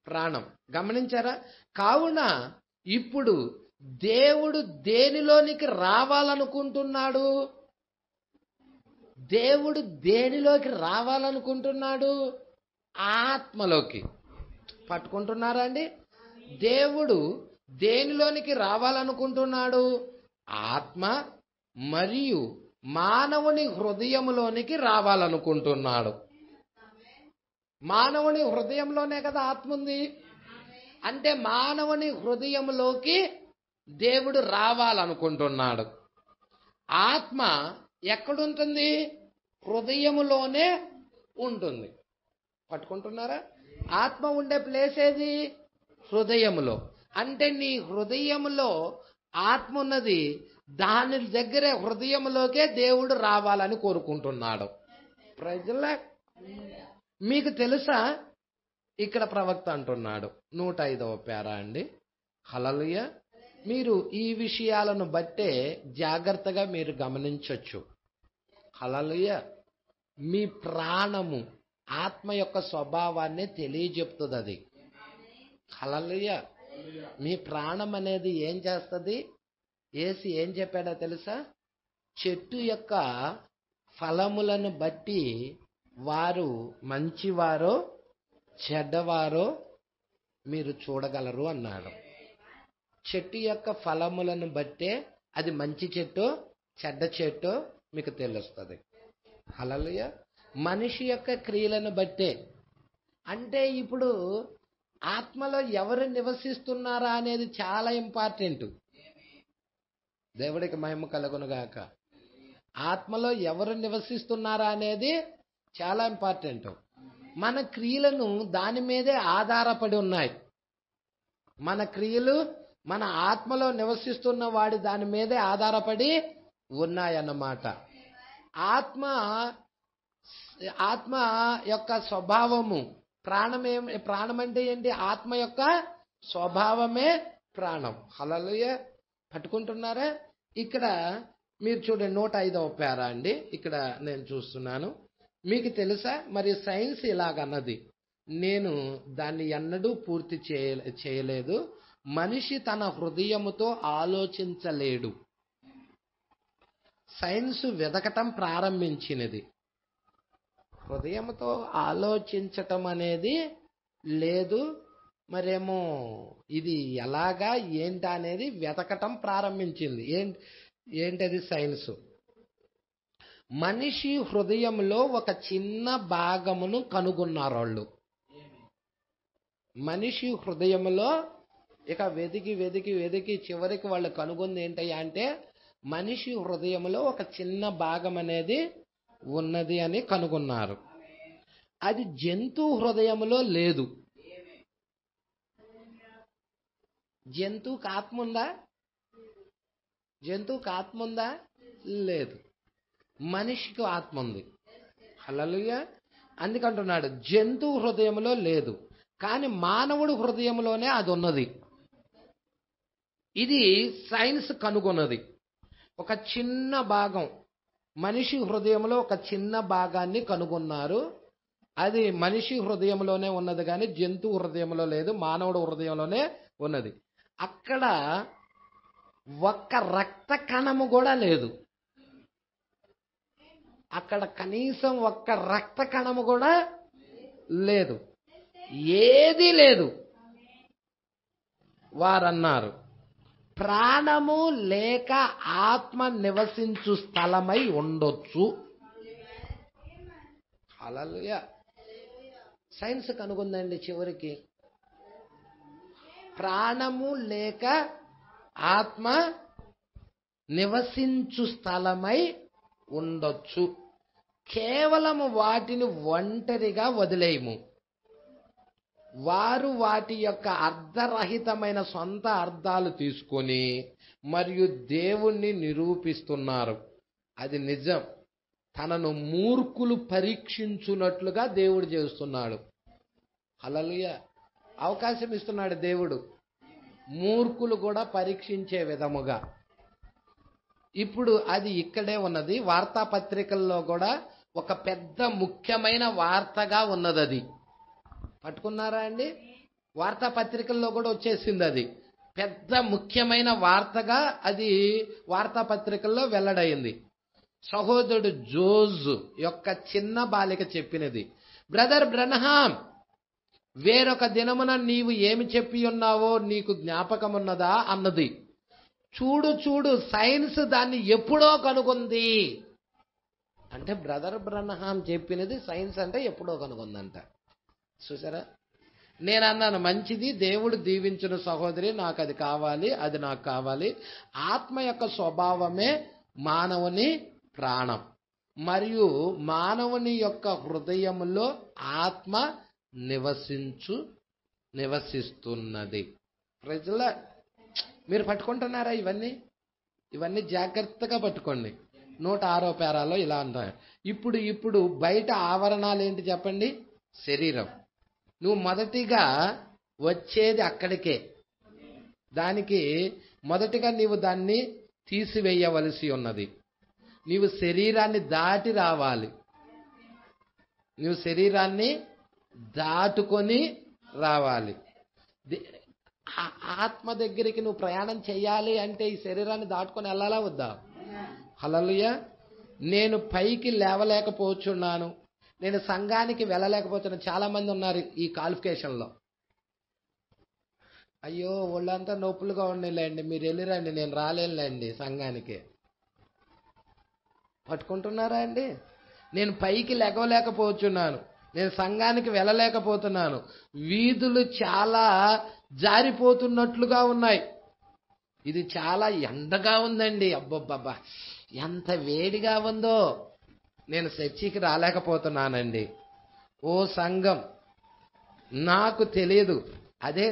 ప్రాణం. గమనించారా? కావున ఇప్పుడు దేవుడు దేనిలోనికి రావాలనుకుంటున్నాడు? దేవుడు దేనిలోకి రావాలనుకుంటున్నాడు? ఆత్మలోకి. పట్టుకుంటున్నారా అండి? దేవుడు దేనిలోనికి రావాలనుకుంటున్నాడు? ఆత్మ మరియు మానవుని హృదయంలోనికి రావాలనుకుంటున్నాడు. మానవుని హృదయంలోనే కదా ఆత్మ ఉంది. అంటే మానవుని హృదయంలోకి దేవుడు రావాలనుకుంటున్నాడు. ఆత్మ ఎక్కడుంటుంది? హృదయములోనే ఉంటుంది. పట్టుకుంటున్నారా? ఆత్మ ఉండే ప్లేస్ ఏది? హృదయములో. అంటే నీ హృదయములో ఆత్మ ఉన్నది, దాని దగ్గరే హృదయములోకే దేవుడు రావాలని కోరుకుంటున్నాడు. ప్రజల మీకు తెలుసా, ఇక్కడ ప్రవక్త అంటున్నాడు 105వ పేరా అండి. హల్లెలూయా. మీరు ఈ విషయాలను బట్టే జాగ్రత్తగా మీరు గమనించొచ్చు. హల్లెలూయా. మీ ప్రాణము ఆత్మ యొక్క స్వభావాన్ని తెలియజెప్తుంది. అది హల్లెలూయా. మీ ప్రాణం అనేది ఏం చేస్తుంది? యేసు ఏం చెప్పాడో తెలుసా? చెట్టు యొక్క ఫలములను బట్టి వారు మంచివారో చెడ్డవారో మీరు చూడగలరు అన్నాడు. చెట్టు యొక్క ఫలములను బట్టే అది మంచి చెట్టు చెడ్డ చెట్టు మీకు తెలుస్తుంది. హల్లెలూయా. మనిషి యొక్క క్రియలను బట్టే. అంటే ఇప్పుడు ఆత్మలో ఎవరు నివసిస్తున్నారా అనేది చాలా ఇంపార్టెంట్. దేవుడికి మహిమ కలుగునుగాక. ఆత్మలో ఎవరు నివసిస్తున్నారా అనేది చాలా ఇంపార్టెంట్. మన క్రియలను దాని మీదే ఆధారపడి ఉన్నాయి. మన క్రియలు మన ఆత్మలో నివసిస్తున్న వాడి దాని మీదే ఆధారపడి ఉన్నాయన్నమాట. ఆత్మ యొక్క స్వభావము ప్రాణం అంటే ఏంటి? ఆత్మ యొక్క స్వభావమే ప్రాణం. హల్లెలూయా. పట్టుకుంటున్నారా? ఇక్కడ మీరు చూడండి 105వ పేరా అండి. ఇక్కడ నేను చూస్తున్నాను. మీకు తెలుసా, మరి సైన్స్ ఇలాగన్నది, నేను దాన్ని ఎన్నడూ పూర్తి చేయలేదు. మనిషి తన హృదయముతో ఆలోచించలేడు. సైన్స్ వెదకటం ప్రారంభించినది. హృదయంతో ఆలోచించటం అనేది లేదు. మరేమో ఇది ఎలాగా ఏంటి అనేది వెతకటం ప్రారంభించింది. ఏంటది? సైన్స్. మనిషి హృదయంలో ఒక చిన్న భాగమును కనుగొన్నారు వాళ్ళు. మనిషి హృదయంలో ఇక వెతికి చివరికి వాళ్ళు కనుగొంది ఏంటయ్యా అంటే, మనిషి హృదయంలో ఒక చిన్న భాగం అనేది ఉన్నది అని కనుగొన్నారు. అది జంతు హృదయంలో లేదు. జంతువుకి ఆత్మ ఉందా? జంతువుకి ఆత్మ ఉందా? లేదు. మనిషికి ఆత్మ ఉంది. హల్లెలూయా. అందుకంటున్నాడు జంతువు హృదయంలో లేదు, కానీ మానవుడి హృదయంలోనే అది ఉన్నది. ఇది సైన్స్ కనుగొన్నది. ఒక చిన్న భాగం మనిషి హృదయంలో ఒక చిన్న భాగాన్ని కనుగొన్నారు. అది మనిషి హృదయంలోనే ఉన్నది, కానీ జంతువు హృదయంలో లేదు, మానవుడు హృదయంలోనే ఉన్నది. అక్కడ ఒక్క రక్త కణము కూడా లేదు. అక్కడ కనీసం ఒక్క రక్త కణము కూడా లేదు. ఏది లేదు. వారన్నారు, ప్రాణము లేక ఆత్మ నివసించు స్థలమై ఉండొచ్చు. హల్లెలూయా. సైన్స్ కనుగొందండి చివరికి, ప్రాణము లేక ఆత్మ నివసించు స్థలమై ఉండొచ్చు. కేవలము వాటిని ఒంటరిగా వదిలేయము. వారు వాటి యొక్క అర్ధరహితమైన సొంత అర్థాలు తీసుకొని మరియు దేవుణ్ణి నిరూపిస్తున్నారు. అది నిజం. తనను మూర్ఖులు పరీక్షించున్నట్లుగా దేవుడు చేస్తున్నాడు. హల్లెలూయా. అవకాశం ఇస్తున్నాడు దేవుడు మూర్ఖులు కూడా పరీక్షించే విధముగా. ఇప్పుడు అది ఇక్కడే ఉన్నది. వార్తాపత్రికల్లో కూడా ఒక పెద్ద ముఖ్యమైన వార్తగా ఉన్నది. అది పట్టుకున్నారా అండి? వార్తాపత్రికల్లో కూడా వచ్చేసింది. అది పెద్ద ముఖ్యమైన వార్తగా అది వార్తాపత్రికల్లో వెల్లడైంది. సహోదరుడు జోజ్ యొక్క చిన్న బాలిక చెప్పినది, బ్రదర్ బ్రన్హామ్, వేరొక దినమున నీవు ఏమి చెప్పి ఉన్నావో నీకు జ్ఞాపకం ఉన్నదా అన్నది. చూడు సైన్స్ దాన్ని ఎప్పుడో కనుగొంది. అంటే బ్రదర్ బ్రన్హామ్ చెప్పినది సైన్స్ అంటే ఎప్పుడో కనుగొందంట. చూసారా? నేను అన్నాను, మంచిది, దేవుడు దీవించిన సహోదరి, నాకు అది కావాలి, అది నాకు కావాలి. ఆత్మ యొక్క స్వభావమే మానవుని ప్రాణం, మరియు మానవుని యొక్క హృదయములో ఆత్మ నివసిస్తున్నది. ప్రజల మీరు పట్టుకుంటున్నారా? ఇవన్నీ జాగ్రత్తగా పట్టుకోండి. 106వ పేరాలో ఇలా అంటారు. ఇప్పుడు బయట ఆవరణాలు ఏంటి చెప్పండి? శరీరం. నువ్వు మొదటిగా వచ్చేది అక్కడికే. దానికి మొదటిగా నీవు దాన్ని తీసివేయవలసి ఉన్నది. నీవు శరీరాన్ని దాటి రావాలి. నువ్వు శరీరాన్ని దాటుకొని రావాలి. ఆత్మ దగ్గరికి నువ్వు ప్రయాణం చేయాలి అంటే ఈ శరీరాన్ని దాటుకొని వెళ్ళాలా వద్దా? హల్లెలూయా. నేను పైకి లేవలేకపోతున్నాను, నేను సంఘానికి వెళ్ళలేకపోతున్నాను. చాలా మంది ఉన్నారు ఈ క్వాలిఫికేషన్లో. అయ్యో ఒళ్ళంతా నొప్పులుగా ఉన్నాయిలేండి, మీరు వెళ్ళిరండి, నేను రాలేనులేండి సంఘానికి. పట్టుకుంటున్నారా అండి? నేను పైకి లెగవలేకపోతున్నాను, నేను సంఘానికి వెళ్ళలేకపోతున్నాను, వీధులు చాలా జారిపోతున్నట్లుగా ఉన్నాయి, ఇది చాలా ఎండగా ఉందండి, అబ్బబ్బబ్బా ఎంత వేడిగా ఉందో, నేను చర్చికి రాలేకపోతున్నానండి. ఓ సంఘం, నాకు తెలియదు, అదే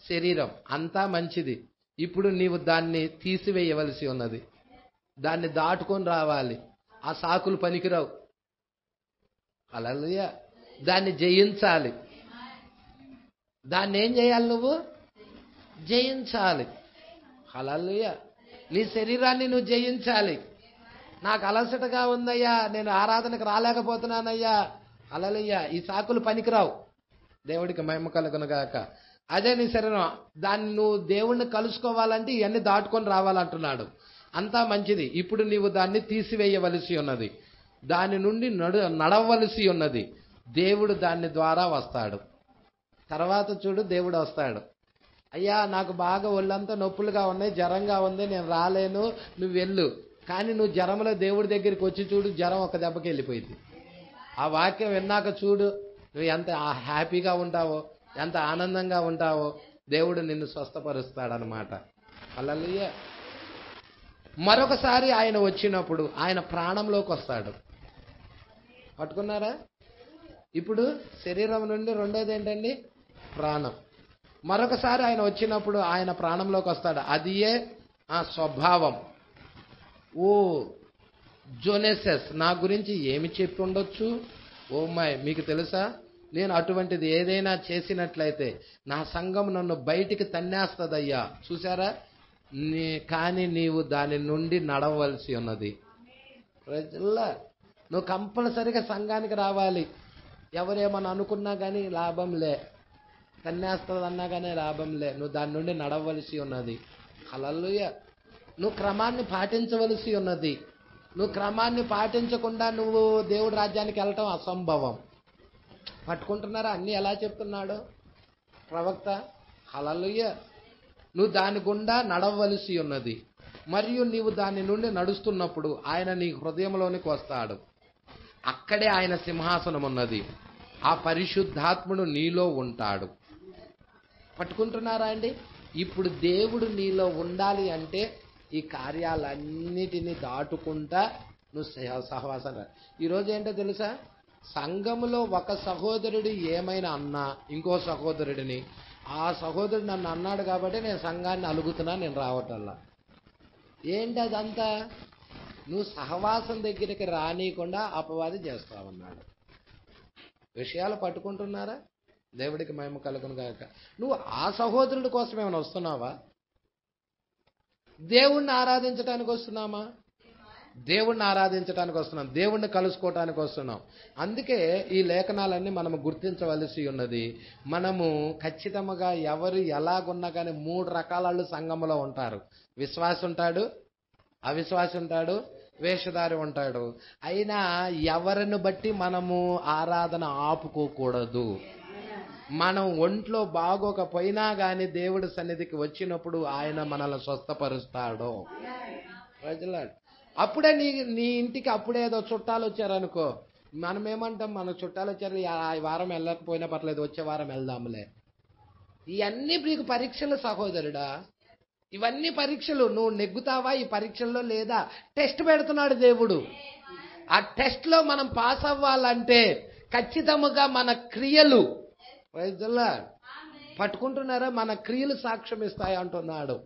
శరీరం అంతా మంచిది. ఇప్పుడు నీవు దాన్ని తీసివేయవలసి ఉన్నది, దాన్ని దాటుకొని రావాలి. ఆ సాకులు పనికిరావు. హల్లెలూయా. దాన్ని జయించాలి. దాన్ని ఏం చేయాలి? నువ్వు జయించాలి. హల్లెలూయా. నీ శరీరాన్ని నువ్వు జయించాలి. నాకు అలసటగా ఉందయ్యా, నేను ఆరాధనకు రాలేకపోతున్నానయ్యా, హల్లెలూయా, ఈ సాకులు పనికిరావు. దేవుడికి మహిమ కలుగును గాక. అదే నీ శరీరం. దాన్ని నువ్వు దేవుణ్ణి కలుసుకోవాలంటే ఇవన్నీ దాటుకొని రావాలంటున్నాడు. అంతా మంచిది. ఇప్పుడు నీవు దాన్ని తీసివేయవలసి ఉన్నది, దాని నుండి నడవలసి ఉన్నది. దేవుడు దాని ద్వారా వస్తాడు. తర్వాత చూడు, దేవుడు వస్తాడు. అయ్యా నాకు బాగా ఒళ్ళంతా నొప్పులుగా ఉన్నాయి, జ్వరంగా ఉంది, నేను రాలేను, నువ్వు వెళ్ళు. కానీ నువ్వు జ్వరంలో దేవుడి దగ్గరికి వచ్చి చూడు, జ్వరం ఒక దెబ్బకి వెళ్ళిపోయింది. ఆ వాక్యం విన్నాక చూడు, నువ్వు ఎంత హ్యాపీగా ఉంటావో, ఎంత ఆనందంగా ఉంటావో. దేవుడు నిన్ను స్వస్థపరుస్తాడనమాట. హల్లెలూయా. మరొకసారి ఆయన వచ్చినప్పుడు ఆయన ప్రాణంలోకి వస్తాడు. పట్టుకున్నారా? ఇప్పుడు శరీరం నుండి రెండోది ఏంటండి? ప్రాణం. మరొకసారి ఆయన వచ్చినప్పుడు ఆయన ప్రాణంలోకి వస్తాడు. అదియే ఆ స్వభావం. ఓ జోనెసెస్ నా గురించి ఏమి చెప్పి ఉండొచ్చు? ఓ మై, మీకు తెలుసా, నేను అటువంటిది ఏదైనా చేసినట్లయితే నా సంఘం నన్ను బయటికి తన్నేస్తుందయ్యా. చూసారా? కానీ నీవు దాని నుండి నడవలసి ఉన్నది. ప్రజల్లా నువ్వు కంపల్సరిగా సంఘానికి రావాలి. ఎవరేమన్నా అనుకున్నా కానీ లాభం లే, తన్నేస్తుందన్నా కానీ లాభం లే, నువ్వు దాని నుండి నడవలసి ఉన్నది. హల్లెలూయా. నువ్వు క్రమాన్ని పాటించవలసి ఉన్నది. నువ్వు క్రమాన్ని పాటించకుండా నువ్వు దేవుడి రాజ్యానికి వెళ్ళటం అసంభవం. పట్టుకుంటున్నారా అన్నీ ఎలా చెప్తున్నాడు ప్రవక్త? హల్లెలూయా. నువ్వు దాని గుండా నడవలసి ఉన్నది, మరియు నీవు దాని నుండి నడుస్తున్నప్పుడు ఆయన నీ హృదయంలోనికి వస్తాడు. అక్కడే ఆయన సింహాసనం ఉన్నది. ఆ పరిశుద్ధాత్ముడు నీలో ఉంటాడు. పట్టుకుంటున్నారా అండి? ఇప్పుడు దేవుడు నీలో ఉండాలి అంటే ఈ కార్యాలన్నిటినీ దాటుకుంటా నువ్వు సహవాసం. ఈరోజు ఏంటో తెలుసా, సంఘములో ఒక సహోదరుడు ఏమైనా అన్నా ఇంకో సహోదరుడిని, ఆ సహోదరుడు నన్ను అన్నాడు కాబట్టి నేను సంఘాన్ని అలుగుతున్నా, నేను రావటల్లా. ఏంటి అదంతా? నువ్వు సహవాసం దగ్గరికి రానియకుండా అపవాది చేస్తావన్నాడు. విషయాలు పట్టుకుంటున్నారా? దేవుడికి మహిమ కలుగును గాక. నువ్వు ఆ సహోదరుడి కోసం ఏమైనా వస్తున్నావా? దేవుణ్ణి ఆరాధించడానికి వస్తున్నామా? దేవుణ్ణి ఆరాధించడానికి వస్తున్నాం, దేవుణ్ణి కలుసుకోవటానికి వస్తున్నాం. అందుకే ఈ లేఖనాలన్నీ మనము గుర్తించవలసి ఉన్నది. మనము ఖచ్చితంగా ఎవరు ఎలాగున్నా కానీ 3 రకాల వాళ్ళు సంఘంలో ఉంటారు. విశ్వాసి ఉంటాడు, అవిశ్వాసి ఉంటాడు, వేషధారి ఉంటాడు. అయినా ఎవరిని బట్టి మనము ఆరాధన ఆపుకోకూడదు. మనం ఒంట్లో బాగోకపోయినా కానీ దేవుడి సన్నిధికి వచ్చినప్పుడు ఆయన మనల్ని స్వస్థపరుస్తాడు. ప్రజలాడు అప్పుడే నీ ఇంటికి అప్పుడే ఏదో చుట్టాలు వచ్చారనుకో, మనం ఏమంటాం, మన చుట్టాలు వచ్చారు, ఈ వారం వెళ్ళకపోయినా పర్లేదు, వచ్చే వారం వెళ్దాంలే. ఇవన్నీ నీకు పరీక్షలు సహోదరుడా, ఇవన్నీ పరీక్షలు. నువ్వు నెగ్గుతావా ఈ పరీక్షల్లో లేదా? టెస్ట్ పెడుతున్నాడు దేవుడు. ఆ టెస్ట్ లో మనం పాస్ అవ్వాలంటే ఖచ్చితంగా మన క్రియలు, పట్టుకుంటున్నారా, మన క్రియలు సాక్ష్యం ఇస్తాయి అంటున్నాడు.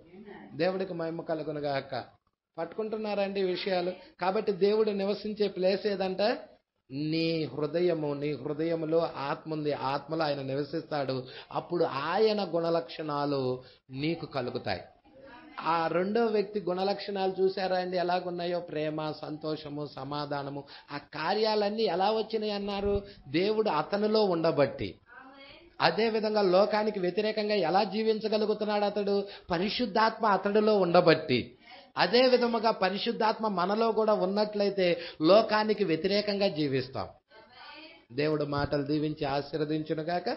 దేవుడికి మహిమ కలుగును గాక. పట్టుకుంటున్నారండి విషయాలు. కాబట్టి దేవుడు నివసించే ప్లేస్ ఏదంట? నీ హృదయములో ఆత్మ ఉంది, ఆత్మలో ఆయన నివసిస్తాడు. అప్పుడు ఆయన గుణలక్షణాలు నీకు కలుగుతాయి. ఆ రెండో వ్యక్తి గుణలక్షణాలు చూసారా అండి ఎలాగున్నాయో? ప్రేమ, సంతోషము, సమాధానము. ఆ కార్యాలన్నీ ఎలా వచ్చినాయి అన్నారు? దేవుడు అతనిలో ఉండబట్టి. అదే విధంగా లోకానికి వ్యతిరేకంగా ఎలా జీవించగలుగుతున్నాడు అతడు? పరిశుద్ధాత్మ అతడిలో ఉండబట్టి. అదే విధముగా పరిశుద్ధాత్మ మనలో కూడా ఉన్నట్లయితే లోకానికి వ్యతిరేకంగా జీవిస్తాం. దేవుడు మాటలు దీవించి ఆశీర్వదించును గాక.